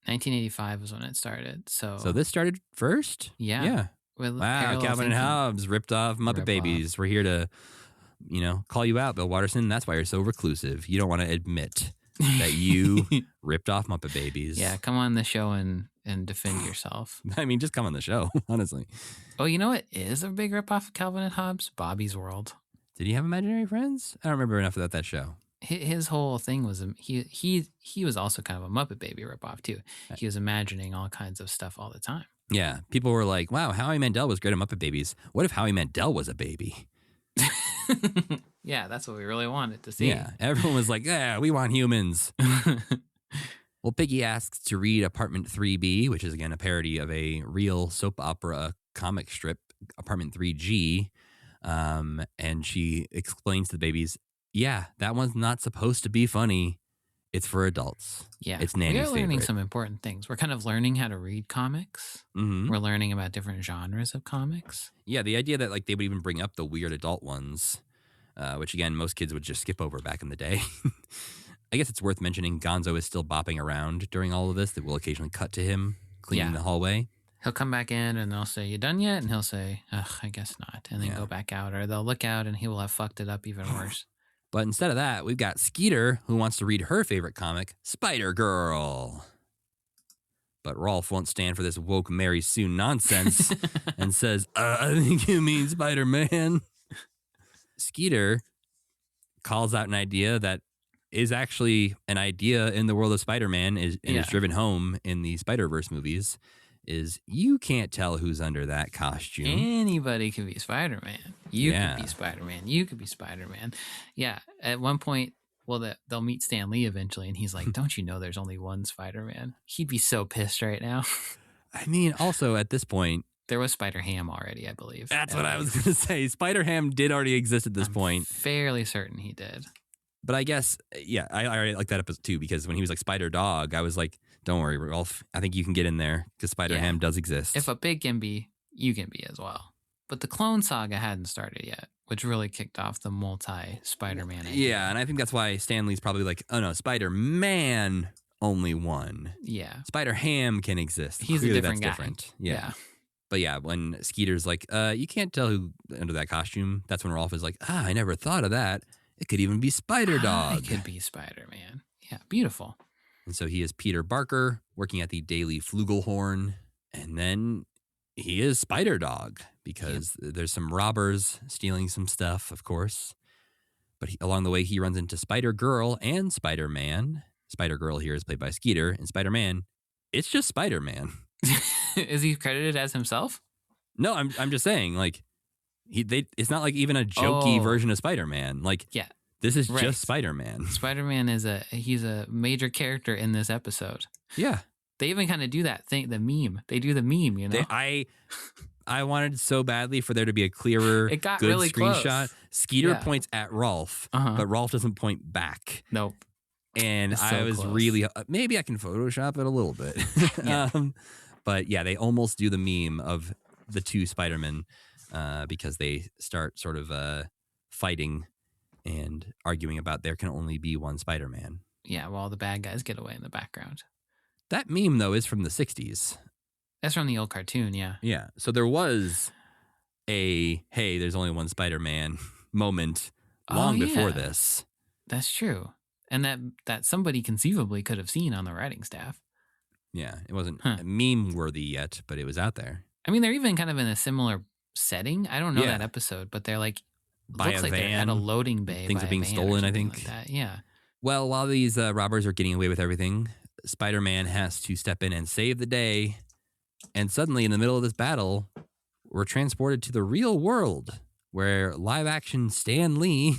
1985 was when it started. So this started first? Yeah. Wow, Calvin and Hobbes ripped off Muppet Babies. We're here to, call you out, Bill Watterson. That's why you're so reclusive. You don't want to admit that you ripped off Muppet Babies. Yeah, come on the show and defend yourself. I mean, just come on the show, honestly. Oh, you know what is a big ripoff of Calvin and Hobbes? Bobby's World. Did he have imaginary friends? I don't remember enough about that show. His whole thing was he was also kind of a Muppet Baby ripoff too. He was imagining all kinds of stuff all the time. Yeah, people were like, "Wow, Howie Mandel was great at Muppet Babies. What if Howie Mandel was a baby?" Yeah, that's what we really wanted to see. Yeah, everyone was like, "Yeah, we want humans." Well, Piggy asks to read Apartment 3B, which is again a parody of a real soap opera comic strip, Apartment 3G, and she explains to the babies, "Yeah, that one's not supposed to be funny. It's for adults. Yeah, it's Nanny's We're learning favorite." some important things. We're kind of learning how to read comics. Mm-hmm. We're learning about different genres of comics. Yeah, the idea that like they would even bring up the weird adult ones, which again most kids would just skip over back in the day. I guess it's worth mentioning Gonzo is still bopping around during all of this. That will occasionally cut to him cleaning the hallway. He'll come back in and they'll say, "You done yet?" And he'll say, "Ugh, I guess not." And then go back out, or they'll look out and he will have fucked it up even worse. But instead of that, we've got Skeeter, who wants to read her favorite comic, Spider-Girl. But Rolf won't stand for this woke Mary Sue nonsense and says, I think you mean Spider-Man. Skeeter calls out an idea that is actually an idea in the world of Spider-Man is driven home in the Spider-Verse movies. Is you can't tell who's under that costume. Anybody could be Spider-Man. You could be Spider-Man. You could be Spider-Man. Yeah. At one point, they'll meet Stan Lee eventually, and he's like, "Don't you know there's only one Spider-Man?" He'd be so pissed right now. I mean, also at this point, there was Spider-Ham already, I believe. That's what I was going to say. Spider-Ham did already exist at this point. Fairly certain he did. But I guess, yeah, I already like that episode too, because when he was like Spider-Dog, I was like, don't worry, Rolf. I think you can get in there because Spider-Ham does exist. If a pig can be, you can be as well. But the Clone Saga hadn't started yet, which really kicked off the multi-Spider-Man idea. Yeah, and I think that's why Stan Lee's probably like, oh no, Spider-Man only one. Yeah. Spider-Ham can exist. He's Clearly a different guy. Different. Yeah. But yeah, when Skeeter's like, you can't tell who under that costume, that's when Rolf is like, I never thought of that. It could even be Spider-Dog. It could be Spider-Man. Yeah, beautiful. And so he is Peter Barker working at the Daily Flugelhorn. And then he is Spider-Dog because there's some robbers stealing some stuff, of course. But along the way, he runs into Spider-Girl and Spider-Man. Spider-Girl here is played by Skeeter. And Spider-Man, it's just Spider-Man. Is he credited as himself? No, I'm just saying, like, it's not like even a jokey version of Spider-Man. Like, this is just Spider-Man. Spider-Man he's a major character in this episode. Yeah. They even kind of do that thing, the meme. They do the meme, you know? I wanted so badly for there to be a clearer, it got good really screenshot. Close. Skeeter points at Rolf, but Rolf doesn't point back. Nope. And I was close. really, maybe I can Photoshop it a little bit. But yeah, they almost do the meme of the two Spider-Men because they start sort of fighting and arguing about there can only be one Spider-Man. Yeah, while the bad guys get away in the background. That meme, though, is from the 60s. That's from the old cartoon, yeah. Yeah, so there was hey, there's only one Spider-Man moment long before this. That's true. And that somebody conceivably could have seen on the writing staff. Yeah, it wasn't meme-worthy yet, but it was out there. I mean, they're even kind of in a similar setting. I don't know that episode, but they're like, looks like they're at a loading bay. Things are being stolen, I think. Like that. Yeah. Well, while these robbers are getting away with everything, Spider-Man has to step in and save the day. And suddenly, in the middle of this battle, we're transported to the real world, where live-action Stan Lee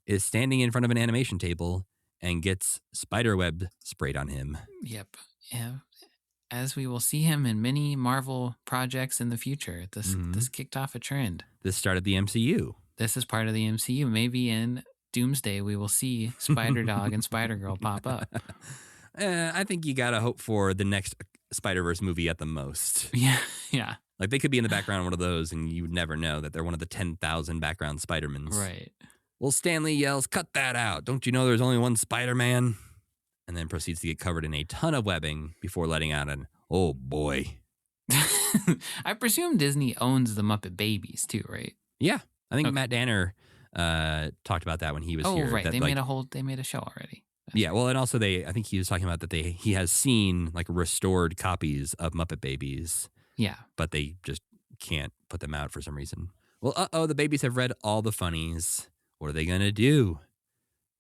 is standing in front of an animation table and gets spiderweb sprayed on him. Yep. Yeah. As we will see him in many Marvel projects in the future. This kicked off a trend. This started the MCU. This is part of the MCU. Maybe in Doomsday we will see Spider-Dog and Spider-Girl pop up. I think you got to hope for the next Spider-Verse movie at the most. Yeah. Like they could be in the background of one of those and you would never know that they're one of the 10,000 background Spider-Mans. Right. Well, Stan Lee yells, "Cut that out. Don't you know there's only one Spider-Man?" And then proceeds to get covered in a ton of webbing before letting out an, "Oh boy." I presume Disney owns the Muppet Babies too, right? Yeah. I think Matt Danner talked about that when he was here. Oh, right. That, they made a show already. That's well, and also I think he was talking about that he has seen like restored copies of Muppet Babies. Yeah. But they just can't put them out for some reason. Well, the babies have read all the funnies. What are they going to do?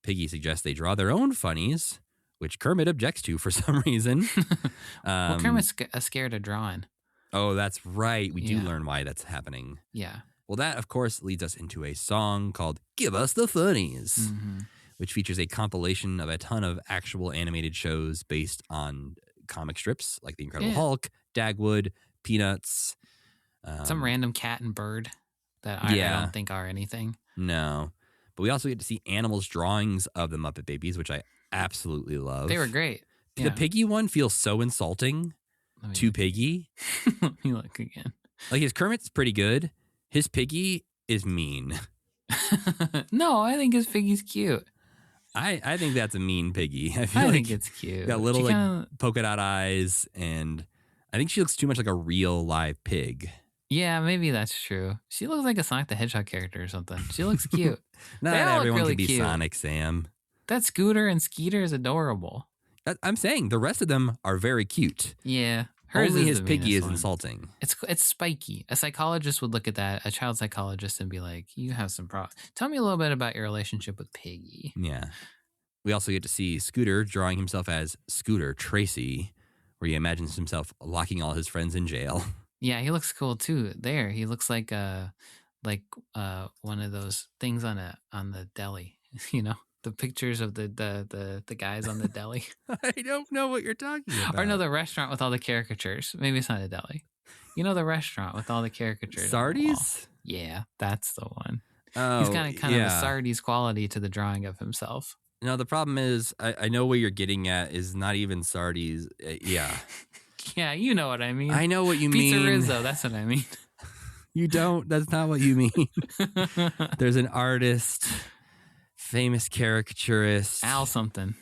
Piggy suggests they draw their own funnies, which Kermit objects to for some reason. Well, Kermit's scared of drawing. Oh, that's right. We do learn why that's happening. Yeah. Well, that, of course, leads us into a song called Give Us the Funnies, which features a compilation of a ton of actual animated shows based on comic strips like The Incredible Hulk, Dagwood, Peanuts. Some random cat and bird that I don't think are anything. No. But we also get to see animals' drawings of the Muppet Babies, which I absolutely love. They were great. The Piggy one feels so insulting to Piggy. Let me look again. Like his Kermit's pretty good. His Piggy is mean. No, I think his Piggy's cute. I think that's a mean Piggy. I think it's cute. Got little polka dot eyes, and I think she looks too much like a real live pig. Yeah, maybe that's true. She looks like a Sonic the Hedgehog character or something. She looks cute. Not everyone can be cute. Sonic, Sam. That Scooter and Skeeter is adorable. I'm saying the rest of them are very cute. Yeah. Hers Only is his the piggy meanest is one. insulting. It's spiky. A psychologist would look at that, a child psychologist, and be like, "You have some problems." Tell me a little bit about your relationship with Piggy. Yeah. We also get to see Scooter drawing himself as Scooter Tracy, where he imagines himself locking all his friends in jail. Yeah, he looks cool too. There, he looks like one of those things on the deli. You know, the pictures of the guys on the deli, I don't know what you're talking about. or no, the restaurant with all the caricatures. Maybe it's not a deli. You know, the restaurant with all the caricatures. on the wall. Sardi's? Yeah, that's the one. Oh, He's got kind of a Sardi's quality to the drawing of himself. No, the problem is, I know what you're getting at is not even Sardi's. Yeah. Yeah, you know what I mean. I know what you Pizza mean. Rizzo, that's what I mean. You don't. That's not what you mean. There's an artist, famous caricaturist. Al something.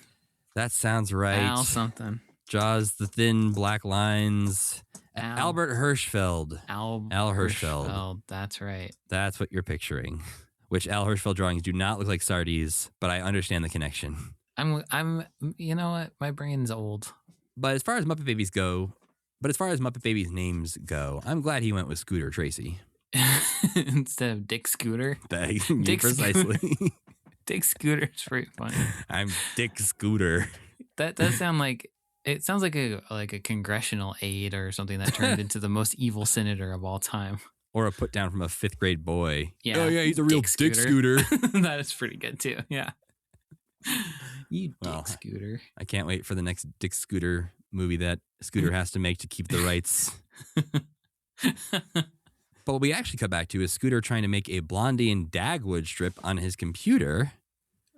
That sounds right. Al something. Draws the thin black lines. Albert Hirschfeld. Al Hirschfeld. That's right. That's what you're picturing. Which Al Hirschfeld drawings do not look like Sardi's, but I understand the connection. I'm. You know what? My brain's old. But as far as Muppet Babies names go, I'm glad he went with Scooter Tracy. Instead of Dick Scooter. Dick precisely. Dick Scooter's pretty funny. I'm Dick Scooter. That does sound like, it sounds like a congressional aide or something that turned into the most evil senator of all time. Or a put down from a 5th grade boy. Yeah. Oh yeah, he's a real Dick Scooter. That is pretty good too. Yeah. You Dick Scooter. I can't wait for the next Dick Scooter movie that Scooter has to make to keep the rights. But what we actually cut back to is Scooter trying to make a Blondie and Dagwood strip on his computer.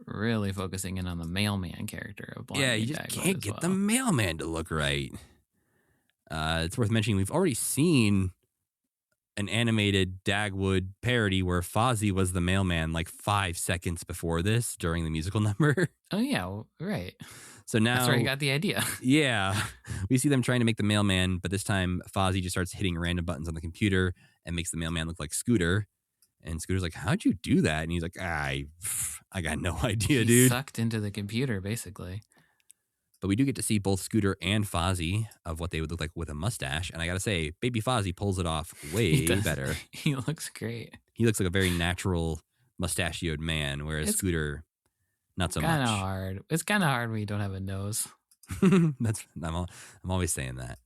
Really focusing in on the mailman character of Blondie. Yeah, you just can't get the mailman to look right. It's worth mentioning we've already seen an animated Dagwood parody where Fozzie was the mailman like 5 seconds before this during the musical number. Oh, yeah, right. So now that's where he got the idea. Yeah. We see them trying to make the mailman, but this time Fozzie just starts hitting random buttons on the computer and makes the mailman look like Scooter. And Scooter's like, how'd you do that? And he's like, I got no idea, dude. He sucked into the computer, basically. But we do get to see both Scooter and Fozzie of what they would look like with a mustache. And I got to say, baby Fozzie pulls it off way better. He looks great. He looks like a very natural mustachioed man, whereas Scooter, not so much. Kind of hard. It's kind of hard when you don't have a nose. I'm always saying that.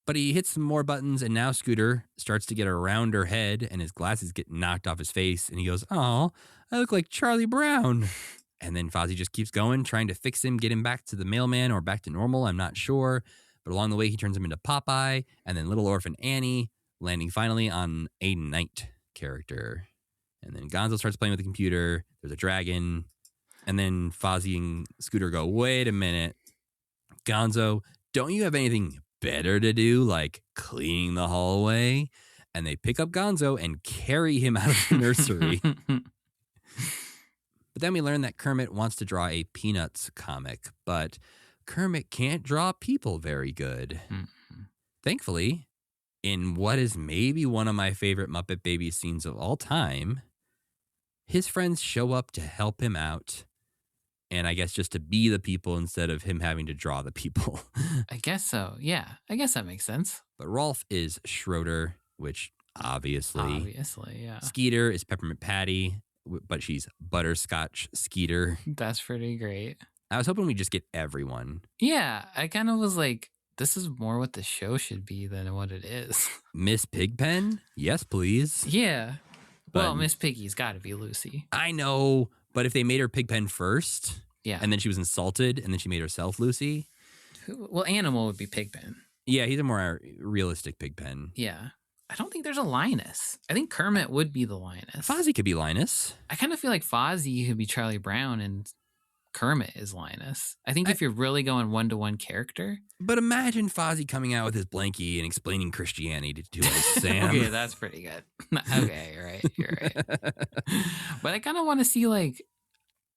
But he hits some more buttons, and now Scooter starts to get a rounder head, and his glasses get knocked off his face, and he goes, "Oh, I look like Charlie Brown." And then Fozzie just keeps going, trying to fix him, get him back to the mailman or back to normal. I'm not sure. But along the way, he turns him into Popeye and then Little Orphan Annie, landing finally on a knight character. And then Gonzo starts playing with the computer. There's a dragon. And then Fozzie and Scooter go, wait a minute. Gonzo, don't you have anything better to do, like cleaning the hallway? And they pick up Gonzo and carry him out of the nursery. But then we learn that Kermit wants to draw a Peanuts comic, but Kermit can't draw people very good. Mm-hmm. Thankfully, in what is maybe one of my favorite Muppet Babies scenes of all time, his friends show up to help him out. And I guess just to be the people instead of him having to draw the people. I guess so. Yeah, I guess that makes sense. But Rolf is Schroeder, which obviously, yeah. Skeeter is Peppermint Patty, but she's Butterscotch Skeeter. That's pretty great. I was hoping we'd just get everyone. Yeah, I kind of was like, this is more what the show should be than what it is. Miss Pigpen? Yes, please. Yeah. Well, Miss Piggy's got to be Lucy. I know, but if they made her Pigpen first, and then she was insulted, and then she made herself Lucy. Well, Animal would be Pigpen. Yeah, he's a more realistic Pigpen. Yeah. I don't think there's a Linus. I think Kermit would be the Linus. Fozzie could be Linus. I kind of feel like Fozzie could be Charlie Brown and Kermit is Linus. I think if you're really going one-to-one character. But imagine Fozzie coming out with his blankie and explaining Christianity to Sam. Okay, that's pretty good. Okay, you're right. But I kind of want to see like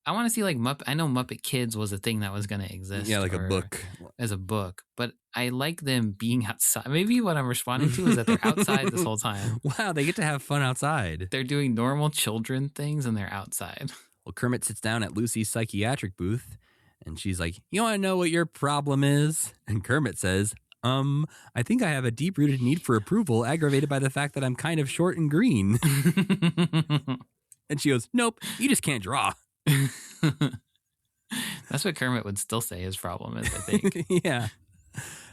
Muppet. I know Muppet Kids was a thing that was going to exist. Yeah, like a book. As a book. But I like them being outside. Maybe what I'm responding to is that they're outside this whole time. Wow, they get to have fun outside. They're doing normal children things and they're outside. Well, Kermit sits down at Lucy's psychiatric booth and she's like, you want to know what your problem is? And Kermit says, I think I have a deep-rooted need for approval aggravated by the fact that I'm kind of short and green. And she goes, nope, you just can't draw. That's what Kermit would still say his problem is, I think. Yeah.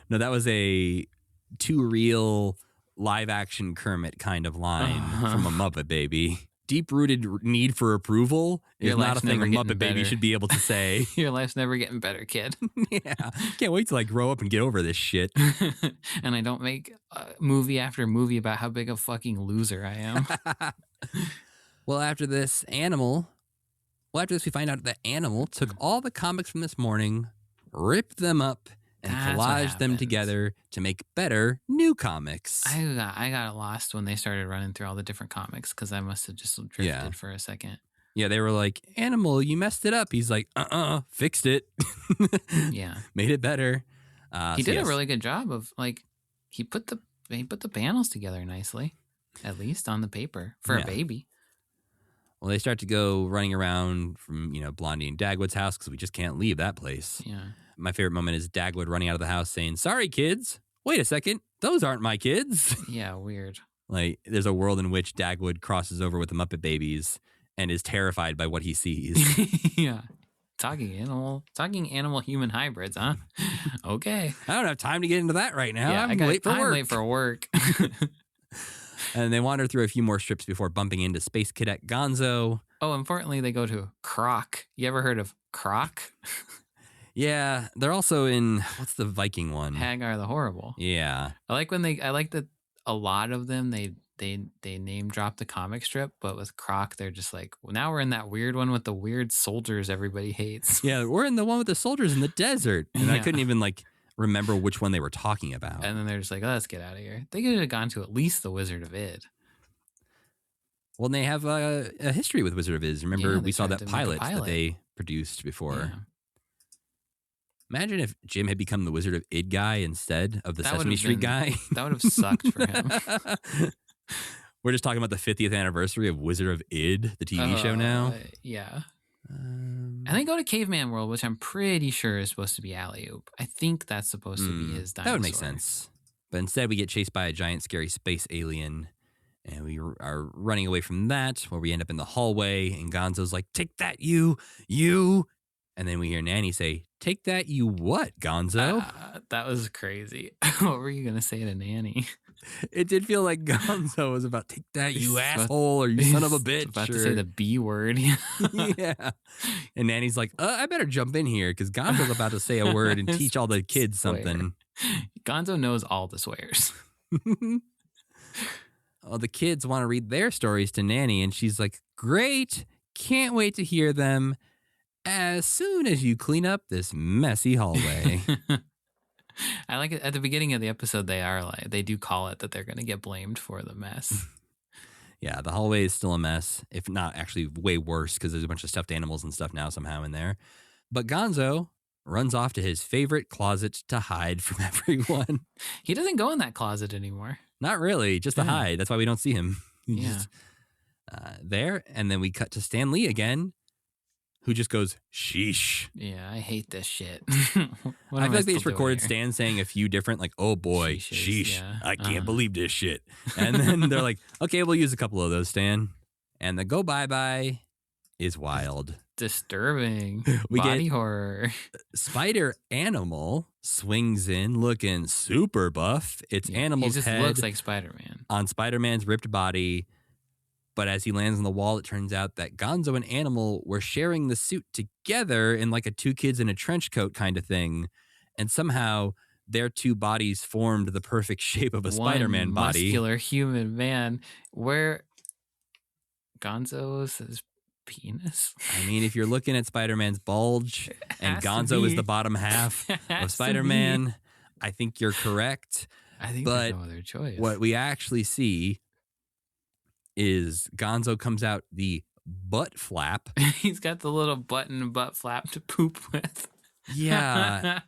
No, that was a too real live-action Kermit kind of line from a Muppet Baby. Deep-rooted need for approval is not a thing a Muppet Baby should be able to say. Your life's never getting better, kid. Yeah. Can't wait till I grow up and get over this shit. And I don't make movie after movie about how big a fucking loser I am. Well, after this, we find out that Animal took all the comics from this morning, ripped them up, and collaged them together to make better new comics. I got lost when they started running through all the different comics because I must have just drifted for a second. Yeah, they were like, Animal, you messed it up. He's like, fixed it. Yeah. Made it better. He did a really good job of, like, he put the panels together nicely, at least on the paper, for a baby. Well, they start to go running around from, Blondie and Dagwood's house because we just can't leave that place. Yeah. My favorite moment is Dagwood running out of the house saying, sorry, kids. Wait a second. Those aren't my kids. Yeah, weird. Like, there's a world in which Dagwood crosses over with the Muppet Babies and is terrified by what he sees. Yeah. Talking animal human hybrids, huh? Okay. I don't have time to get into that right now. Yeah, I'm late for work. And they wander through a few more strips before bumping into Space Cadet Gonzo. Oh, importantly, they go to Croc. You ever heard of Croc? Yeah, they're also in, what's the Viking one? Hagar the Horrible. Yeah. I like that a lot of them, they name drop the comic strip, but with Croc, they're just like, well, now we're in that weird one with the weird soldiers everybody hates. Yeah, we're in the one with the soldiers in the desert. And I couldn't even remember which one they were talking about. And then they're just like, oh, let's get out of here. They could have gone to at least the Wizard of Id. Well, and they have a history with Wizard of Oz. Remember, we saw that pilot that they produced before. Yeah. Imagine if Jim had become the Wizard of Id guy instead of the Sesame Street guy. That would have sucked for him. We're just talking about the 50th anniversary of Wizard of Id, the TV show now. Yeah. And they go to Caveman World, which I'm pretty sure is supposed to be Alley-Oop. I think that's supposed to be his dinosaur. That would make sense. But instead, we get chased by a giant, scary space alien. And we are running away from that, where we end up in the hallway. And Gonzo's like, take that, you. And then we hear Nanny say, take that, you what, Gonzo? That was crazy. What were you going to say to Nanny? It did feel like Gonzo was about, take that, you asshole, or you son of a bitch. About to say the B word. Yeah. And Nanny's like, I better jump in here because Gonzo's about to say a word and teach all the kids something. Gonzo knows all the swears. Oh, the kids want to read their stories to Nanny, and she's like, great, can't wait to hear them as soon as you clean up this messy hallway. I like it. At the beginning of the episode, they do call it that they're going to get blamed for the mess. Yeah, the hallway is still a mess, if not actually way worse, because there's a bunch of stuffed animals and stuff now somehow in there. But Gonzo runs off to his favorite closet to hide from everyone. He doesn't go in that closet anymore. Not really, just to hide. That's why we don't see him. He's just there. And then we cut to Stan Lee again, who just goes, sheesh. Yeah, I hate this shit. I feel like they just recorded Stan saying a few different, like, oh boy, sheesh. Yeah. I can't believe this shit. And then they're like, okay, we'll use a couple of those, Stan. And the go bye-bye is wild. Disturbing. We Body get horror. Spider Animal swings in looking super buff. It's Animal's he just head looks like Spider-Man on Spider-Man's ripped body. But as he lands on the wall, it turns out that Gonzo and Animal were sharing the suit together in like a two kids in a trench coat kind of thing. And somehow their two bodies formed the perfect shape of a Spider-Man body. Muscular human man. Where Gonzo's his penis? I mean, if you're looking at Spider-Man's bulge and Gonzo is the bottom half of Spider-Man, I think you're correct. I think there's no other choice. What we actually see is Gonzo comes out the butt flap. He's got the little button butt flap to poop with. Yeah.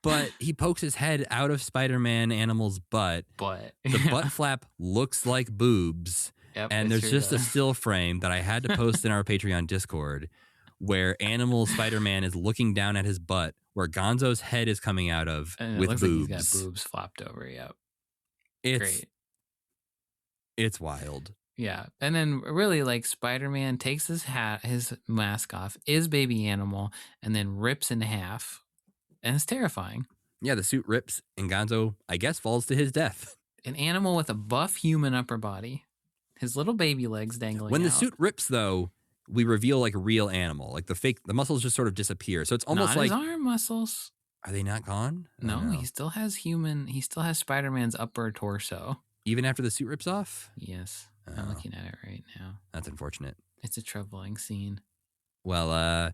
But he pokes his head out of Spider-Man Animal's butt. The butt flap looks like boobs. Yep, and there's just a still frame that I had to post in our Patreon Discord where Animal Spider-Man is looking down at his butt, where Gonzo's head is coming out of And it with looks boobs. like he's got boobs flopped over. Yep. It's Great. It's wild. Yeah. And then really like Spider-Man takes his mask off, is baby Animal, and then rips in half. And it's terrifying. Yeah, the suit rips and Gonzo, I guess, falls to his death. An animal with a buff human upper body. His little baby legs dangling When the out. suit rips, though, we reveal like a real animal. Like the muscles just sort of disappear. So it's almost not like, his arm muscles. are they not gone? I don't No, know. he still has Spider-Man's upper torso. Even after the suit rips off? Yes. Oh. I'm looking at it right now. That's unfortunate. It's a troubling scene. Well,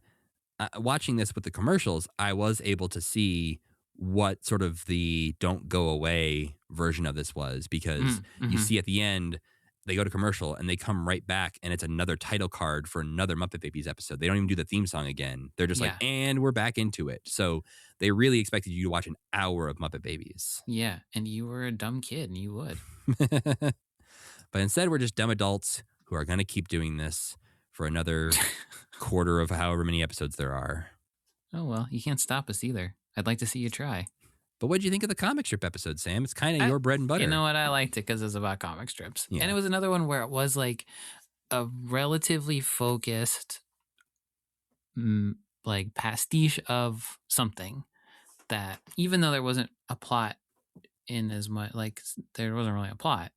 watching this with the commercials, I was able to see what sort of the don't go away version of this was, because you see at the end, they go to commercial and they come right back and it's another title card for another Muppet Babies episode. They don't even do the theme song again. They're just like, and we're back into it. So they really expected you to watch an hour of Muppet Babies. Yeah, and you were a dumb kid and you would. But instead, we're just dumb adults who are going to keep doing this for another quarter of however many episodes there are. Oh, well, you can't stop us either. I'd like to see you try. But what did you think of the comic strip episode, Sam? It's kind of your bread and butter. You know what? I liked it because it was about comic strips. Yeah. And it was another one where it was like a relatively focused like pastiche of something that even though there wasn't a plot in as much, like there wasn't really a plot,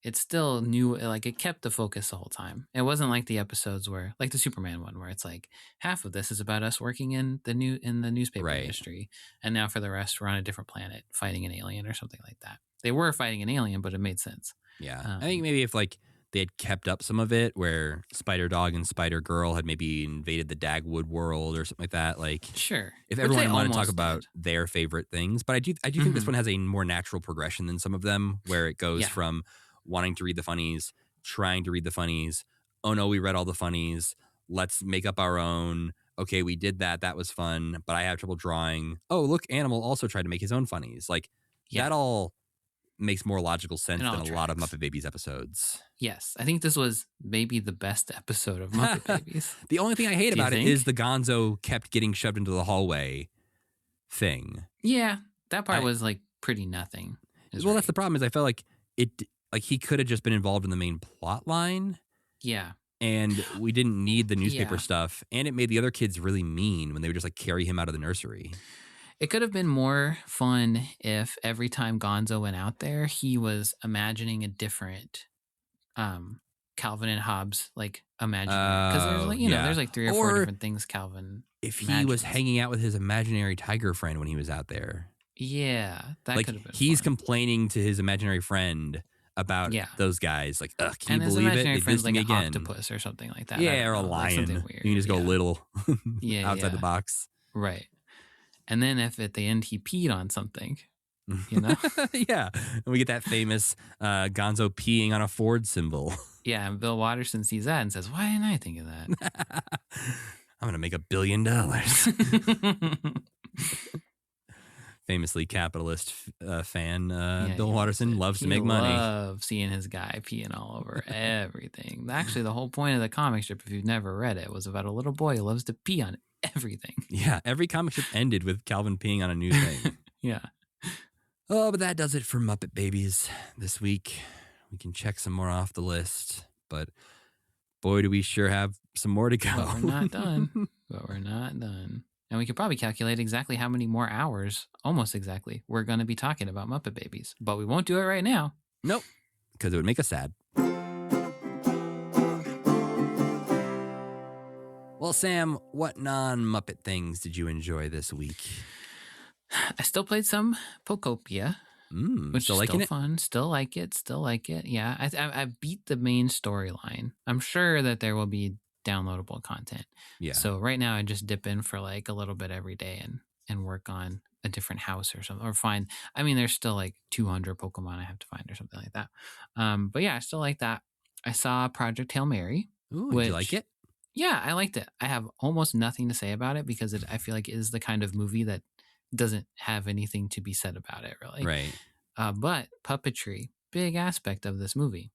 it still knew, like it kept the focus the whole time. It wasn't like the episodes where, like the Superman one, where it's like half of this is about us working in the newspaper industry, and now for the rest we're on a different planet fighting an alien or something like that. They were fighting an alien, but it made sense. Yeah, I think maybe if like they had kept up some of it, where Spider Dog and Spider Girl had maybe invaded the Dagwood world or something like that. Like, sure, if everyone wanted to talk about their favorite things, but I do think this one has a more natural progression than some of them, where it goes from wanting to read the funnies, trying to read the funnies. Oh no, we read all the funnies. Let's make up our own. Okay, we did that. That was fun, but I have trouble drawing. Oh, look, Animal also tried to make his own funnies. Like that all makes more logical sense than a lot of Muppet Babies episodes. Yes, I think this was maybe the best episode of Muppet Babies. The only thing I hate about it is the Gonzo kept getting shoved into the hallway thing. Yeah, that part was like pretty nothing. Well, that's the problem. Is I felt like it. Like he could have just been involved in the main plot line. Yeah. And we didn't need the newspaper stuff. And it made the other kids really mean when they would just like carry him out of the nursery. It could have been more fun if every time Gonzo went out there, he was imagining a different Calvin and Hobbes like imaginary. Because there's like, there's like 3 or 4 different things Calvin if he was hanging out with his imaginary tiger friend when he was out there. Yeah. That like could have been he's fun. complaining to his imaginary friend about those guys. Like, ugh, can you his believe it? imaginary They friend's did like this to an me again. octopus or something like that. Yeah, or a like lion. something weird. You can just go little outside the yeah. box. Right. And then if at the end he peed on something, you know? Yeah. And we get that famous Gonzo peeing on a Ford symbol. Yeah, and Bill Watterson sees that and says, why didn't I think of that? I'm going to make $1 billion. Famously capitalist fan, Bill Watterson loves to make money. Love seeing his guy peeing all over everything. Actually, the whole point of the comic strip, if you've never read it, was about a little boy who loves to pee on everything. Yeah, every comic strip ended with Calvin peeing on a new thing. Yeah. Oh, but that does it for Muppet Babies this week. We can check some more off the list, but boy, do we sure have some more to go. But we're not done. And we could probably calculate exactly how many more hours, almost exactly, we're going to be talking about Muppet Babies. But we won't do it right now. Nope, because it would make us sad. Well, Sam, what non-Muppet things did you enjoy this week? I still played some Pokopia, which is still fun. Still like it. Yeah, I beat the main storyline. I'm sure that there will be downloadable content. Yeah. So right now I just dip in for like a little bit every day and work on a different house or something, or find. I mean, there's still like 200 Pokemon I have to find or something like that. But yeah, I still like that. I saw Project Hail Mary. Ooh, did you like it? Yeah, I liked it. I have almost nothing to say about it because I feel like it is the kind of movie that doesn't have anything to be said about it, really. Right. But puppetry, big aspect of this movie.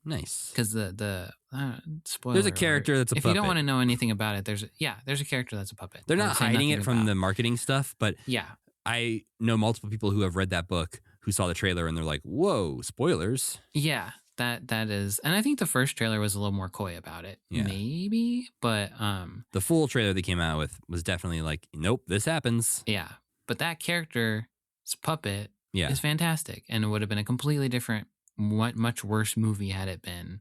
Nice. Because spoiler There's a alert. character that's a if puppet. you don't want to know anything about it, there's a character that's a puppet. They're I would not say hiding nothing it from about. the marketing stuff, but Yeah, I know multiple people who have read that book who saw the trailer and they're like, "Whoa, spoilers!" yeah. That is, and I think the first trailer was a little more coy about it, Yeah. maybe, but The full trailer they came out with was definitely like, "Nope, this happens." yeah. But that character's puppet Yeah, is fantastic, and it would have been a completely different, much worse movie had it been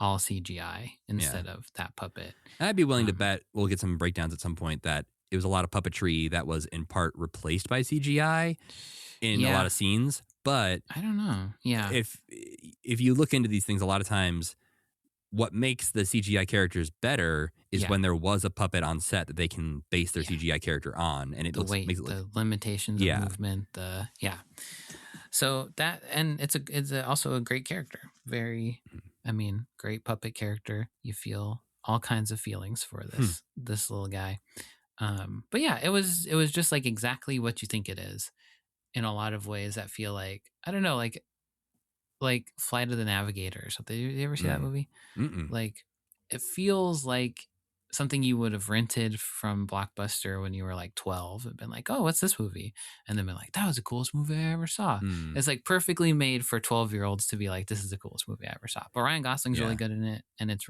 all CGI instead of that puppet. I'd be willing to bet we'll get some breakdowns at some point that it was a lot of puppetry that was in part replaced by CGI in a lot of scenes. But I don't know. Yeah. If you look into these things, a lot of times what makes the CGI characters better is when there was a puppet on set that they can base their CGI character on, and it weight, makes it look, the limitations of movement. So that, and it's also a great character. Very, I mean, great puppet character. You feel all kinds of feelings for this little guy. But yeah, it was just like exactly what you think it is in a lot of ways that feel like, I don't know, like Flight of the Navigator or something. You ever see that movie? Mm-mm. Like, it feels like something you would have rented from Blockbuster when you were like 12 and been like, oh, what's this movie? And then been like, that was the coolest movie I ever saw. It's like perfectly made for 12-year-olds to be like, this is the coolest movie I ever saw. But Ryan Gosling's really good in it, and it's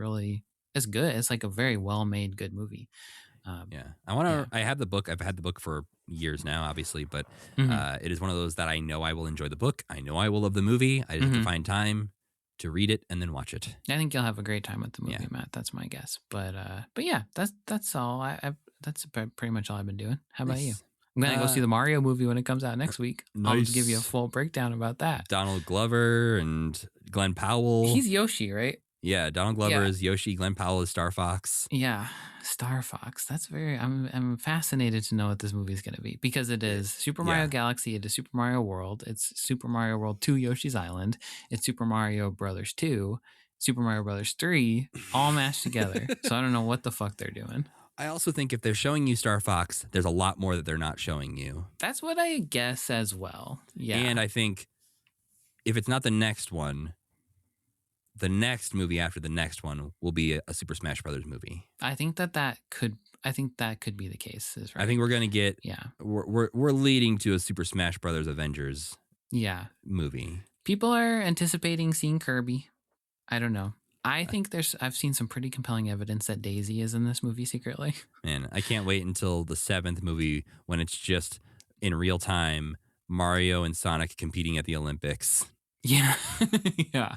good. It's like a very well-made, good movie. I have the book. I've had the book for years now, obviously, but it is one of those that I know I will enjoy the book. I know I will love the movie. I just have to find time to read it and then watch it. I think you'll have a great time with the movie, Matt. That's my guess. But yeah, that's all. That's pretty much all I've been doing. How about you? I'm gonna go see the Mario movie when it comes out next week. I'll give you a full breakdown about that. Donald Glover and Glenn Powell. He's Yoshi, right? Yeah, Donald Glover is Yoshi. Glenn Powell is Star Fox. Yeah, Star Fox. That's very. I'm fascinated to know what this movie is going to be, because it is Super Mario Galaxy. It is Super Mario World. It's Super Mario World 2 Yoshi's Island. It's Super Mario Brothers 2, Super Mario Brothers 3, all mashed together. So I don't know what the fuck they're doing. I also think if they're showing you Star Fox, there's a lot more that they're not showing you. That's what I guess as well. Yeah, and I think if it's not the next one, the next movie after the next one will be a Super Smash Brothers movie. I think that could be the case. Is right. I think we're gonna get. We're leading to a Super Smash Brothers Avengers. Movie. People are anticipating seeing Kirby. I don't know. I think I've seen some pretty compelling evidence that Daisy is in this movie secretly. Man, I can't wait until the 7th movie when it's just in real time Mario and Sonic competing at the Olympics. Yeah, yeah.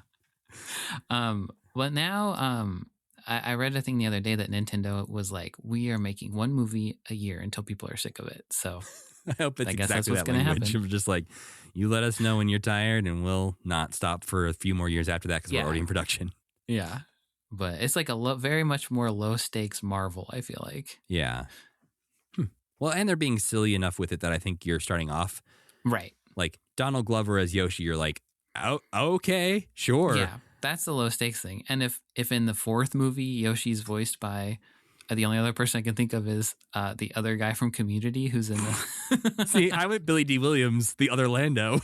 But now, I read a thing the other day that Nintendo was like, we are making one movie a year until people are sick of it. So I hope it's guess exactly that's what's that going to language happen. of just like, you let us know when you're tired and we'll not stop for a few more years after that because we're already in production. Yeah. But it's like very much more low stakes Marvel, I feel like. Yeah. Well, and they're being silly enough with it that I think you're starting off. Right. Like Donald Glover as Yoshi, you're like, oh, okay, sure. Yeah, that's the low stakes thing. And if in the 4th movie Yoshi's voiced by the only other person I can think of is the other guy from Community who's in the See, I went Billy D. Williams, the other Lando.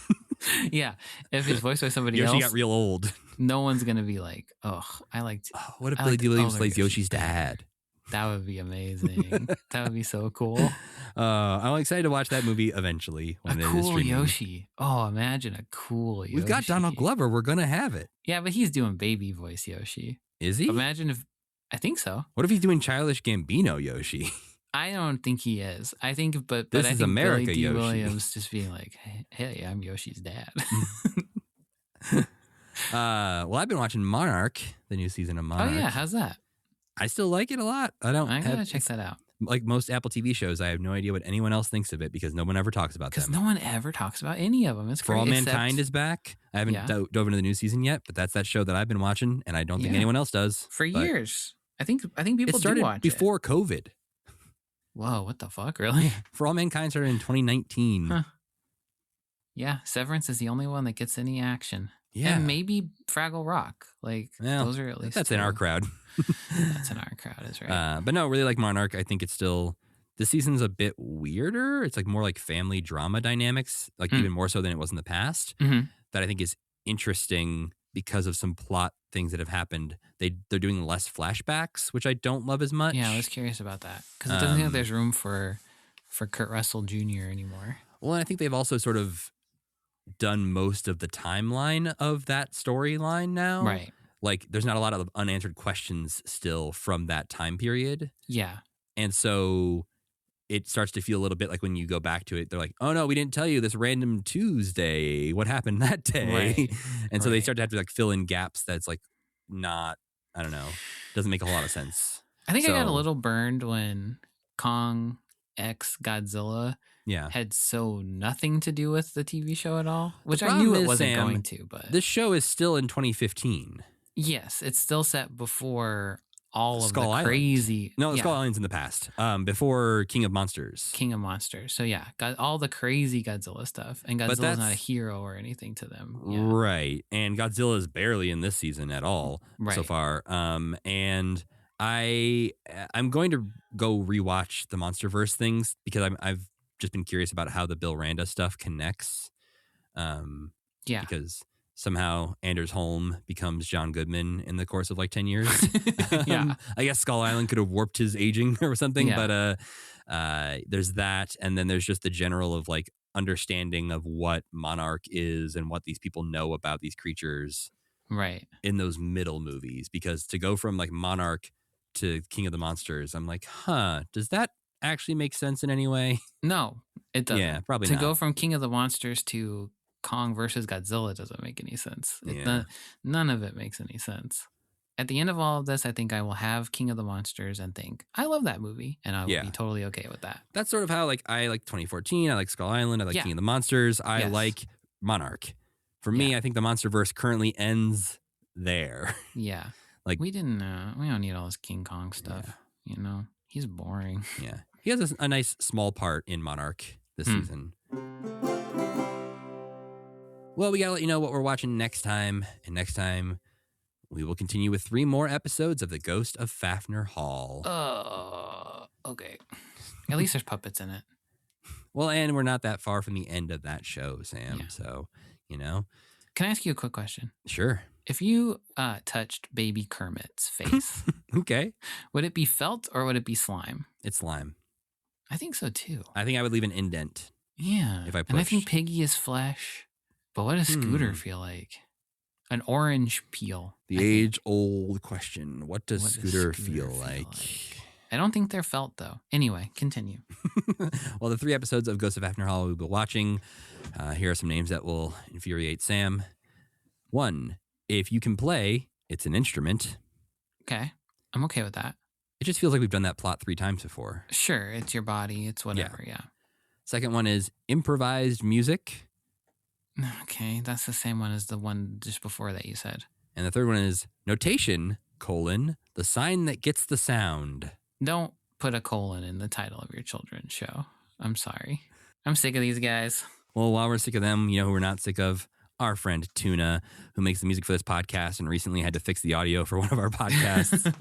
Yeah, if he's voiced by somebody Yoshi else, got real old. No one's gonna be like, oh, I liked. Oh, what if Billy D. Williams plays Yoshi's dad? That would be amazing. That would be so cool. I'm excited to watch that movie eventually. When a cool Yoshi. Oh, imagine a cool Yoshi. We've got Donald Glover. We're going to have it. Yeah, but he's doing baby voice Yoshi. Is he? Imagine if... I think so. What if he's doing Childish Gambino Yoshi? I don't think he is. I think... But this I is think America Billy D. Yoshi. Williams just being like, hey, I'm Yoshi's dad. Well, I've been watching Monarch, the new season of Monarch. Oh, yeah. How's that? I still like it a lot. I gotta check that out. Like most Apple TV shows, I have no idea what anyone else thinks of it because no one ever talks about them. Because no one ever talks about any of them. It's For great, All Mankind is back. I haven't dove into the new season yet, but that's that show that I've been watching, and I don't think anyone else does. For years. I think people started do watch before COVID. Whoa, what the fuck? Really? For All Mankind started in 2019. Huh. Yeah, Severance is the only one that gets any action. Yeah. And maybe Fraggle Rock. Like, those are at least that's in our crowd. That's in our crowd, is right. But no, really like Monarch. I think it's still, this season's a bit weirder. It's like more like family drama dynamics, like even more so than it was in the past. Mm-hmm. That I think is interesting because of some plot things that have happened, they're doing less flashbacks, which I don't love as much. Yeah, I was curious about that because it doesn't seem like there's room for Kurt Russell Jr. anymore. Well, and I think they've also sort of done most of the timeline of that storyline now. Right. Like, there's not a lot of unanswered questions still from that time period. Yeah. And so it starts to feel a little bit like when you go back to it, they're like, oh no, we didn't tell you this random Tuesday. What happened that day? Right. And so they start to have to like fill in gaps that's like not, I don't know, doesn't make a whole lot of sense. I think I got a little burned when Kong X Godzilla had so nothing to do with the TV show at all, which I knew it wasn't going to. But this show is still in 2015. Yes, it's still set before all of Skull the Island. crazy. No, Skull Island's in the past. Before King of Monsters. King of Monsters. So yeah, got all the crazy Godzilla stuff, and Godzilla's not a hero or anything to them. Yeah. Right, and Godzilla is barely in this season at all so far. And I'm going to go rewatch the MonsterVerse things because I've just been curious about how the Bill Randa stuff connects. Because somehow Anders Holm becomes John Goodman in the course of like 10 years. I guess Skull Island could have warped his aging or something, but there's that. And then there's just the general of like understanding of what Monarch is and what these people know about these creatures in those middle movies. Because to go from like Monarch to King of the Monsters, I'm like, does that actually make sense in any way? No, it doesn't. Yeah, probably to not. go from King of the Monsters to Kong versus Godzilla doesn't make any sense. None of it makes any sense. At the end of all of this, I think I will have King of the Monsters and think, I love that movie, and I will be totally okay with that. That's sort of how like I like 2014, I like Skull Island, I like King of the Monsters, I like Monarch. For me, I think the MonsterVerse currently ends there. Yeah. Like we don't need all this King Kong stuff. You know, he's boring. Yeah. He has a nice small part in Monarch this season. Well, we got to let you know what we're watching next time. And next time, we will continue with 3 more episodes of The Ghost of Fafner Hall. Okay. At least there's puppets in it. Well, and we're not that far from the end of that show, Sam. Yeah. So, you know. Can I ask you a quick question? Sure. If you touched baby Kermit's face, okay, would it be felt or would it be slime? It's slime. I think so, too. I think I would leave an indent. Yeah. If I pushed. And I think Piggy is flesh. But what does Scooter feel like? An orange peel. The age-old question. What does Scooter feel like? I don't think they're felt, though. Anyway, continue. Well, the 3 episodes of Ghost of Fafner Hall we'll be watching. Here are some names that will infuriate Sam. 1, if you can play, it's an instrument. Okay. I'm okay with that. It just feels like we've done that plot 3 times before. Sure. It's your body. It's whatever. Yeah. Second one is improvised music. Okay, that's the same one as the one just before that you said. And the third one is notation, the sign that gets the sound. Don't put a colon in the title of your children's show. I'm sorry. I'm sick of these guys. Well, while we're sick of them, you know who we're not sick of? Our friend Tuna, who makes the music for this podcast and recently had to fix the audio for one of our podcasts.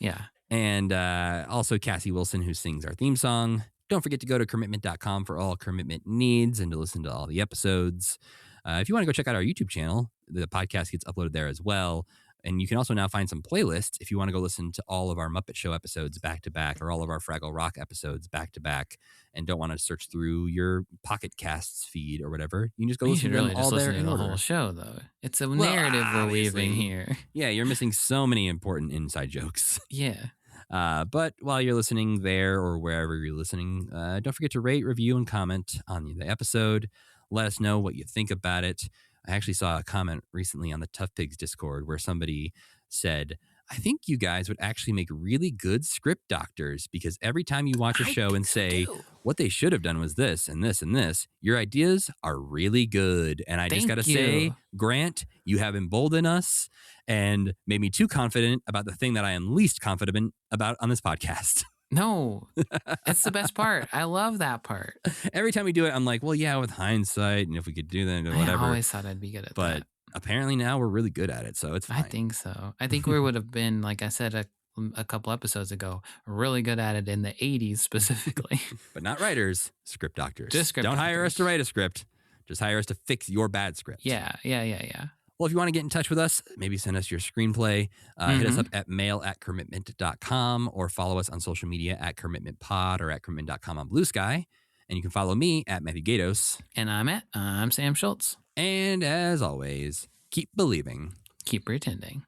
Yeah. And also Cassie Wilson, who sings our theme song. Don't forget to go to commitment.com for all commitment needs and to listen to all the episodes. If you want to go check out our YouTube channel, the podcast gets uploaded there as well. And you can also now find some playlists if you want to go listen to all of our Muppet Show episodes back to back or all of our Fraggle Rock episodes back to back and don't want to search through your Pocket Casts feed or whatever. You can just go listen to them all there in the order. Whole show, though. It's a narrative we're weaving here. Yeah, you're missing so many important inside jokes. Yeah. But while you're listening there or wherever you're listening, don't forget to rate, review, and comment on the episode. Let us know what you think about it. I actually saw a comment recently on the Tough Pigs Discord where somebody said, I think you guys would actually make really good script doctors because every time you watch a show and say, what they should have done was this and this and this, your ideas are really good. And I just got to say, Grant, you have emboldened us and made me too confident about the thing that I am least confident about on this podcast. No, it's the best part. I love that part. Every time we do it, I'm like, well, yeah, with hindsight, and if we could do that, whatever. I always thought I'd be good at that. But apparently now we're really good at it, so it's fine. I think so. I think we would have been, like I said a couple episodes ago, really good at it in the 80s specifically. But not writers, script doctors. Just script Don't doctors. hire us to write a script. Just hire us to fix your bad script. Yeah. Well, if you want to get in touch with us, maybe send us your screenplay. Hit us up at mail@commitment.com or follow us on social media at commitmentpod or at commitment.com on Blue Sky. And you can follow me at Matthew Gatos. And I'm Sam Schultz. And as always, keep believing. Keep pretending.